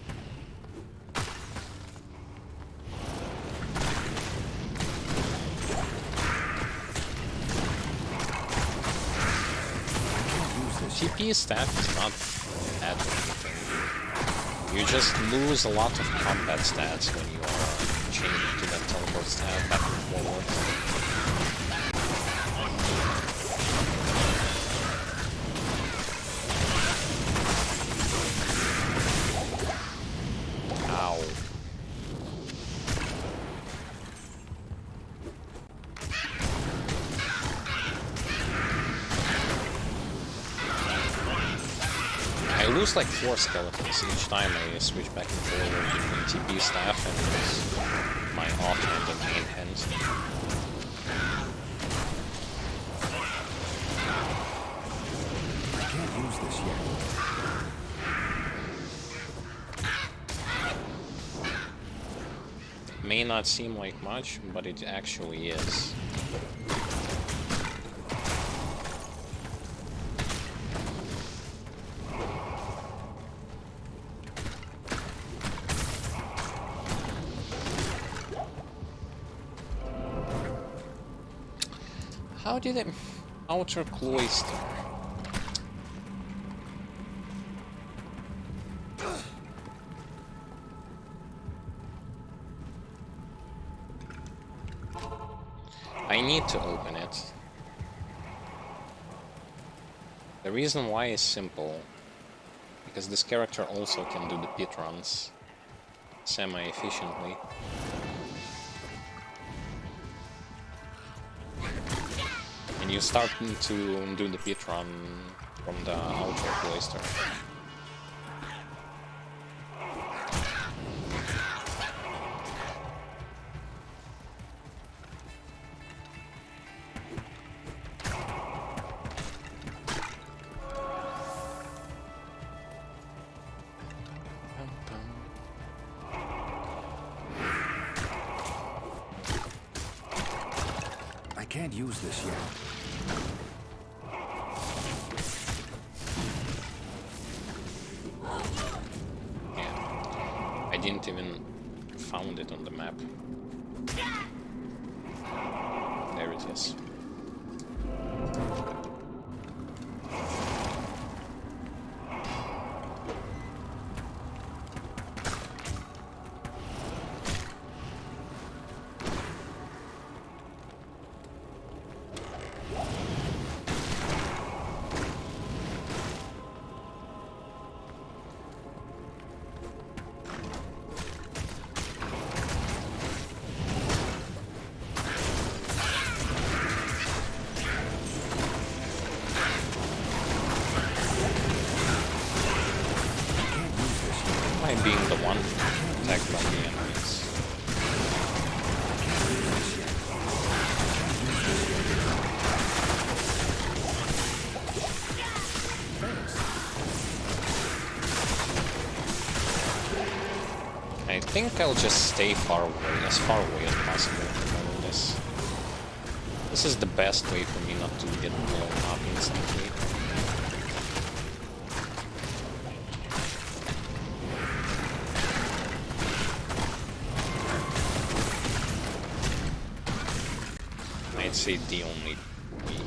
TP staff is not bad or anything. You just lose a lot of combat stats when you are changing to that teleport staff back and forward. lose like 4 skeletons each time I switch back and forward between TP staff and my offhand and main hand. I can't use this yet. May not seem like much, but it actually is. How did it... Outer Cloister. I need to open it. The reason why is simple. Because this character also can do the pit runs semi-efficiently. And you start to do the pit run from the outer cloister. I can't use this yet. Yeah, I didn't even found it on the map. There it is. Being the one attacked by the enemies. I think I'll just stay far away, as far away as possible from this. This is the best way for me not to get blown up instantly. I'd say the only way.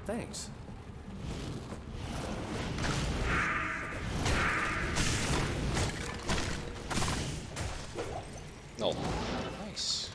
Thanks. Oh, nice.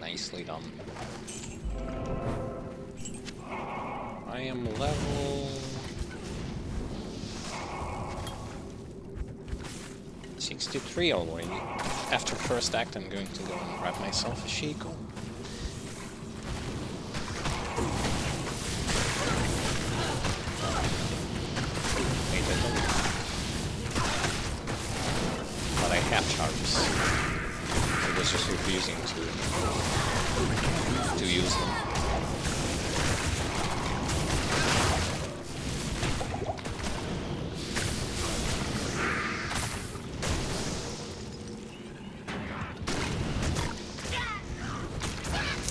Nicely done. I am level 63 already. After first act, I'm going to go and grab myself a Sheikah. charges. He was just refusing to use them.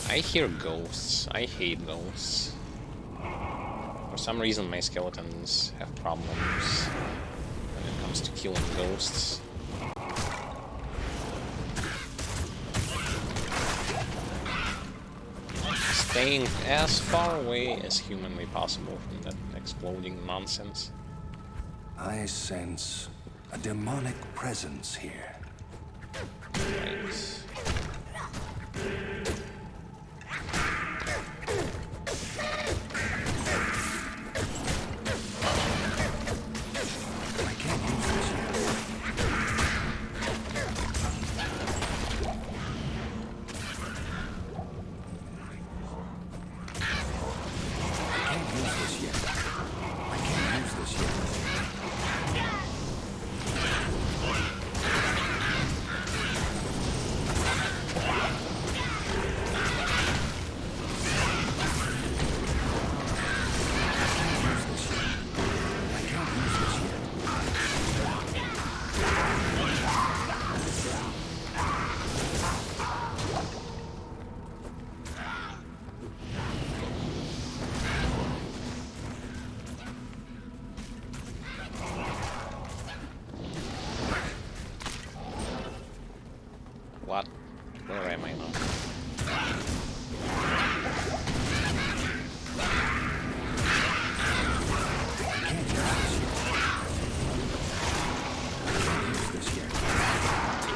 I hear ghosts. I hate ghosts. For some reason my skeletons have problems when it comes to killing ghosts. Staying as far away as humanly possible from that exploding nonsense. I sense a demonic presence here. Right. What? Where am I now?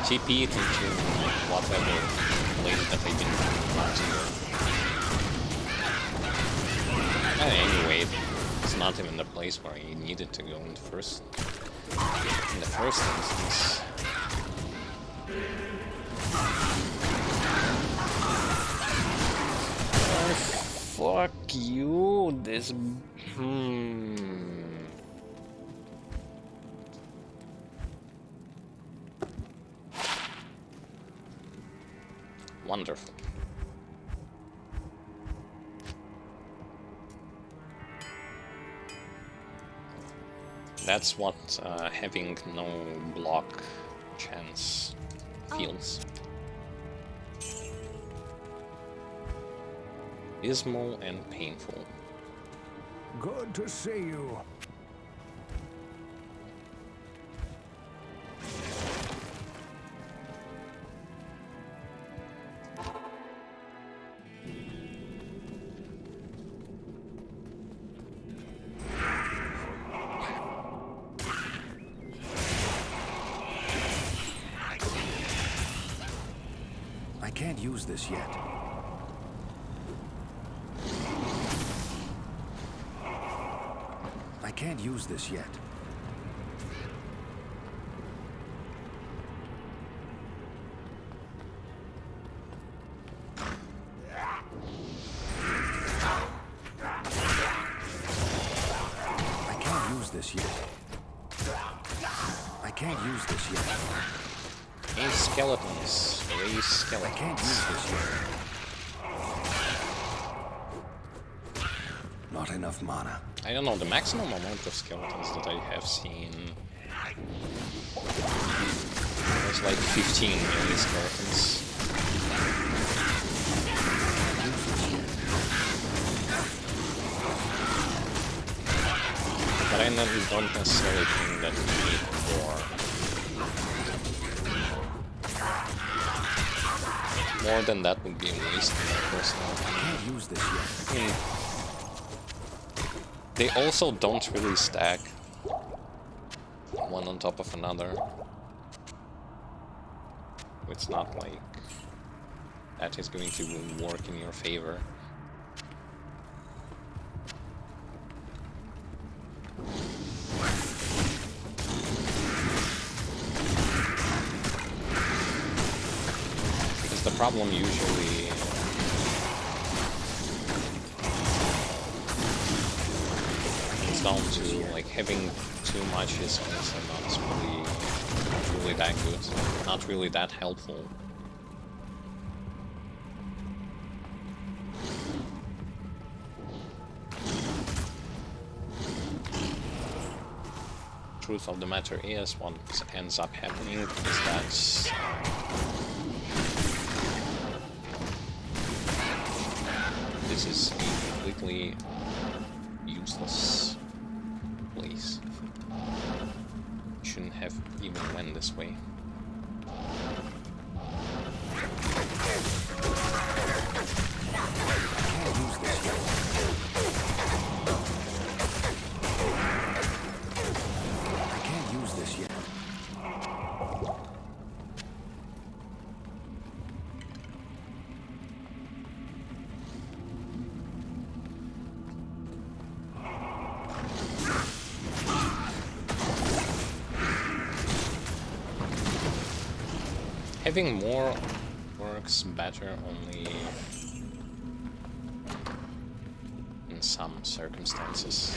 TP into whatever place that I've been running. Anyway, it's not even the place where I needed to go in the first instance. Oh, fuck you, this... Wonderful. That's what having no block chance feels. Dismal and painful. Good to see you. I can't use this yet. I can't use this yet. I can't use this yet. I can't use this yet. Raise skeletons. Raise skeletons. I can't use this yet. Not enough mana. I don't know, the maximum amount of skeletons that I have seen was like 15 melee skeletons. But I don't necessarily think that we need more. More than that would be a waste in my personal opinion. I can't use this yet. They also don't really stack one on top of another. It's not like that is going to work in your favor. Because the problem usually down to like having too much is also not really Not really that good. Not really that helpful. Truth of the matter is, what ends up happening is that this is a completely useless place. Shouldn't have even went this way. Having more works better only in some circumstances.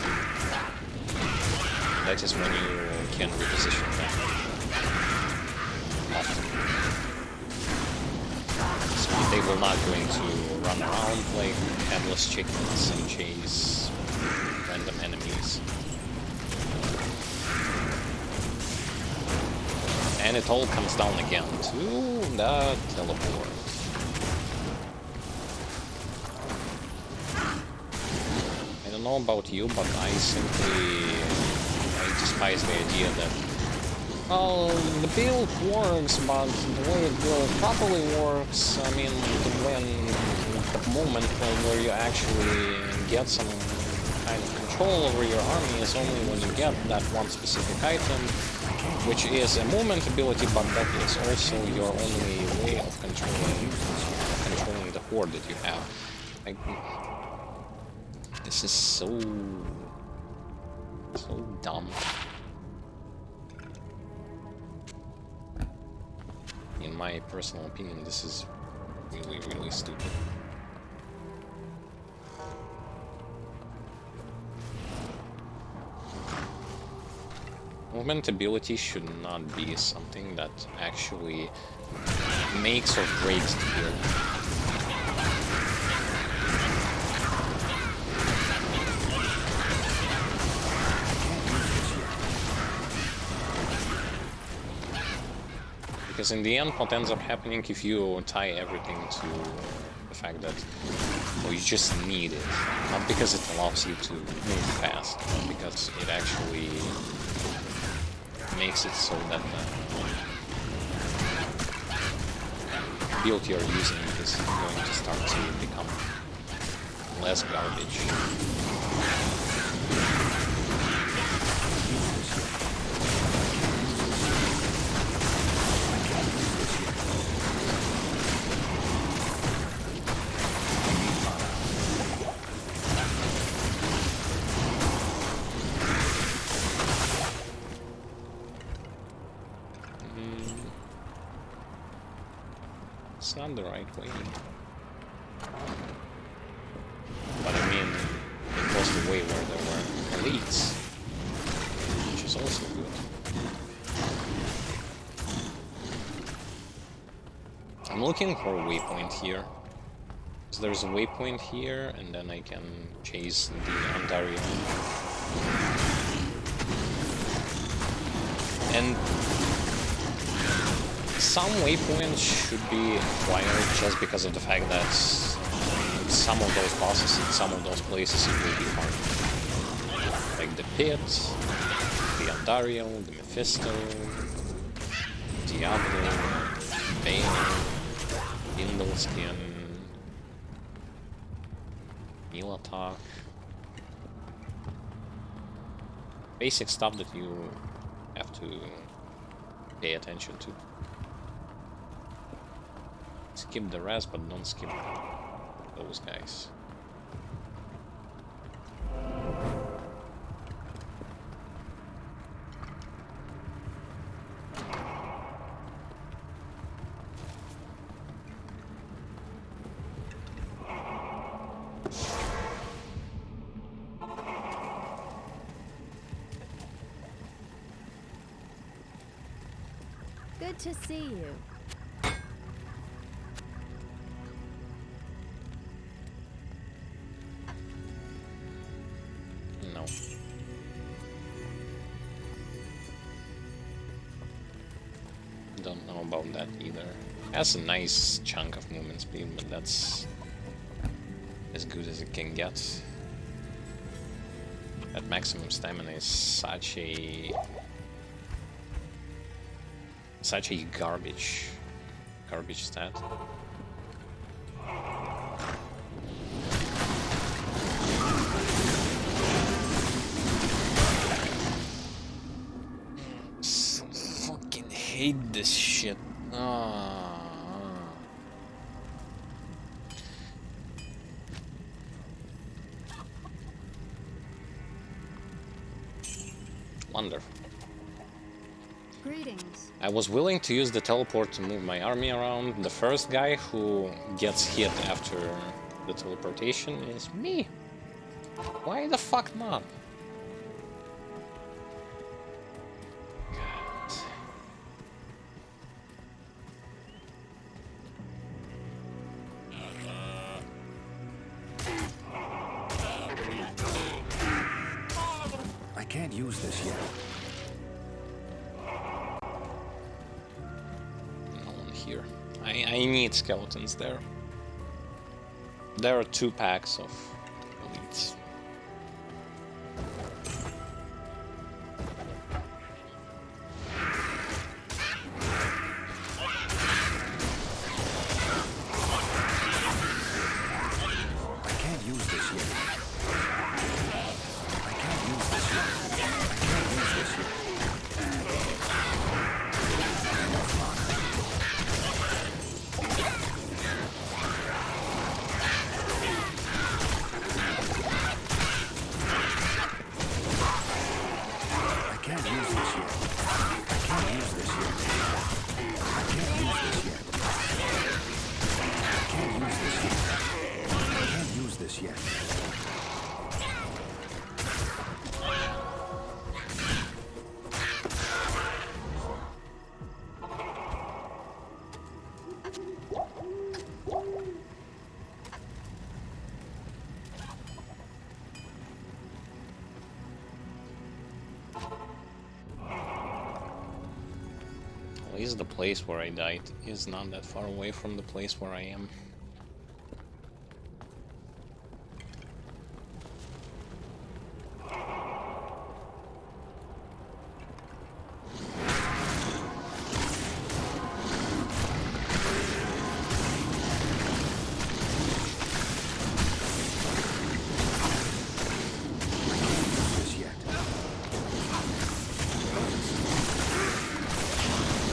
That is when you can reposition them often. So they will not going to run around like headless chickens and chase random enemies. And it all comes down again to that teleport. I don't know about you, but I despise the idea that, well, the build works, but the way the build properly works, I mean, when the moment where you actually get some kind of control over your army is only when you get that one specific item, which is a movement ability, but that is also your only way of controlling the horde that you have. Like, this is so dumb. In my personal opinion, this is really, really stupid. Movement ability should not be something that actually makes or breaks the build. Because in the end, what ends up happening if you tie everything to the fact that, well, you just need it, not because it allows you to move fast, but because it actually makes it so that the build you're using is going to start to become less garbage. It's not the right way. But I mean, it was the way where there were elites, which is also good. I'm looking for a waypoint here. So there's a waypoint here, and then I can chase the Andarian. And some waypoints should be acquired just because of the fact that some of those bosses in some of those places it will be hard. Like the Pit, the Andariel, the Mephisto, Diablo, Bane, Indleskin, Milatak. Basic stuff that you have to pay attention to. Skip the rest, but don't skip those guys. Good to see you. No. Don't know about that either. Has a nice chunk of movement speed, but that's as good as it can get. That maximum stamina is such a garbage stat. Fucking hate this shit. Wonderful. Greetings. I was willing to use the teleport to move my army around. The first guy who gets hit after the teleportation is me. Why the fuck not? I can't use this yet. No one here. I need skeletons there. There are 2 packs of elites. I can't use this yet. I can't use this yet. I can't use this yet. I can't use this yet. I can't use this yet. I can't use this yet. I can't use this yet. I can't use this yet. At least the place where I died is not that far away from the place where I am. This yet.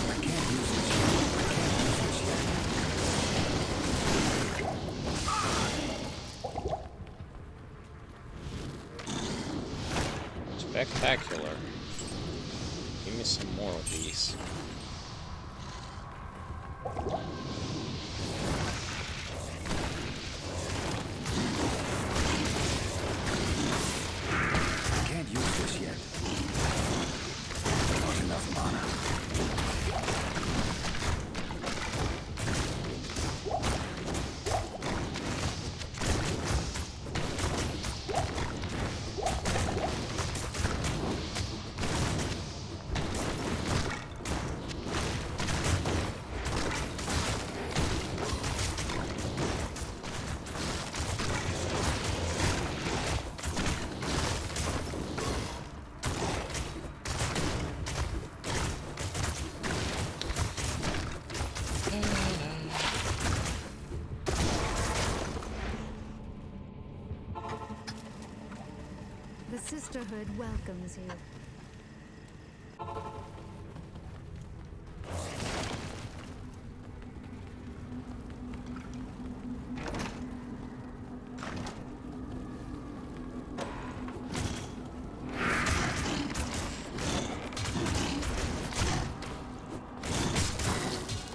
I can't use this yet. I can't use this yet. Spectacular. Give me some more of these. I can't use this yet. Not enough mana. The Sisterhood welcomes you.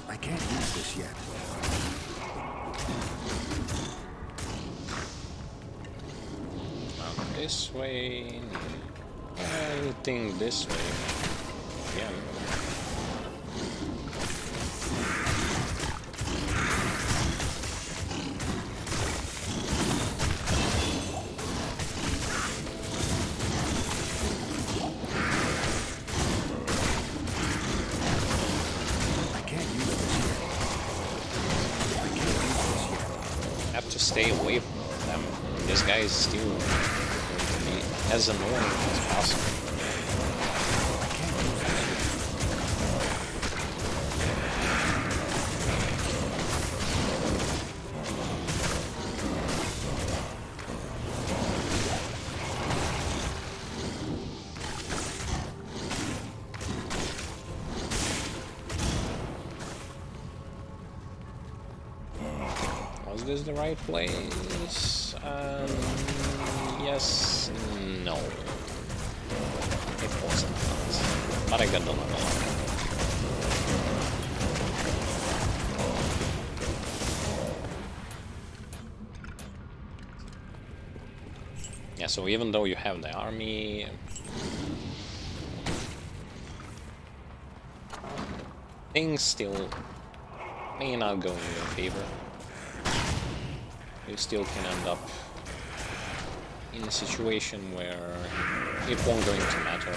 I can't use this yet. Not this way. Anything this way. Yeah. to stay away from them. This guy is still going to be as annoying as possible. Was this the right place? Yes, no. It wasn't not. But I got the level up. Yeah, so even though you have the army, things still may not go in your favor. You still can end up in a situation where it won't going to matter.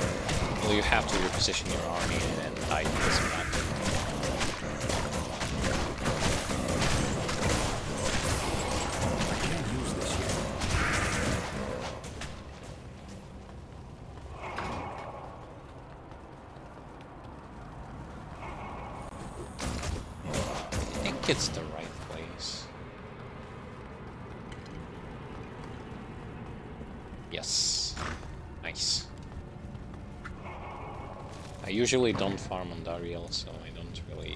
Well, you have to reposition your army and hide this map. I can't use this yet. I think it's the right place. Yes. Nice. I usually don't farm on Dariel, so I don't really...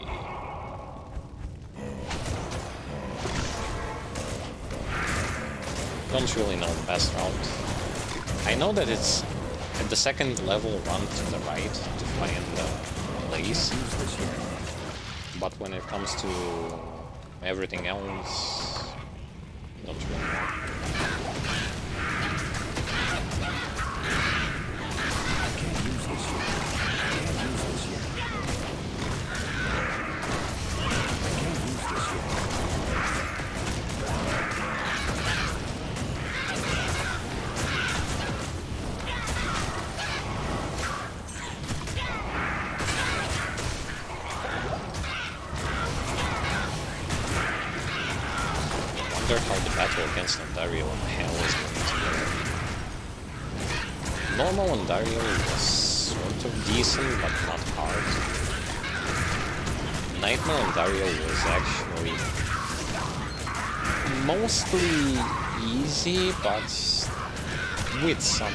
don't really know the best route. I know that it's at the second level run to the right to find the place, but when it comes to everything else, don't really know. I wonder how the battle against Ontario and Hell is going to go. Normal Ontario was sort of decent, but not hard. Nightmare Ontario was actually mostly easy, but with some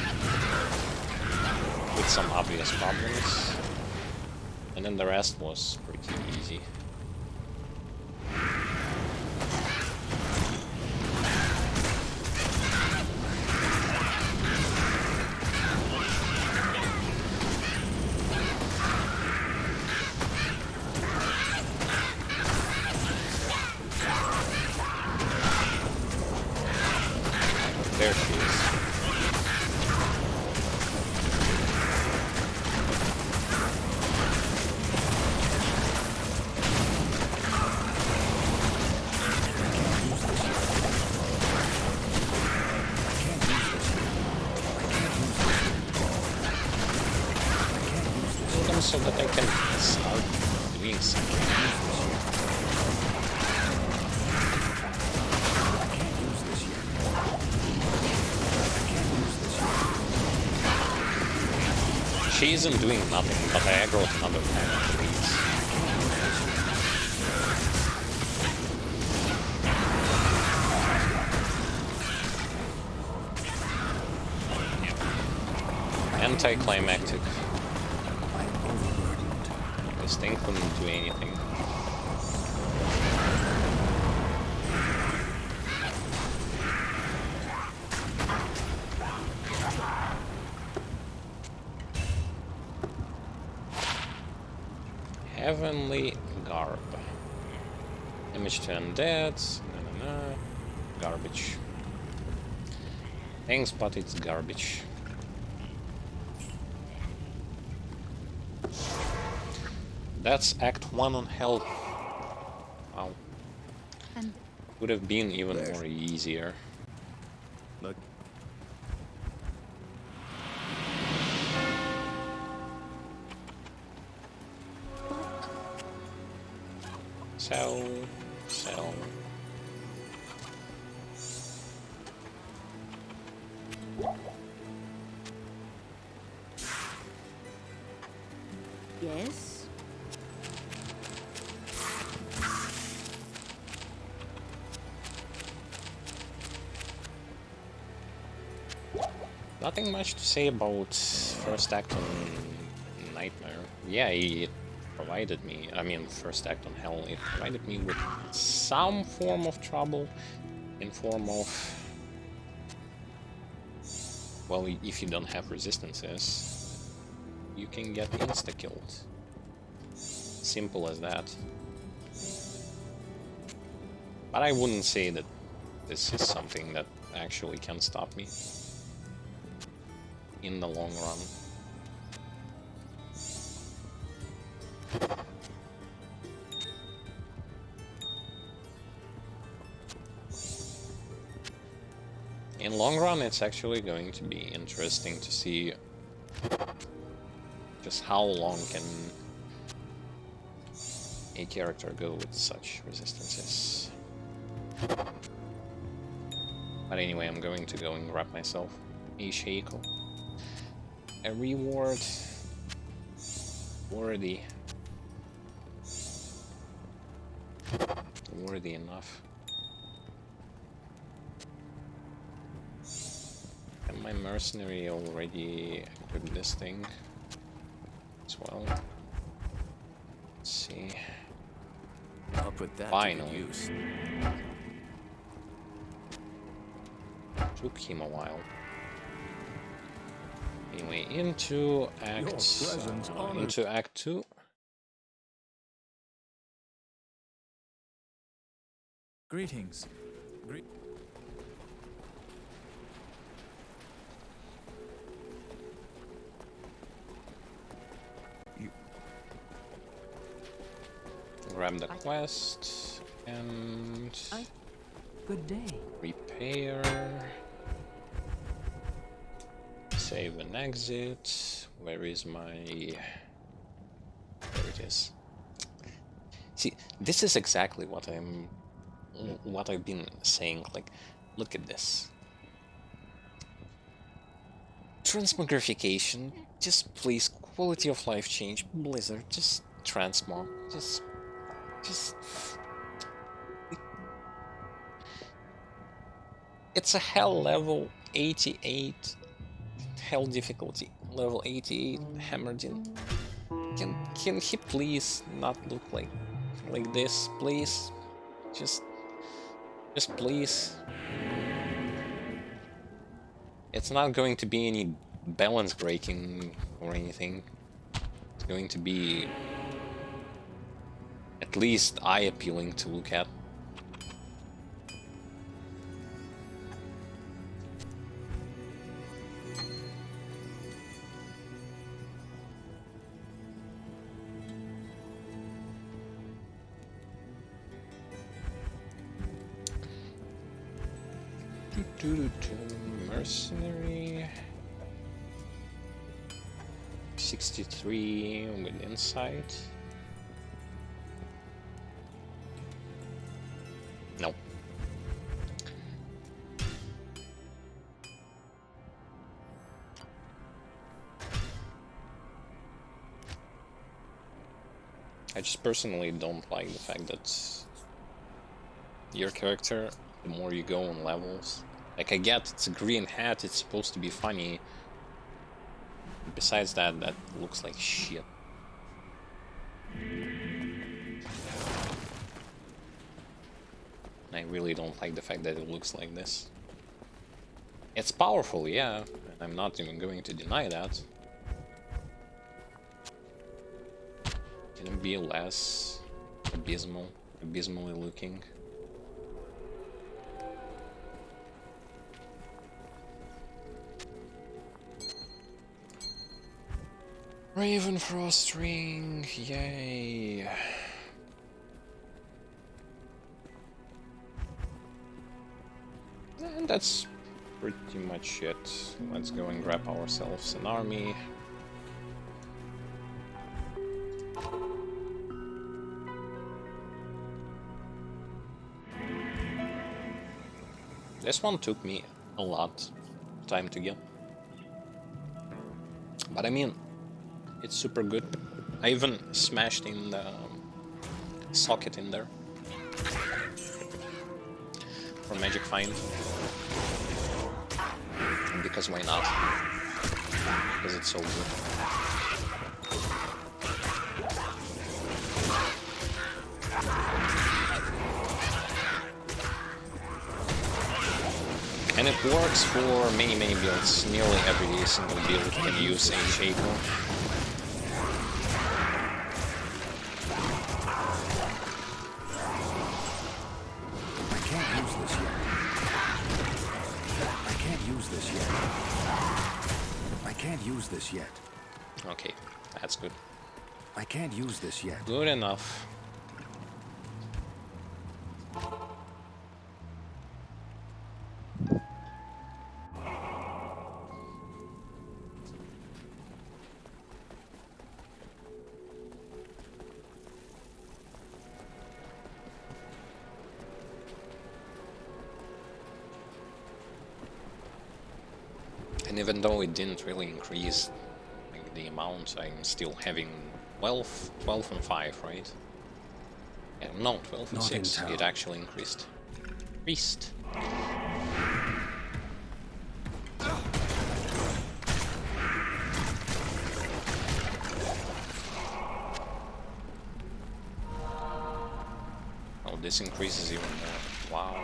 obvious problems. And then the rest was pretty easy. There she is. Kill them so that I can start doing something. She isn't doing nothing, but I aggroed another time at least. Yeah. Anticlimactic. This thing couldn't do anything. Heavenly Garb. Damage to undead. Garbage. Thanks, but it's garbage. That's Act 1 on Hell. Wow. And Would have been even There. more easier. Look. Sell. Yes? Nothing much to say about first act on Nightmare. Yeah, it provided me, I mean, first act on Hell, it provided me with some form of trouble in form of, well, if you don't have resistances, you can get insta-killed. Simple as that. But I wouldn't say that this is something that actually can stop me in the long run. In long run, it's actually going to be interesting to see just how long can a character go with such resistances. But anyway, I'm going to go and grab myself a Shaco. A reward worthy enough. And my mercenary already equipped this thing as well. Let's see. I'll put that to Finally. good use. Took him a while. Anyway, into Act 2. Greetings. Grab the quest and Good day. repair. Save and exit. Where is my... There it is. See, this is exactly what I've been saying. Like, look at this. Transmogrification. Just please, quality of life change. Blizzard, just transmog. Just... It's a hell level 88. Hell difficulty level 88 hammered in. Can he please not look like this, please? Just please. It's not going to be any balance breaking or anything. It's going to be at least eye appealing to look at. Mercenary 63 with insight. No. I just personally don't like the fact that your character, the more you go on levels, like I get it's a green hat, it's supposed to be funny. Besides that, that looks like shit. I really don't like the fact that it looks like this. It's powerful, yeah, and I'm not even going to deny that. Can it be less abysmally looking? Ravenfrost ring, yay! And that's pretty much it. Let's go and grab ourselves an army. This one took me a lot time to kill. But I mean, it's super good. I even smashed in the socket in there for magic find. Because why not? Because it's so good. And it works for many builds. Nearly every single build can use a Shaper. I can't use this yet. I can't use this yet. I can't use this yet. Okay, that's good. I can't use this yet. Good enough. And even though it didn't really increase like, the amount, I'm still having 12 and 5, right? Yeah, no, 12 and Not in 6. town. It actually increased. Increased. Oh, this increases even more. Wow.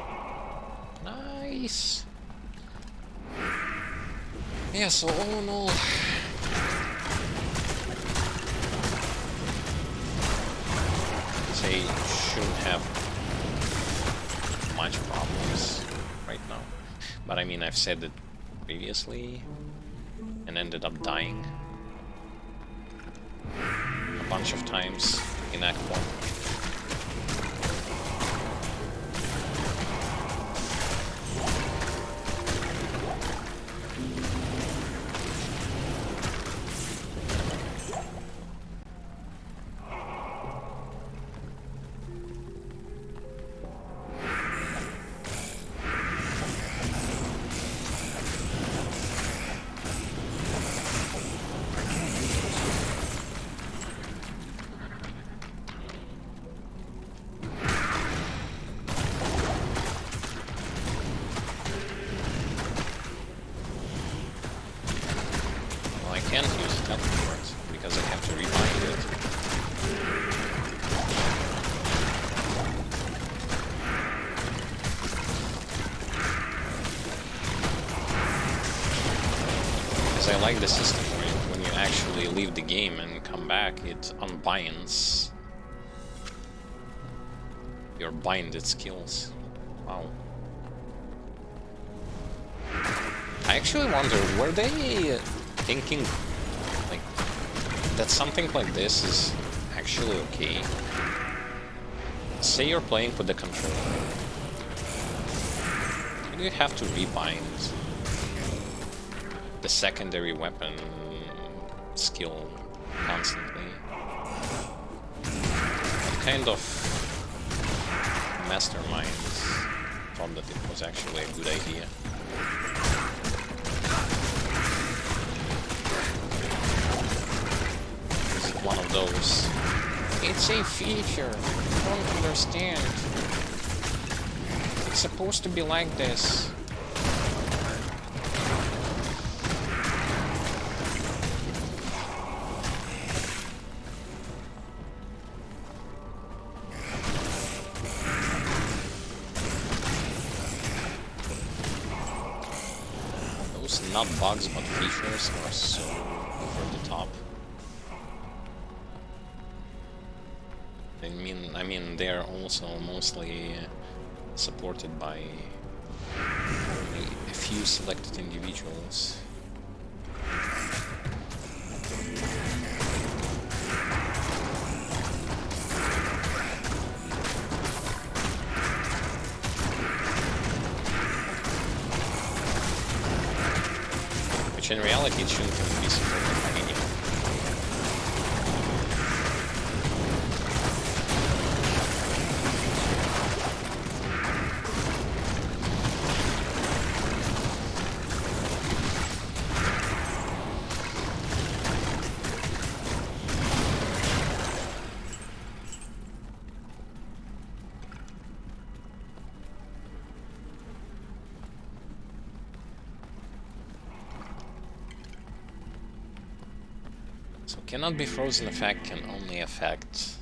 Nice. Yeah, so all in all, they shouldn't have much problems right now. But I mean, I've said it previously and ended up dying a bunch of times in Act 1. I can't use teleport because I have to rebind it. Because I like the system where when you actually leave the game and come back, it unbinds your binded skills. Wow. I actually wonder, were they thinking like that something like this is actually okay? Say you're playing with the controller. You have to rebind the secondary weapon skill constantly. What kind of masterminds thought that it was actually a good idea? One of those. It's a feature. I don't understand. It's supposed to be like this. Those not bugs but features are so over the top. I mean, they're also mostly supported by only a few selected individuals. Which in reality it shouldn't be supported by anyone. So cannot be frozen effect can only affect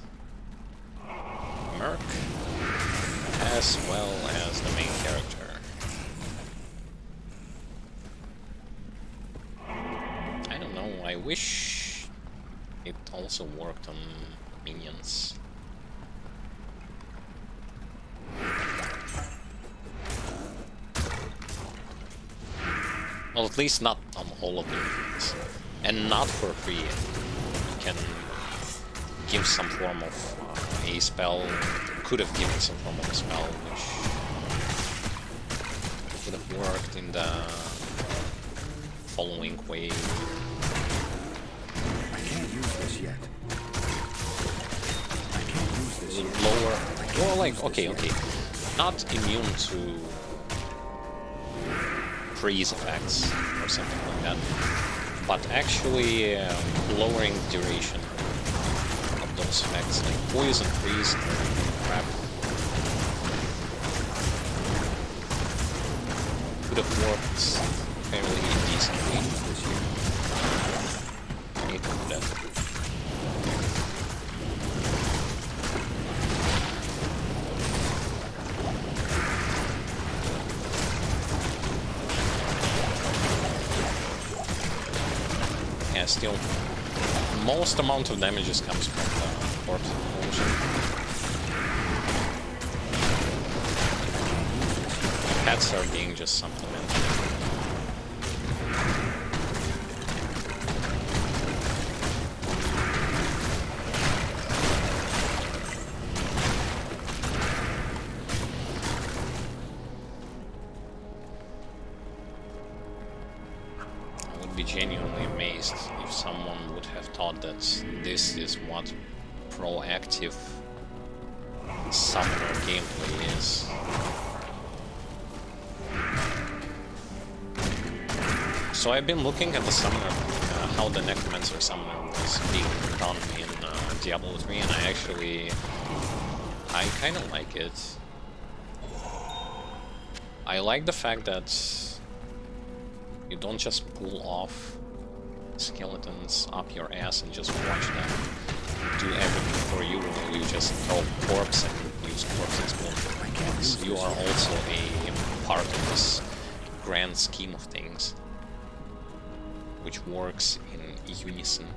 Merc as well as the main character. I don't know, I wish it also worked on minions. Well, at least not on all of the minions. And not for free. You can give some form of a spell, could have given some form of a spell, which would have worked in the following way. I can't use this yet. I can't use this yet. Lower, well, like, okay, not immune to freeze effects or something like that, but actually lowering the duration of those effects, like poison, freeze, crap. Could have worked fairly decently. I need to do that. Yeah, still, most amount of damages comes from the corpse explosion. Pets are being just supplemented. I would be genuinely amazed if someone would have thought that this is what proactive summoner gameplay is. So I've been looking at the summoner, how the Necromancer summoner was being done in Diablo 3, and I kind of like it. I like the fact that you don't just pull off skeletons up your ass and just watch them do everything for you, or you just throw corpse and use corpse explosions. You are also a part of this grand scheme of things, which works in unison.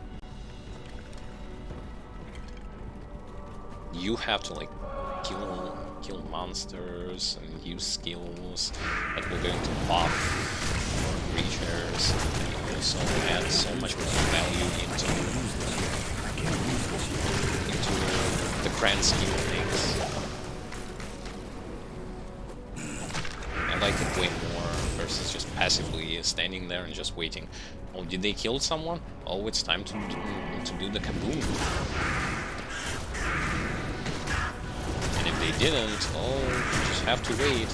You have to like kill monsters and use skills that will go into buff creatures, and you also add so much more value into the grand scheme of things. I like it way more versus just passively standing there and just waiting. Oh, did they kill someone? Oh, it's time to do the kaboom. And if they didn't, oh, you just have to wait.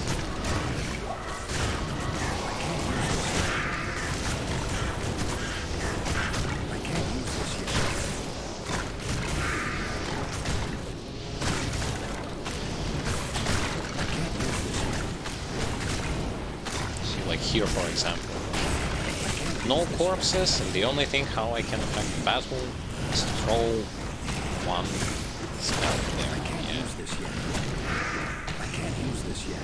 See, like here, for example. No corpses, and the only thing how I can affect the battle is to throw one spell there. I can't use this yet. I can't use this yet.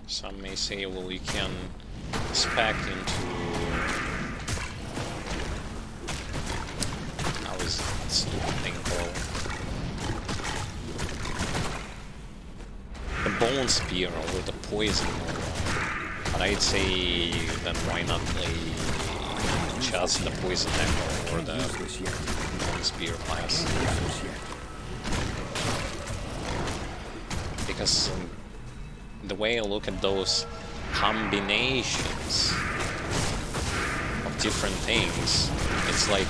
Some may say, well, you can spec into... How is that stupid thing called? The bone spear or the poison. But I'd say then why not play just the poison echo or the bone spear class? Because the way I look at those combinations of different things, it's like,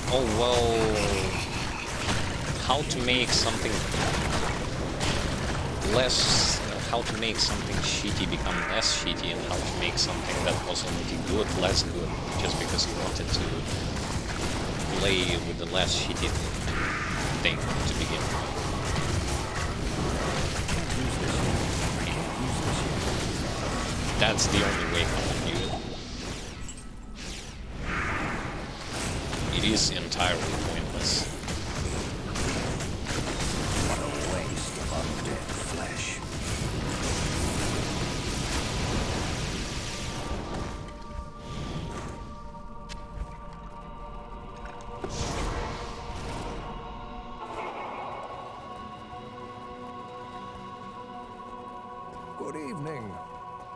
oh well, how to make something less, how to make something shitty become less shitty, and how to make something that was already good less good, just because you wanted to play with the less shitty thing to begin with. That's the only way how to do it. It is entirely pointless. What a waste of undead flesh. Good evening.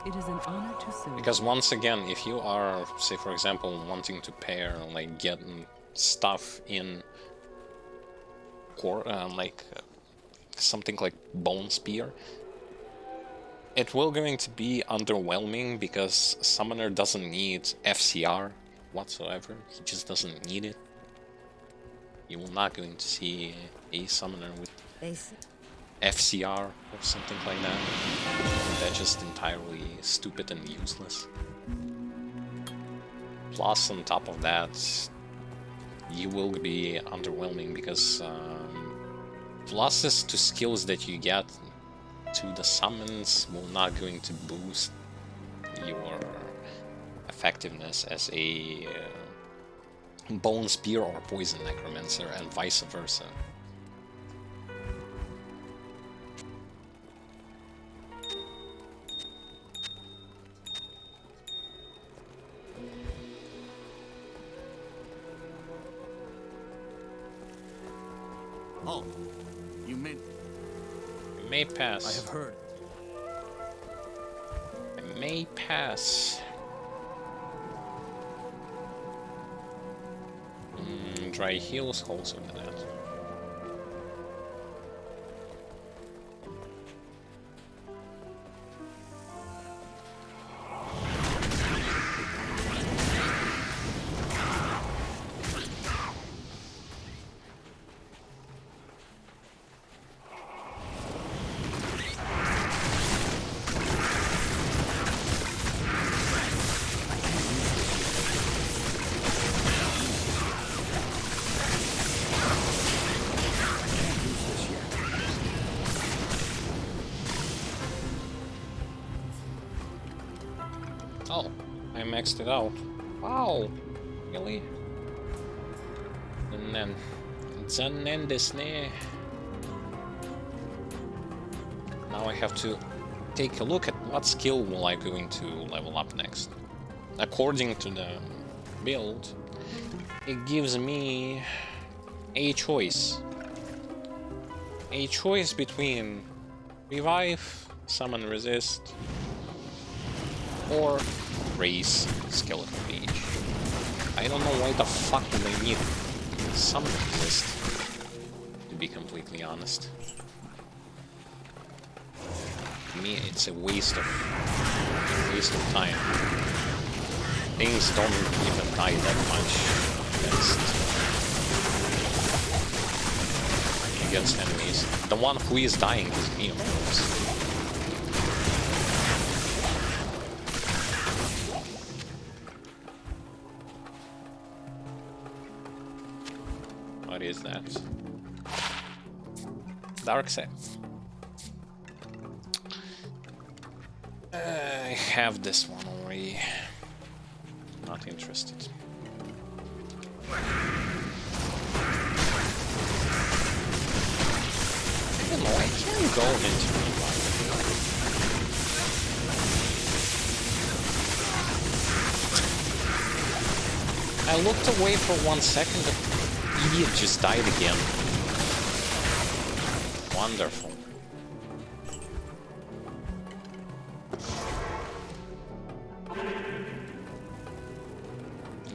It is an honor to serve. Because once again, if you are, say for example, wanting to pair, like getting stuff in core, something like Bone Spear, it will going to be underwhelming because Summoner doesn't need FCR whatsoever. He just doesn't need it. You will not going to see a Summoner with FCR or something like that. They're just entirely stupid and useless. Plus, on top of that, you will be underwhelming because pluses to skills that you get to the summons will not going to boost your effectiveness as a Bone Spear or Poison Necromancer, and vice versa. Oh, you meant I may pass. I have heard. I may pass. Dry heals also to that. Oh, I maxed it out. Wow, really? And then, now I have to take a look at what skill will I going to level up next. According to the build, it gives me a choice. A choice between Revive, Summon Resist, or Raise Skeleton Mage. I don't know why the fuck do they need Summon Resist, to be completely honest. To me, it's a waste of time. Things don't even die that much against enemies. The one who is dying is me, of course. What is that? Dark Set. I have this one already. Not interested. I don't know, I can't go into Revive. I looked away for 1 second, the idiot just died again. Wonderful.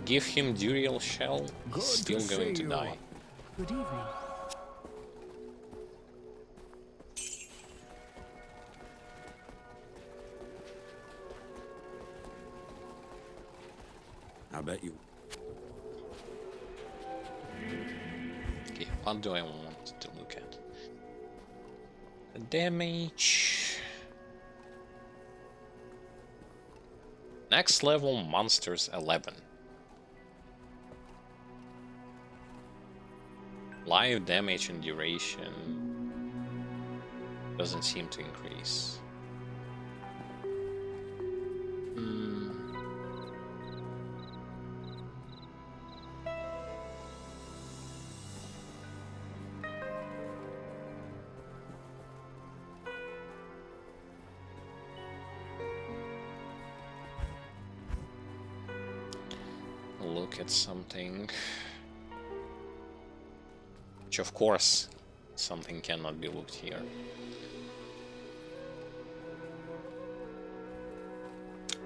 Give him Duriel Shell, he's still going to die. Good evening. I bet you. Okay, what do I want to look at? The damage. Next level monsters 11. Live damage and duration doesn't seem to increase. Look at something. Which, of course, something cannot be looked here.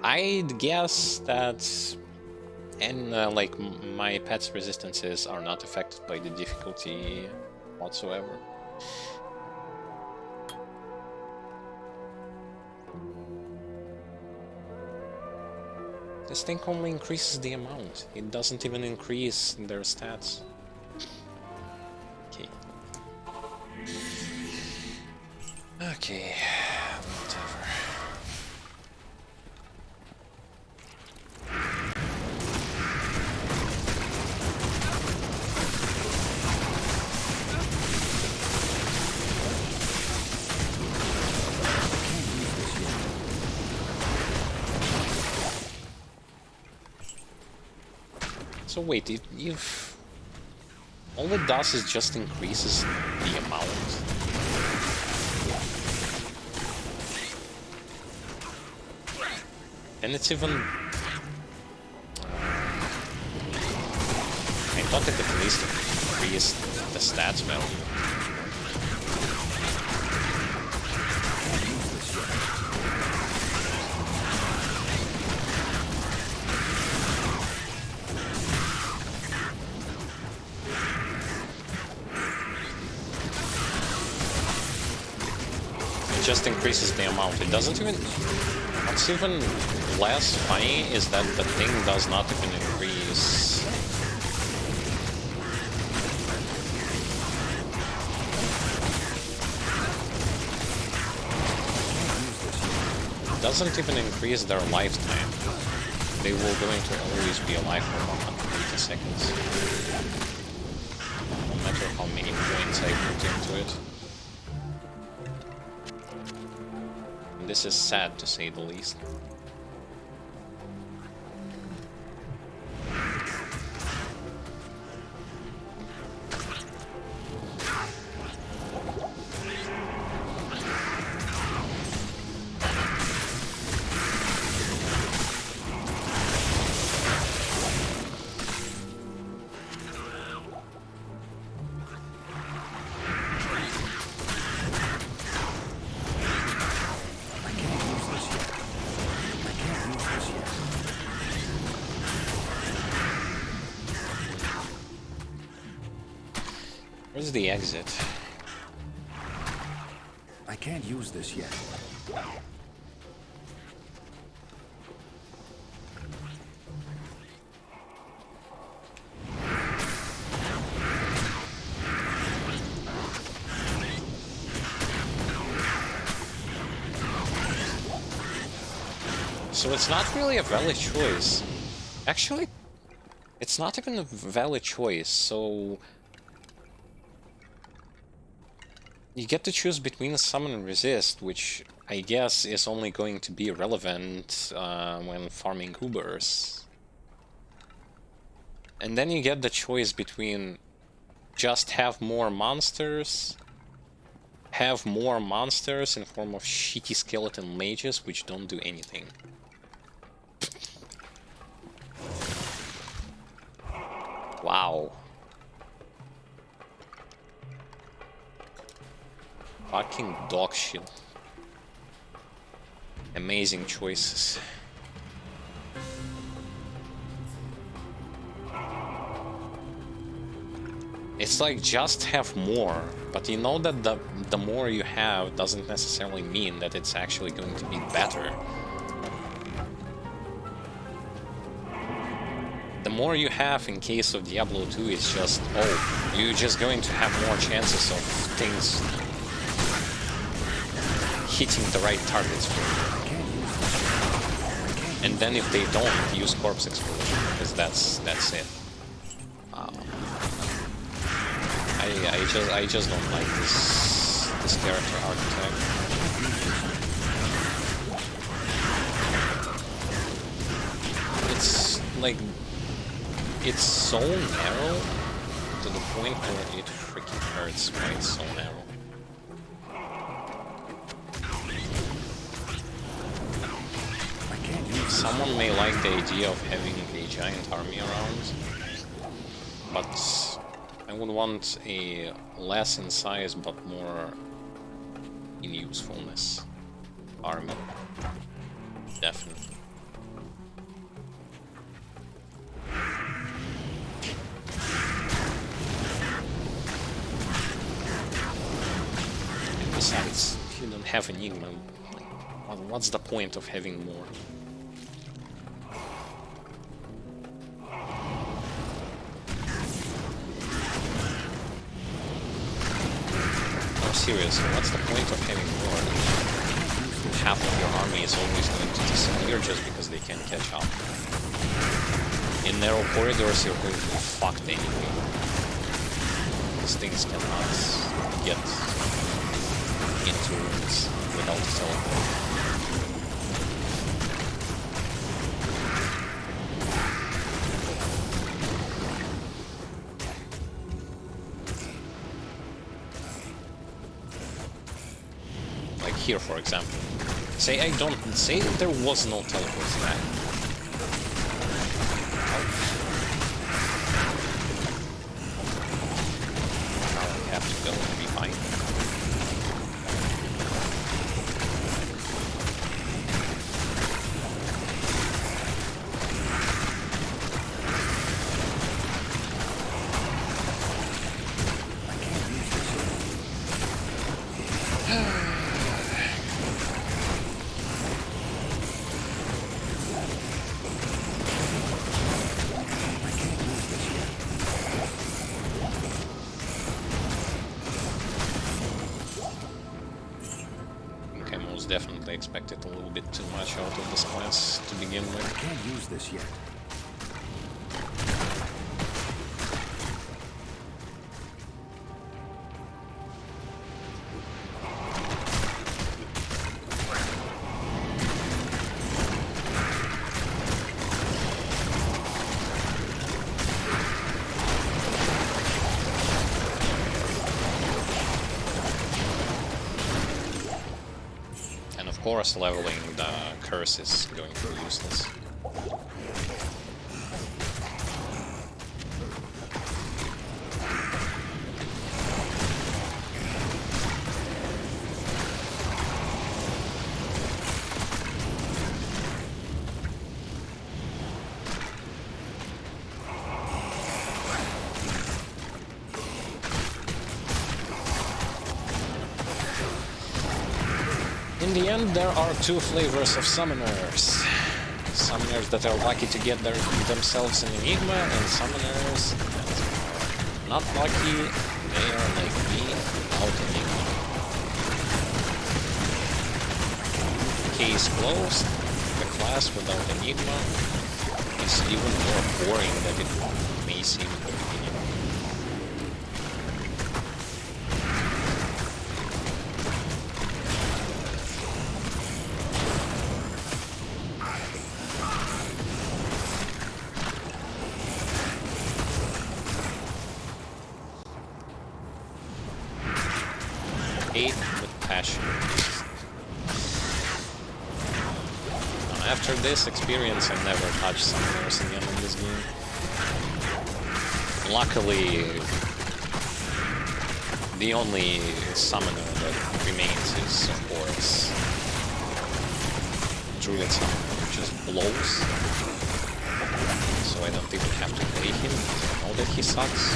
I'd guess that, and like my pet's resistances are not affected by the difficulty whatsoever. This thing only increases the amount. It doesn't even increase their stats. Okay. Okay, whatever. So wait, if all it does is just increases the amount. And it's even... I thought it at least increased the stats value. It just increases the amount. It doesn't even... What's even less funny is that the thing does not even increase. It doesn't even increase their lifetime. They will going to always be alive for 180 seconds. No matter how many points I put into it. This is sad, to say the least. Where's the exit? I can't use this yet. So it's not really a valid choice. Actually, it's not even a valid choice, so... You get to choose between summon and resist, which I guess is only going to be relevant when farming Ubers. And then you get the choice between just have more monsters in form of shitty skeleton mages which don't do anything. Wow. Fucking dog shit. Amazing choices. It's like just have more, but you know that the more you have doesn't necessarily mean that it's actually going to be better. The more you have in case of Diablo 2 is just, oh, you're just going to have more chances of things hitting the right targets for you. And then if they don't, use corpse explosion, because that's it. I I just don't like this character archetype. It's like it's so narrow to the point where it freaking hurts when it's so narrow. Someone may like the idea of having a giant army around, but I would want a less in size but more in usefulness army. Definitely. And besides, if you don't have Enigma, like, what's the point of having more? Seriously, what's the point of having more? Half of your army is always going to disappear just because they can't catch up. In narrow corridors, you're going to be fucked anyway. These things cannot get into rooms without teleporting. Here, for example, say there was no teleport back. Now I have to go and be fine. Definitely expected a little bit too much out of this class to begin with. I can't use this yet. Of course, leveling the curse is going to be useless. In the end, there are two flavors of summoners. Summoners that are lucky to get themselves an Enigma, and summoners that are not lucky, they are like me, without Enigma. Case closed, the class without Enigma is even more boring than it may seem at the beginning. With passion. After this experience, I never touched summoners again in this game. Luckily, the only summoner that remains is, of course, Druid Summoner, which just blows. So I don't even have to play him, I know that he sucks.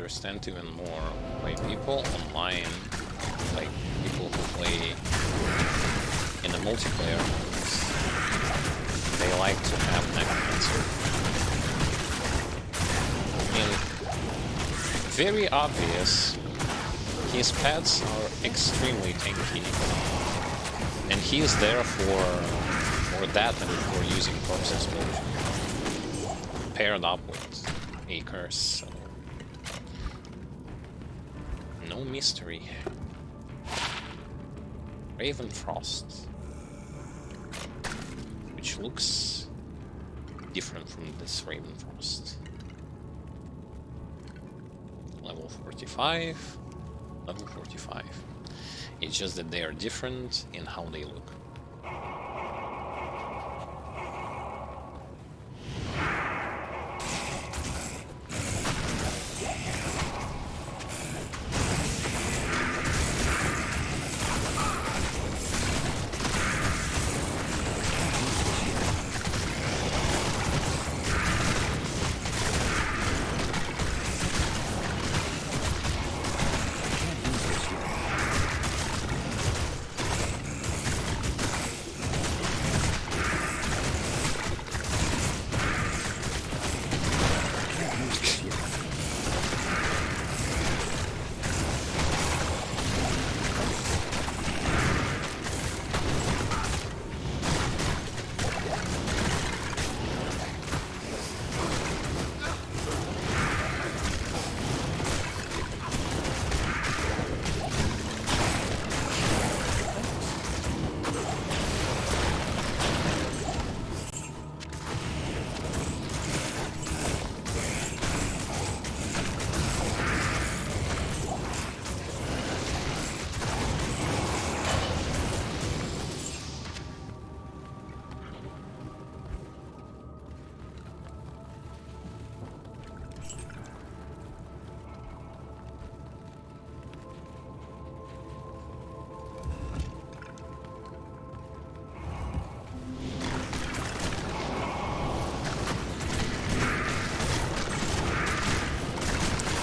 understand even more why people online, like people who play in a multiplayer, they like to have Necromancer. I mean, very obvious, his pets are extremely tanky, and he is there for that and for using corpse explosion, paired up with a curse. So no mystery. Raven Frost, which looks different from this Raven Frost. Level 45, level 45. It's just that they are different in how they look.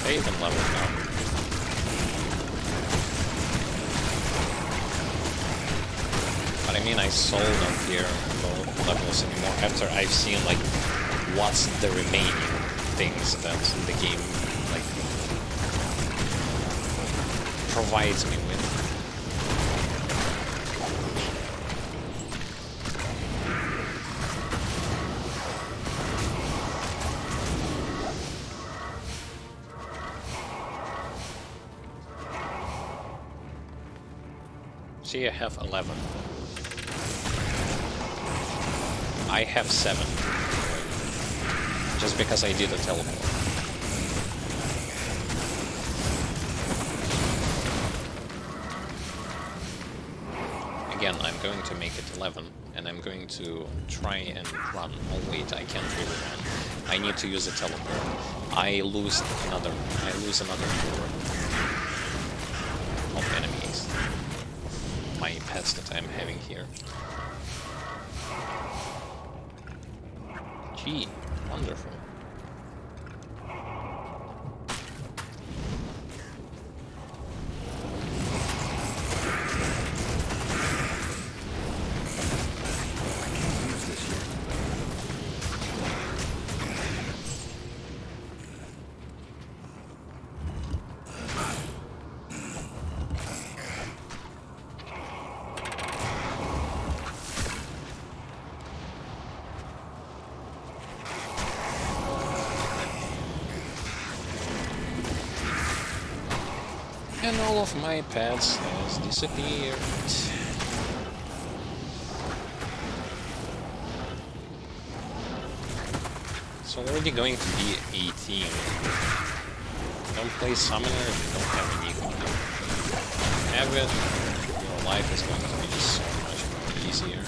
Even level now. But I mean, I sold on here low levels anymore after I've seen like what's the remaining things that the game like provides me with. See, I have 11. I have 7. Just because I did a teleport. Again, I'm going to make it 11, and I'm going to try and run. Oh wait, I can't really run. I need to use a teleport. I lose another 4 of enemies. My pets that I'm having here. Gee, wonderful. And all of my pets has disappeared. It's already going to be 18. Don't play Summoner if you don't have any equipment. Have it, your life is going to be so much more easier.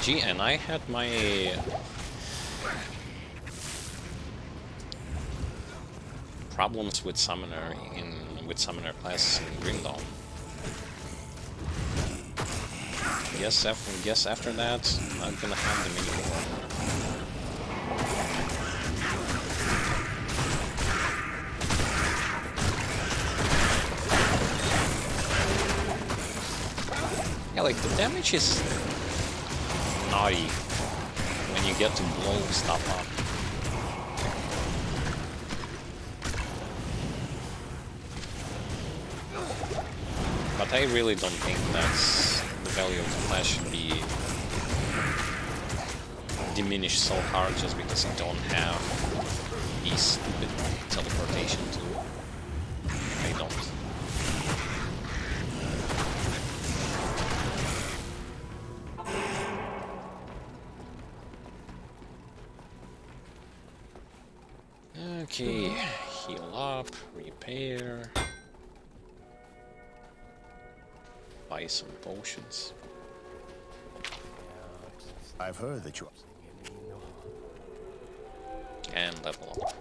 Gee, and I had my problems with summoner with summoner class in Grim Dawn. Guess after that, I'm gonna have them anymore. Yeah, like the damage is naughty when you get to blow stuff up. But I really don't think that's the value of the class should be diminished so hard just because you don't have the stupid teleportation tool. I don't. Okay, heal up, repair. Buy some potions. I've heard that you... And level up.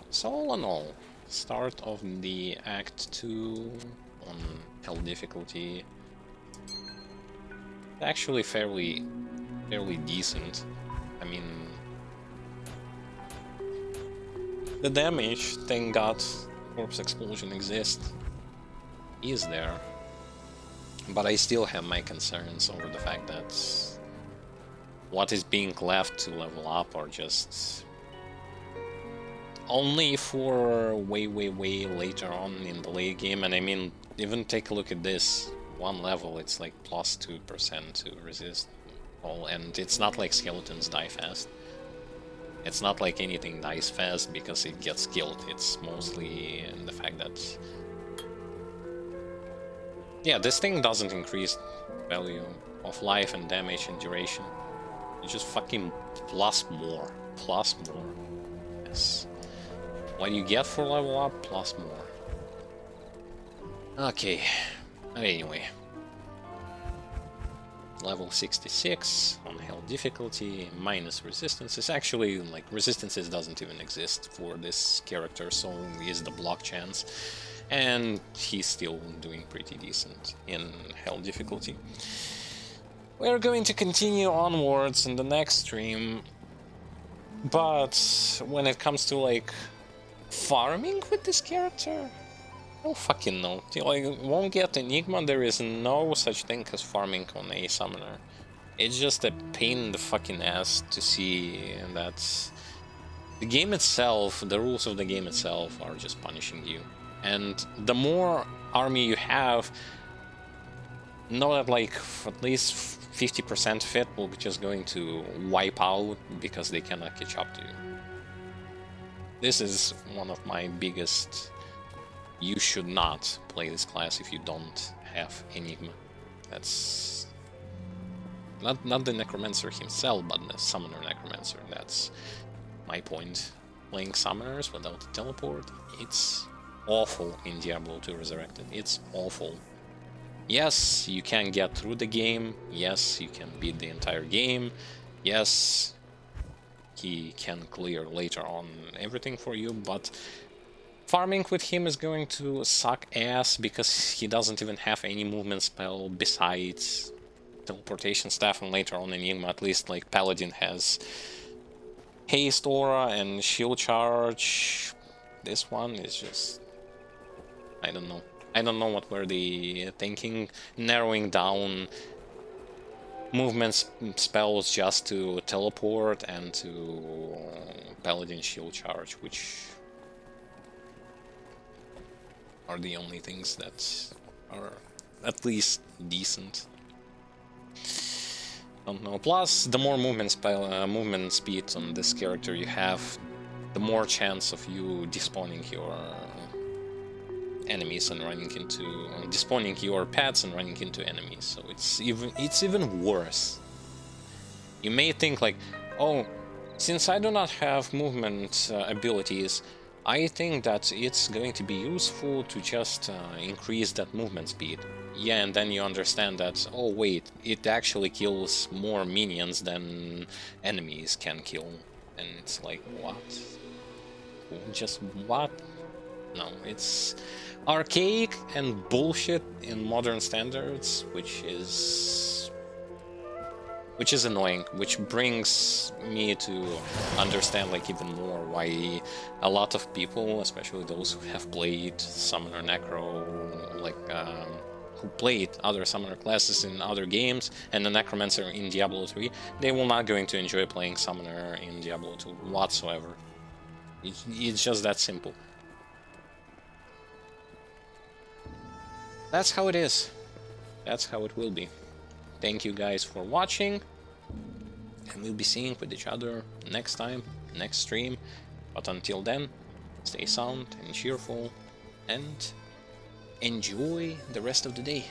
So all in all, start of the Act 2 on Hell difficulty. Actually fairly decent. I mean, the damage, thank God, Corpse Explosion exists, is there. But I still have my concerns over the fact that what is being left to level up are just only for way later on in the late game. And I mean, even take a look at this. One level, it's like plus 2% to resist all, and it's not like skeletons die fast. It's not like anything dies fast because it gets killed. It's mostly the fact that, yeah, this thing doesn't increase value of life and damage and duration. It just fucking plus more. Yes. What you get for level up, plus more. Okay. Anyway. Level 66 on Hell difficulty, minus resistances. Actually, like, resistances doesn't even exist for this character, so is the block chance. And he's still doing pretty decent in Hell difficulty. We're going to continue onwards in the next stream, but when it comes to, like, farming with this character, I don't fucking know. Till I won't get Enigma, there is no such thing as farming on a summoner. It's just a pain in the fucking ass to see that the game itself, the rules of the game itself are just punishing you. And the more army you have, know that like at least 50% of it will be just going to wipe out because they cannot catch up to you. This is one of my biggest... You should not play this class if you don't have Enigma. That's not the Necromancer himself, but the Summoner Necromancer. That's my point. Playing Summoners without a teleport, it's awful in Diablo 2 Resurrected. It's awful. Yes, you can get through the game. Yes, you can beat the entire game. Yes, he can clear later on everything for you, but farming with him is going to suck ass because he doesn't even have any movement spell besides teleportation staff, and later on in Enigma at least like Paladin has haste aura and shield charge. This one is just... I don't know. I don't know what were they thinking, narrowing down movement spells just to teleport and to Paladin shield charge, which are the only things that are at least decent. Don't know. Plus, the more movement speed on this character you have, the more chance of you despawning your enemies and running into despawning your pets and running into enemies. So it's even worse. You may think like, oh, since I do not have movement abilities, I think that it's going to be useful to just increase that movement speed. Yeah, and then you understand that, oh wait, it actually kills more minions than enemies can kill. And it's like, what? Just what? No, it's archaic and bullshit in modern standards, which is annoying, which brings me to understand like even more why a lot of people, especially those who have played Summoner Necro, like who played other Summoner classes in other games, and the Necromancer in Diablo 3, they will not going to enjoy playing Summoner in Diablo 2 whatsoever. It's just that simple. That's how it is. That's how it will be. Thank you guys for watching, and we'll be seeing with each other next time, next stream. But until then, stay sound and cheerful, and enjoy the rest of the day.